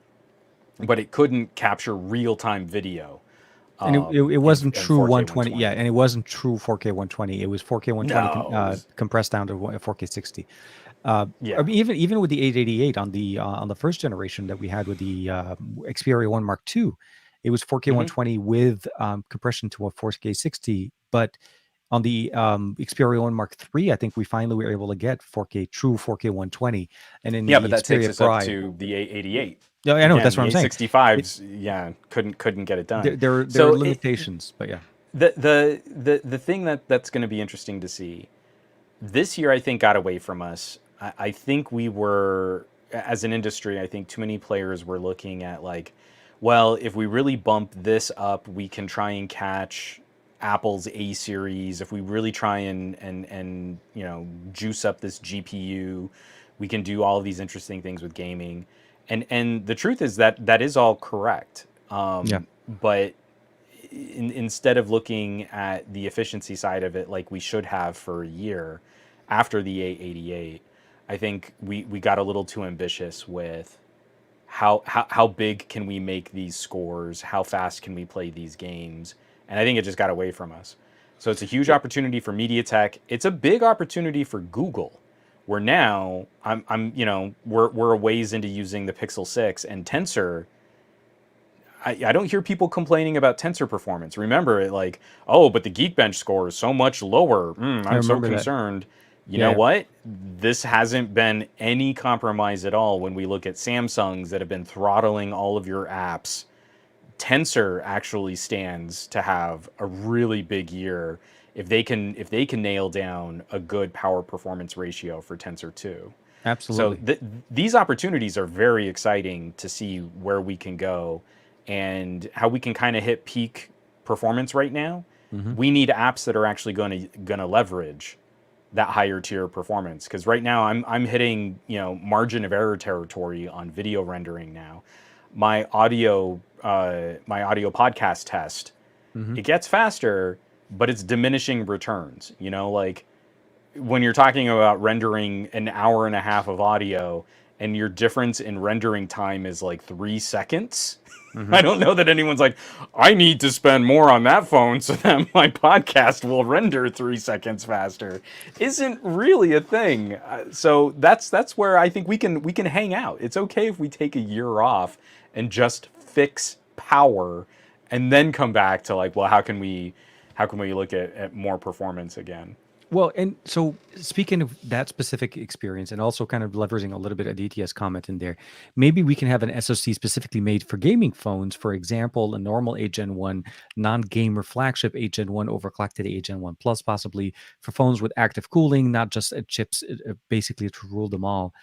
[SPEAKER 2] but it couldn't capture real time video
[SPEAKER 1] And it wasn't
[SPEAKER 2] in
[SPEAKER 1] true
[SPEAKER 2] 4K
[SPEAKER 1] 120. Yeah,
[SPEAKER 2] 120.
[SPEAKER 1] and it wasn't true 4K 120. It was 4K 120
[SPEAKER 2] No, it was
[SPEAKER 1] compressed down to 4K 60. I
[SPEAKER 2] yeah.
[SPEAKER 1] mean, even with the 888 on the first generation that we had with the Xperia 1 Mark II, it was 4K
[SPEAKER 2] Hmm.
[SPEAKER 1] 120 with compression to a 4K 60. But on the Xperia 1 Mark III, I think we finally were able to get 4K, true 4K 120. And in
[SPEAKER 2] Yeah,
[SPEAKER 1] the
[SPEAKER 2] but that takes
[SPEAKER 1] Xperia
[SPEAKER 2] us up
[SPEAKER 1] Prime,
[SPEAKER 2] to the 888.
[SPEAKER 1] yeah, I know,
[SPEAKER 2] Again,
[SPEAKER 1] that's what
[SPEAKER 2] the
[SPEAKER 1] I'm saying. It,
[SPEAKER 2] 865s, yeah, couldn't get it done.
[SPEAKER 1] there are
[SPEAKER 2] So
[SPEAKER 1] limitations, but yeah.
[SPEAKER 2] the thing that's going to be interesting to see this year, I think, got away from us. I think we were, as an industry, I think too many players were looking at like, well, if we really bump this up, we can try and catch Apple's A series. If we really try and juice up this GPU, we can do all of these interesting things with gaming. And the truth is that that is all correct.
[SPEAKER 1] Yeah.
[SPEAKER 2] But instead of looking at the efficiency side of it like we should have for a year after the 888, I think we got a little too ambitious with how big can we make these scores, how fast can we play these games, and I think it just got away from us. So it's a huge opportunity for MediaTek. It's a big opportunity for Google. Where now we're a ways into using the Pixel 6, and Tensor, I don't hear people complaining about tensor performance. Remember it like, oh, but the Geekbench score is so much lower.
[SPEAKER 1] I
[SPEAKER 2] I'm so
[SPEAKER 1] remember that.
[SPEAKER 2] concerned. You know
[SPEAKER 1] Yeah,
[SPEAKER 2] what? This hasn't been any compromise at all when we look at Samsungs that have been throttling all of your apps. Tensor actually stands to have a really big year if they can nail down a good power performance ratio for Tensor 2. So
[SPEAKER 1] absolutely.
[SPEAKER 2] these opportunities are very exciting to see where we can go and how we can kind of hit peak performance right now.
[SPEAKER 1] Hmm.
[SPEAKER 2] We need apps that are actually going to leverage that higher tier performance because right now I'm hitting margin of error territory on video rendering now. My audio podcast test,
[SPEAKER 1] Hmm.
[SPEAKER 2] it gets faster, but it's diminishing returns. Like when you're talking about rendering an hour and a half of audio and your difference in rendering time is like 3 seconds.
[SPEAKER 1] Hmm.
[SPEAKER 2] I don't know that anyone's like, I need to spend more on that phone so that my podcast will render 3 seconds faster. Isn't really a thing. So that's where I think we can hang out. It's okay if we take a year off and just fix power, and then come back to like, well, how can we look at more performance again?
[SPEAKER 1] Well, and so speaking of that specific experience and also kind of leveraging a little bit of DTS comment in there, maybe we can have an SoC specifically made for gaming phones. For example, a normal 8 Gen 1 non-gamer flagship 8 Gen 1 overclocked to the 8 Gen 1 Plus, possibly for phones with active cooling, not just chips, basically to rule them all.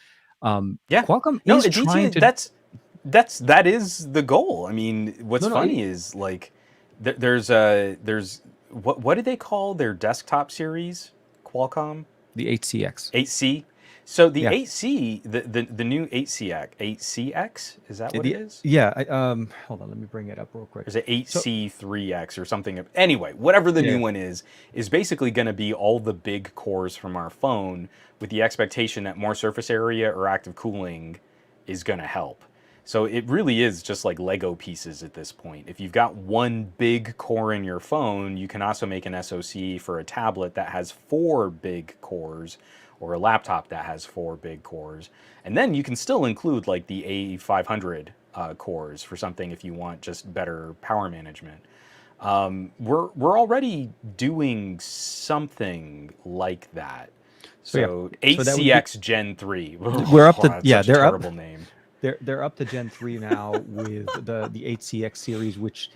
[SPEAKER 2] Yeah.
[SPEAKER 1] Qualcomm
[SPEAKER 2] No,
[SPEAKER 1] is
[SPEAKER 2] Aditya,
[SPEAKER 1] trying to.
[SPEAKER 2] that is the goal. I mean, what's
[SPEAKER 1] No, no,
[SPEAKER 2] funny is like there's what do they call their desktop series? Qualcomm
[SPEAKER 1] the 8CX.
[SPEAKER 2] 8C. So the
[SPEAKER 1] Yeah.
[SPEAKER 2] 8C, the new 8CX, 8CX, is that what it
[SPEAKER 1] The,
[SPEAKER 2] is?
[SPEAKER 1] yeah. Hold on. Let me bring it up real quick.
[SPEAKER 2] Or is it
[SPEAKER 1] So,
[SPEAKER 2] 8C3X or something? Anyway, whatever the
[SPEAKER 1] yeah.
[SPEAKER 2] new one is basically going to be all the big cores from our phone with the expectation that more surface area or active cooling is going to help. So it really is just like Lego pieces at this point. If you've got one big core in your phone, you can also make an SoC for a tablet that has four big cores or a laptop that has four big cores. And then you can still include like the A500 cores for something if you want just better power management. We're already doing something like that.
[SPEAKER 1] So yeah.
[SPEAKER 2] So
[SPEAKER 1] So that would be.
[SPEAKER 2] 8CX Gen 3.
[SPEAKER 1] We're up
[SPEAKER 2] Oh,
[SPEAKER 1] to,
[SPEAKER 2] that's
[SPEAKER 1] yeah.
[SPEAKER 2] such a
[SPEAKER 1] They're up.
[SPEAKER 2] terrible name.
[SPEAKER 1] They're up to Gen 3 now with the 8CX series, which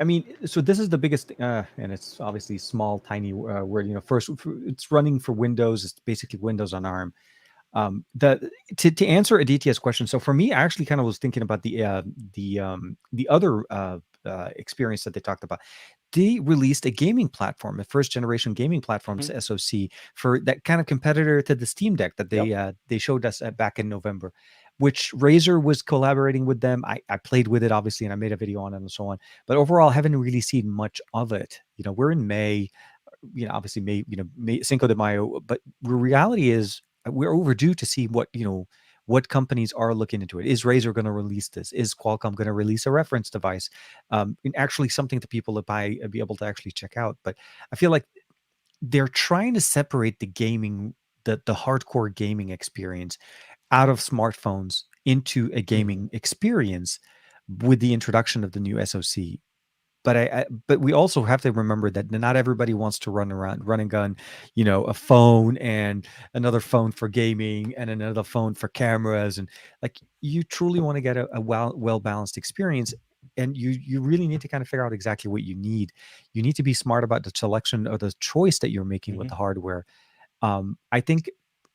[SPEAKER 1] I mean, so this is the biggest, and it's obviously small, tiny. Where first it's running for Windows. It's basically Windows on ARM. The to answer a DTS question. So for me, I actually kind of was thinking about the other experience that they talked about. They released a gaming platform, a first generation gaming platform's
[SPEAKER 2] Mhm.
[SPEAKER 1] SoC for that kind of competitor to the Steam Deck that
[SPEAKER 2] Yep.
[SPEAKER 1] they showed us back in November, which Razer was collaborating with them. I played with it obviously, and I made a video on it and so on. But overall, I haven't really seen much of it. We're in May. Obviously May. Cinco de Mayo. But the reality is, we're overdue to see what companies are looking into it. Is Razer going to release this? Is Qualcomm going to release a reference device? And actually something to people to buy and be able to actually check out. But I feel like they're trying to separate the hardcore gaming experience out of smartphones into a
[SPEAKER 2] Mhm.
[SPEAKER 1] gaming experience with the introduction of the new SoC. But we also have to remember that not everybody wants to run and gun, a phone and another phone for gaming and another phone for cameras. And like, you truly want to get a well balanced experience. And you really need to kind of figure out exactly what you need. You need to be smart about the selection or the choice that you're making with
[SPEAKER 2] Mhm.
[SPEAKER 1] the hardware. I think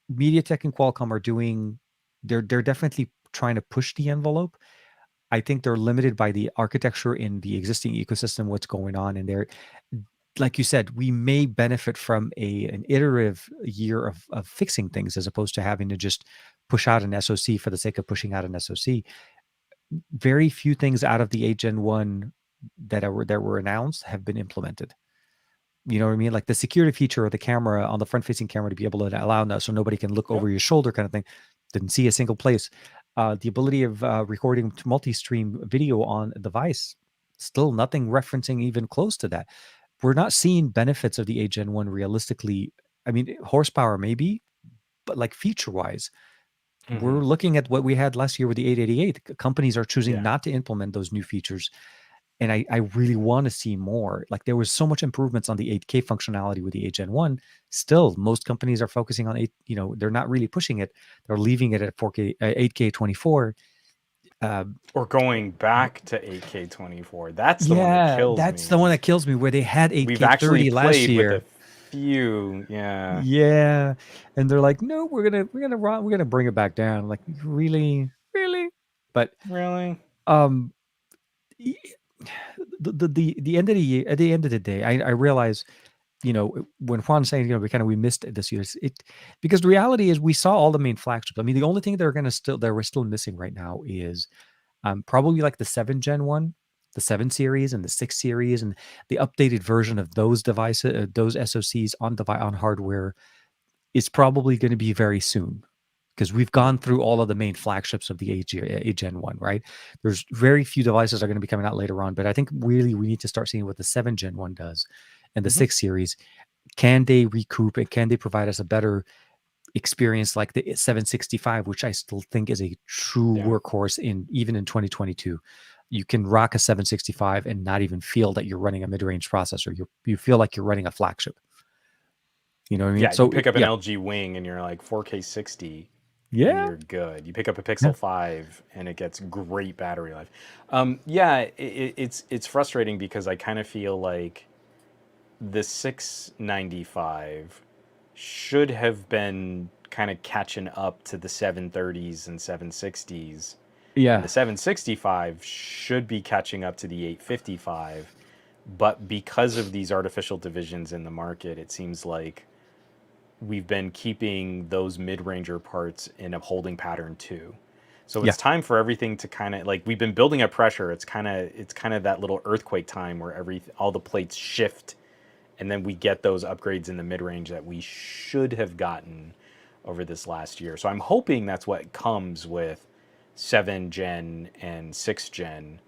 [SPEAKER 1] MediaTek and Qualcomm are they're definitely trying to push the envelope. I think they're limited by the architecture in the existing ecosystem, what's going on, and they're, like you said, we may benefit from an iterative year of fixing things as opposed to having to just push out an SoC for the sake of pushing out an SoC. Very few things out of the 8 Gen 1 that were announced have been implemented. You know what I mean? Like the security feature of the camera on the front-facing camera to be able to allow that so nobody can look
[SPEAKER 2] Yep.
[SPEAKER 1] over your shoulder, kind of thing. Didn't see a single place. The ability of recording multi-stream video on a device, still nothing referencing even close to that. We're not seeing benefits of the 8 Gen 1 realistically. I mean, horsepower maybe, but like feature-wise,
[SPEAKER 2] Hmm.
[SPEAKER 1] We're looking at what we had last year with the 888. Companies are choosing
[SPEAKER 2] Yeah.
[SPEAKER 1] not to implement those new features, and I really want to see more. Like there was so much improvements on the 8K functionality with the 8 Gen 1. Still, most companies are focusing on 8, they're not really pushing it. They're leaving it at 4K, 8K 24. Uh,
[SPEAKER 2] Or going back to 8K 24. That's the one that
[SPEAKER 1] yeah,
[SPEAKER 2] kills
[SPEAKER 1] that's
[SPEAKER 2] me.
[SPEAKER 1] the one that kills me where they had
[SPEAKER 2] We've
[SPEAKER 1] 8K
[SPEAKER 2] actually
[SPEAKER 1] 30 last
[SPEAKER 2] played with a
[SPEAKER 1] year.
[SPEAKER 2] few. Yeah.
[SPEAKER 1] Yeah, and they're like, "No, we're gonna bring it back down." I'm like, really, really? But
[SPEAKER 2] Really?
[SPEAKER 1] um, e- the end of the year, at the end of the day, I realize, when Juan's saying, we missed it this year. It because the reality is we saw all the main flagships. I mean, the only thing that we're still missing right now is probably like the 7 Gen 1, the 7 series and the 6 series, and the updated version of those devices, those SoCs on hardware is probably going to be very soon, because we've
[SPEAKER 2] Yeah.
[SPEAKER 1] gone through all of the main flagships of the 8 Gen 1, right? There's very few devices that are going to be coming out later on, but I think really we need to start seeing what the 7 Gen 1 does and the
[SPEAKER 2] Hmm.
[SPEAKER 1] 6 series. Can they recoup and can they provide us a better experience like the 765, which I still think is a true
[SPEAKER 2] Yeah.
[SPEAKER 1] workhorse even in 2022. You can rock a 765 and not even feel that you're running a mid-range processor. You feel like you're running a flagship. You know what I mean?
[SPEAKER 2] Yeah. You
[SPEAKER 1] So
[SPEAKER 2] pick up an
[SPEAKER 1] yeah,
[SPEAKER 2] LG Wing and you're like 4K 60 and
[SPEAKER 1] yeah,
[SPEAKER 2] you're good. You pick up a
[SPEAKER 1] yeah,
[SPEAKER 2] Pixel 5 and it gets great battery life. Yeah, it's frustrating because I kind of feel like the 695 should have been kind of catching up to the 730s and 760s, and the
[SPEAKER 1] yeah,
[SPEAKER 2] 765 should be catching up to the 855. But because of these artificial divisions in the market, it seems like we've been keeping those mid-ranger parts in a holding pattern too. So
[SPEAKER 1] yeah.
[SPEAKER 2] it's time for everything to kind of like we've been building up pressure. It's kind of that little earthquake time where all the plates shift, and then we get those upgrades in the mid-range that we should have gotten over this last year. So I'm hoping that's what comes with 7 gen and 6 gen.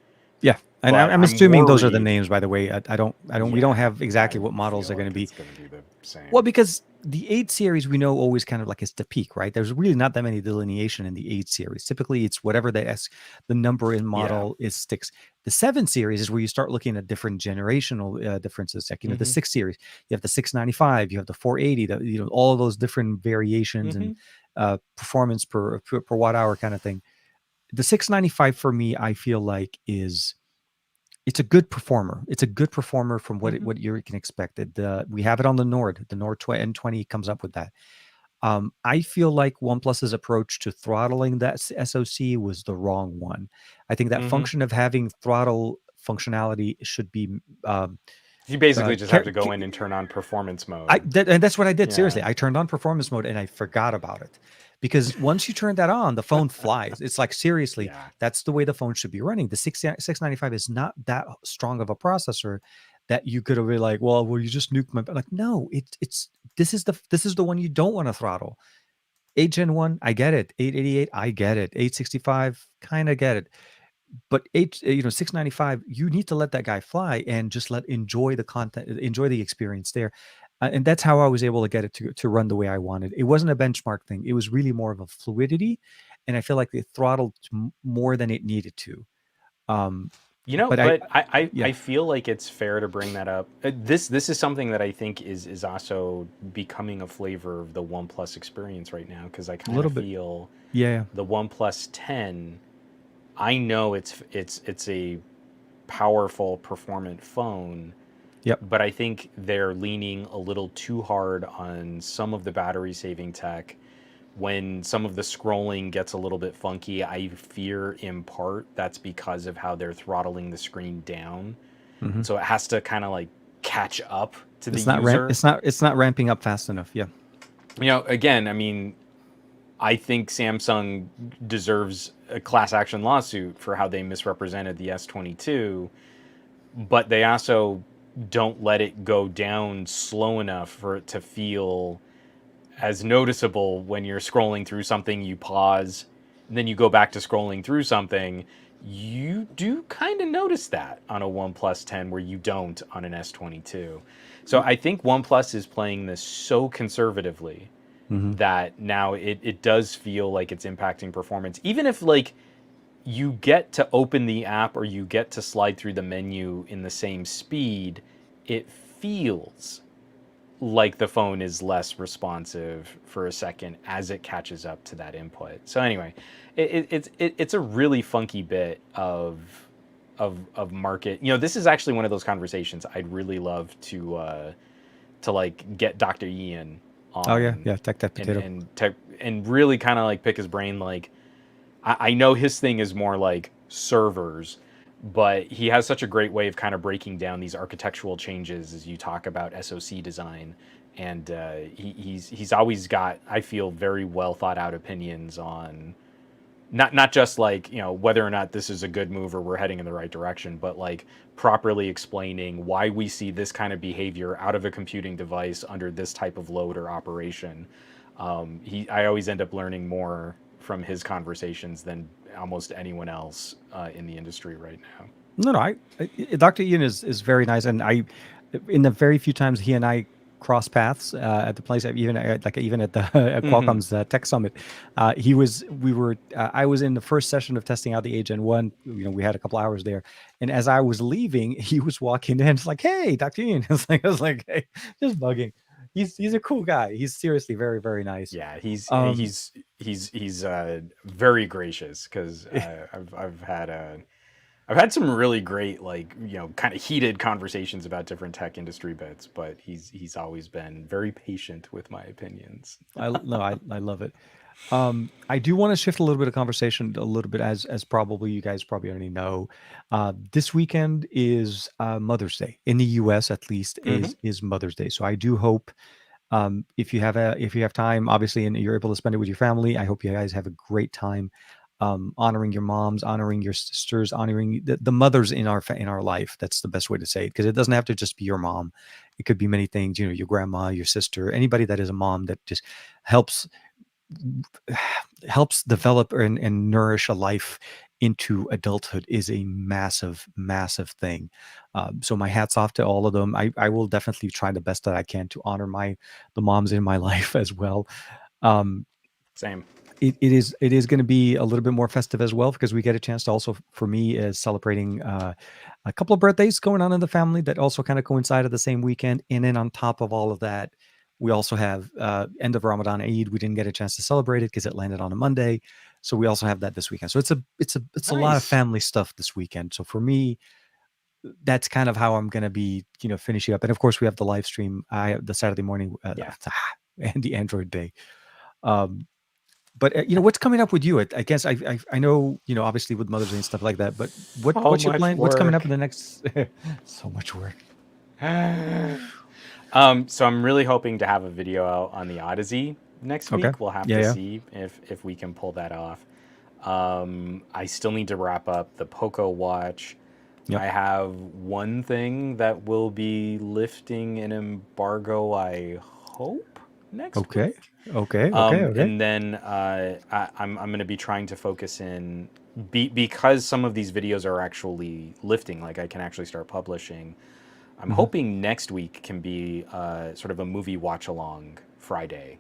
[SPEAKER 1] Yeah, and
[SPEAKER 2] But
[SPEAKER 1] I'm
[SPEAKER 2] I'm
[SPEAKER 1] assuming those are the
[SPEAKER 2] worried.
[SPEAKER 1] names. By the way, we don't
[SPEAKER 2] Yeah,
[SPEAKER 1] have exactly
[SPEAKER 2] I
[SPEAKER 1] what models
[SPEAKER 2] feel
[SPEAKER 1] are going to
[SPEAKER 2] like
[SPEAKER 1] be.
[SPEAKER 2] it's going to be the
[SPEAKER 1] Well,
[SPEAKER 2] same.
[SPEAKER 1] because the 8 series we know always kind of like is the peak, right? There's really not that many delineation in the 8 series. Typically, it's whatever the number in
[SPEAKER 2] Yeah.
[SPEAKER 1] model is sticks. The 7 series is where you start looking at different generational differences. Like the
[SPEAKER 2] Hmm.
[SPEAKER 1] 6 series, you have the 695, you have the 480, all of those different variations and
[SPEAKER 2] Hmm.
[SPEAKER 1] performance per watt hour kind of thing. The 695 for me, I feel like it's a good performer. It's a good performer from
[SPEAKER 2] Hmm.
[SPEAKER 1] what you can expect. We have it on the Nord. The Nord N20 comes up with that. I feel like OnePlus's approach to throttling that SoC was the wrong one. I think that
[SPEAKER 2] Hmm.
[SPEAKER 1] function of having throttle functionality should be um,
[SPEAKER 2] You basically
[SPEAKER 1] uh,
[SPEAKER 2] just have
[SPEAKER 1] car-
[SPEAKER 2] to go in and turn on performance
[SPEAKER 1] I
[SPEAKER 2] mode.
[SPEAKER 1] that, and that's what I did.
[SPEAKER 2] Yeah.
[SPEAKER 1] Seriously, I turned on performance mode and I forgot about it, because once you turn that on, the phone flies. It's like, seriously,
[SPEAKER 2] Yeah.
[SPEAKER 1] that's the way the phone should be running. The 695 is not that strong of a processor that you could have been like, well, you just nuke my. Like, no, it's this is the one you don't want to throttle. 8 Gen 1, I get it. 888, I get it. 865, kind of get it. But 695, you need to let that guy fly and just enjoy the content, enjoy the experience there. And that's how I was able to get it to run the way I wanted. It wasn't a benchmark thing. It was really more of a fluidity, and I feel like it throttled more than it needed to. Um, but
[SPEAKER 2] But I
[SPEAKER 1] yeah,
[SPEAKER 2] feel like it's fair to bring that up. This is something that I think is also becoming a flavor of the OnePlus experience right now, because I
[SPEAKER 1] a
[SPEAKER 2] kind
[SPEAKER 1] little
[SPEAKER 2] of
[SPEAKER 1] bit.
[SPEAKER 2] feel
[SPEAKER 1] Yeah,
[SPEAKER 2] the OnePlus 10. I know it's a powerful, performant phone,
[SPEAKER 1] yep.
[SPEAKER 2] but I think they're leaning a little too hard on some of the battery saving tech. When some of the scrolling gets a little bit funky, I fear in part that's because of how they're throttling the screen down.
[SPEAKER 1] Hmm.
[SPEAKER 2] And so it has to kind of like catch up to the user.
[SPEAKER 1] It's not ramping up fast enough. Yeah.
[SPEAKER 2] Again, I mean, I think Samsung deserves a class action lawsuit for how they misrepresented the S22, but they also don't let it go down slow enough for it to feel as noticeable. When you're scrolling through something, you pause, and then you go back to scrolling through something. You do kind of notice that on a OnePlus 10 where you don't on an S22. So I think OnePlus is playing this so conservatively
[SPEAKER 1] Hmm.
[SPEAKER 2] that now it does feel like it's impacting performance. Even if like you get to open the app or you get to slide through the menu in the same speed, it feels like the phone is less responsive for a second as it catches up to that input. So anyway, it's a really funky bit of market. You know, this is actually one of those conversations I'd really love to like get Dr. Ian
[SPEAKER 1] Oh yeah,
[SPEAKER 2] on
[SPEAKER 1] yeah. Tech that potato.
[SPEAKER 2] and really kind of like pick his brain. Like I know his thing is more like servers, but he has such a great way of kind of breaking down these architectural changes as you talk about SoC design. And he's always got, I feel, very well thought out opinions on not just like, you know, whether or not this is a good move or we're heading in the right direction, but like properly explaining why we see this kind of behavior out of a computing device under this type of load or operation. I always end up learning more from his conversations than almost anyone else in the industry right now.
[SPEAKER 1] No, no. Dr. Ian is very nice, and in the very few times he and I cross paths at the place, even like even at the at
[SPEAKER 2] Mm-hmm.
[SPEAKER 1] Qualcomm's Tech Summit, I was in the first session of testing out the Gen 1. You know, we had a couple hours there, and as I was leaving, he was walking in. It's like, hey, Dr. Ian. I was like, hey, just bugging. He's a cool guy. He's seriously very very nice.
[SPEAKER 2] Yeah, he's
[SPEAKER 1] Um,
[SPEAKER 2] he's he's very gracious because I've had some really great, like, you know, kind of heated conversations about different tech industry bits, but he's always been very patient with my opinions.
[SPEAKER 1] I love it. I do want to shift a little bit of conversation a little bit as probably you guys probably already know. This weekend is Mother's Day in the U.S. at least
[SPEAKER 2] Hmm.
[SPEAKER 1] is Mother's Day. So I do hope if you have time, obviously, and you're able to spend it with your family, I hope you guys have a great time honoring your moms, honoring your sisters, honoring the mothers in our life. That's the best way to say it because it doesn't have to just be your mom. It could be many things. You know, your grandma, your sister, anybody that is a mom that just helps helps develop and nourish a life into adulthood is a massive, massive thing. So my hats off to all of them. I will definitely try the best that I can to honor the moms in my life as well. Um,
[SPEAKER 2] Same.
[SPEAKER 1] it is going to be a little bit more festive as well because we get a chance to also for me is celebrating a couple of birthdays going on in the family that also kind of coincide at the same weekend, and then on top of all of that we also have end of Ramadan Eid. We didn't get a chance to celebrate it because it landed on a Monday, so we also have that this weekend. So it's a lot of
[SPEAKER 2] Nice.
[SPEAKER 1] family stuff this weekend. So for me, that's kind of how I'm going to be finishing up. And of course we have the live stream the Saturday morning
[SPEAKER 2] Yeah.
[SPEAKER 1] and the Android day. um but what's coming up with you? I guess I know obviously with Mother's Day and stuff like that. But
[SPEAKER 2] So
[SPEAKER 1] what's your
[SPEAKER 2] much
[SPEAKER 1] plan? What's coming up
[SPEAKER 2] work.
[SPEAKER 1] in the next? So much work.
[SPEAKER 2] So I'm really hoping to have a video out on the Odyssey next
[SPEAKER 1] Okay.
[SPEAKER 2] week. We'll have
[SPEAKER 1] Yeah.
[SPEAKER 2] to
[SPEAKER 1] Yeah.
[SPEAKER 2] see if we can pull that off. I still need to wrap up the Poco Watch.
[SPEAKER 1] Yep.
[SPEAKER 2] I have one thing that will be lifting an embargo, I hope, next
[SPEAKER 1] Okay.
[SPEAKER 2] week.
[SPEAKER 1] Okay. Okay. Okay.
[SPEAKER 2] And then I'm going to be trying to focus in because some of these videos are actually lifting, like I can actually start publishing. I'm
[SPEAKER 1] Hmm.
[SPEAKER 2] hoping next week can be sort of a movie watch along Friday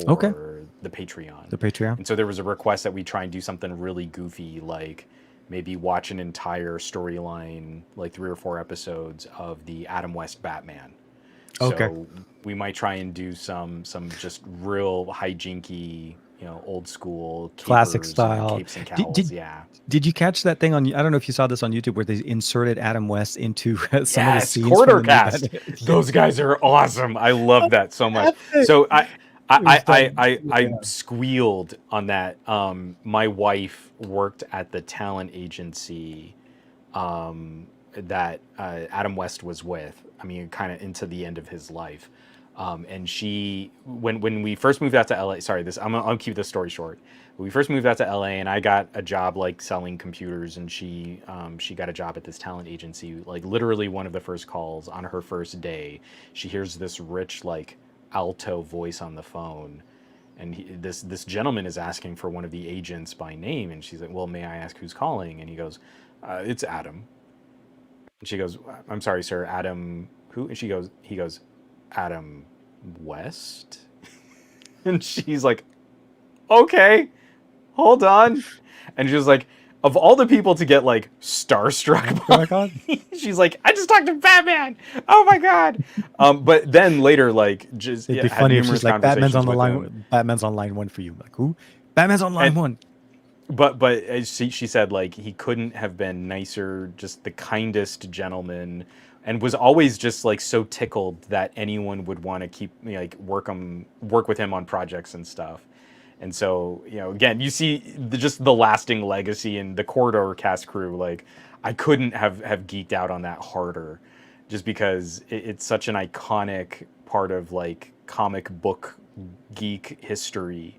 [SPEAKER 1] Okay.
[SPEAKER 2] for the Patreon.
[SPEAKER 1] The Patreon.
[SPEAKER 2] And so there was a request that we try and do something really goofy, like maybe watch an entire storyline, like 3 or 4 episodes of the Adam West Batman.
[SPEAKER 1] Okay.
[SPEAKER 2] So we might try and do some just real hijinky, you know, old school
[SPEAKER 1] Classic
[SPEAKER 2] capers and
[SPEAKER 1] style.
[SPEAKER 2] capes and
[SPEAKER 1] Did,
[SPEAKER 2] cowls.
[SPEAKER 1] did
[SPEAKER 2] Yeah.
[SPEAKER 1] did you catch that thing on? I don't know if you saw this on YouTube where they inserted Adam West into some of the
[SPEAKER 2] Yes,
[SPEAKER 1] scenes from
[SPEAKER 2] quarter
[SPEAKER 1] the new
[SPEAKER 2] cast.
[SPEAKER 1] Batman. Yeah.
[SPEAKER 2] Those guys are awesome. I love that so much.
[SPEAKER 1] Epic.
[SPEAKER 2] So
[SPEAKER 1] It was done.
[SPEAKER 2] I
[SPEAKER 1] Yeah.
[SPEAKER 2] squealed on that. My wife worked at the talent agency that Adam West was with. I mean, kind of into the end of his life. And she, when we first moved out to LA, sorry, I'll keep this story short. We first moved out to LA, and I got a job like selling computers, and she got a job at this talent agency. Like literally, one of the first calls on her first day, she hears this rich like alto voice on the phone, and this gentleman is asking for one of the agents by name, and she's like, "Well, may I ask who's calling?" And he goes, "It's Adam." And she goes, "I'm sorry, sir, Adam who?" And he goes, "Adam West." And she's like, okay, hold on. And she was like, of all the people to get like starstruck
[SPEAKER 1] Oh my God.
[SPEAKER 2] by, she's like, I just talked to Batman. Oh my god. But then later, like, just
[SPEAKER 1] It'd be
[SPEAKER 2] had
[SPEAKER 1] funny if she's
[SPEAKER 2] numerous
[SPEAKER 1] like, Batman's on
[SPEAKER 2] conversations
[SPEAKER 1] the
[SPEAKER 2] with him,
[SPEAKER 1] line. Batman's on line one for you. Like, who? Batman's on line
[SPEAKER 2] and
[SPEAKER 1] one.
[SPEAKER 2] but as she said, like, he couldn't have been nicer, just the kindest gentleman, and was always just like so tickled that anyone would want to keep, like, work with him on projects and stuff. And so, again, you see just the lasting legacy in the Corridor cast crew. Like, I couldn't have geeked out on that harder, just because it's such an iconic part of like comic book geek history.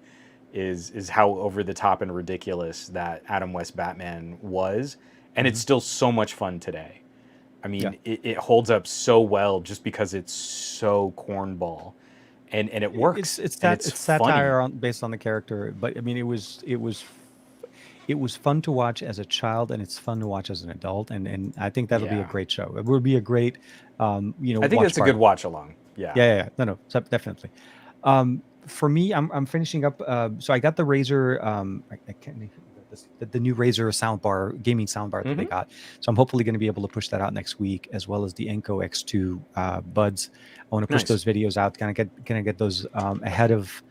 [SPEAKER 2] Is how over the top and ridiculous that Adam West Batman was, and it's
[SPEAKER 1] Hmm.
[SPEAKER 2] still so much fun today. I
[SPEAKER 1] Yeah.
[SPEAKER 2] mean, it holds up so well just because it's so cornball, and it
[SPEAKER 1] It's
[SPEAKER 2] works,
[SPEAKER 1] it's
[SPEAKER 2] and
[SPEAKER 1] that
[SPEAKER 2] it's
[SPEAKER 1] it's satire
[SPEAKER 2] funny.
[SPEAKER 1] based on the character, but I mean, it was fun to watch as a child, and it's fun to watch as an adult, and I think that'll be a
[SPEAKER 2] Yeah.
[SPEAKER 1] great show. It would be a great,
[SPEAKER 2] I think
[SPEAKER 1] watch
[SPEAKER 2] it's a good
[SPEAKER 1] party.
[SPEAKER 2] watch along. Yeah.
[SPEAKER 1] Yeah, yeah, yeah. No, no, definitely. For me, I'm finishing up. So I got the Razer. I can't even the new Razer soundbar, gaming soundbar that they
[SPEAKER 2] Mm-hmm.
[SPEAKER 1] got. So I'm hopefully going to be able to push that out next week, as well as the Enco X2 buds. I want to push
[SPEAKER 2] Nice.
[SPEAKER 1] those videos out. Kind of get those ahead of.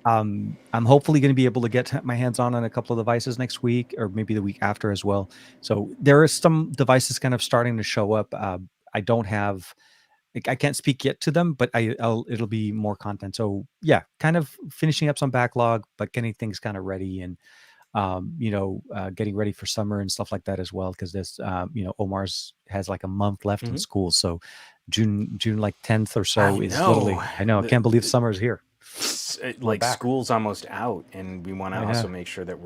[SPEAKER 1] I'm hopefully going to be able to get my hands on a couple of devices next week, or maybe the week after as well. So there are some devices kind of starting to show up. I don't have like, I can't speak yet to them, but it'll be more content. So yeah, kind of finishing up some backlog, but getting things kind of ready, and getting ready for summer and stuff like that as well. Because this, Omar's has like a month left in
[SPEAKER 2] Mm-hmm.
[SPEAKER 1] school, so June like 10th or
[SPEAKER 2] I
[SPEAKER 1] so is
[SPEAKER 2] know.
[SPEAKER 1] literally. I know, I can't believe summer's here. We're
[SPEAKER 2] Like,
[SPEAKER 1] back.
[SPEAKER 2] school's almost out, and we want to
[SPEAKER 1] I
[SPEAKER 2] also
[SPEAKER 1] know.
[SPEAKER 2] make sure that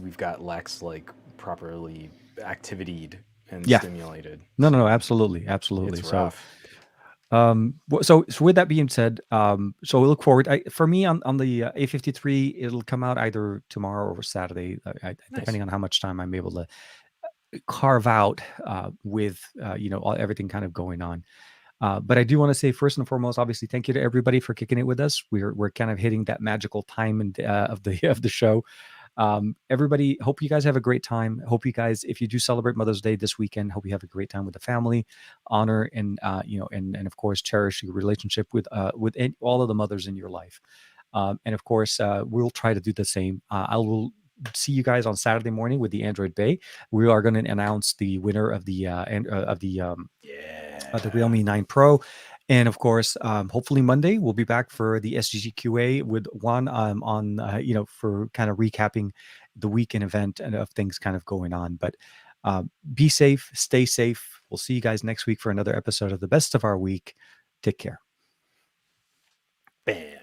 [SPEAKER 2] we've got Lex like properly activitied and
[SPEAKER 1] Yeah.
[SPEAKER 2] stimulated.
[SPEAKER 1] No, no, no.
[SPEAKER 2] So
[SPEAKER 1] Absolutely, absolutely.
[SPEAKER 2] it's
[SPEAKER 1] So,
[SPEAKER 2] rough.
[SPEAKER 1] so with that being said, so we look forward. For me on the A53, it'll come out either tomorrow or Saturday,
[SPEAKER 2] Nice.
[SPEAKER 1] depending on how much time I'm able to carve out with everything kind of going on. But I do want to say first and foremost, obviously, thank you to everybody for kicking it with us. We're kind of hitting that magical time and of the of the show. Everybody, hope you guys have a great time. Hope you guys, if you do celebrate Mother's Day this weekend, hope you have a great time with the family. Honor and and of course cherish your relationship with all of the mothers in your life. And of course, we'll try to do the same. I will see you guys on Saturday morning with the Android Bay. We are going to announce the winner of the
[SPEAKER 2] Yeah.
[SPEAKER 1] Realme 9 Pro. And of course, hopefully Monday we'll be back for the SGGQA with Juan on for kind of recapping the weekend event and of things kind of going on. But be safe, stay safe. We'll see you guys next week for another episode of the Best of Our Week. Take care.
[SPEAKER 2] Bam.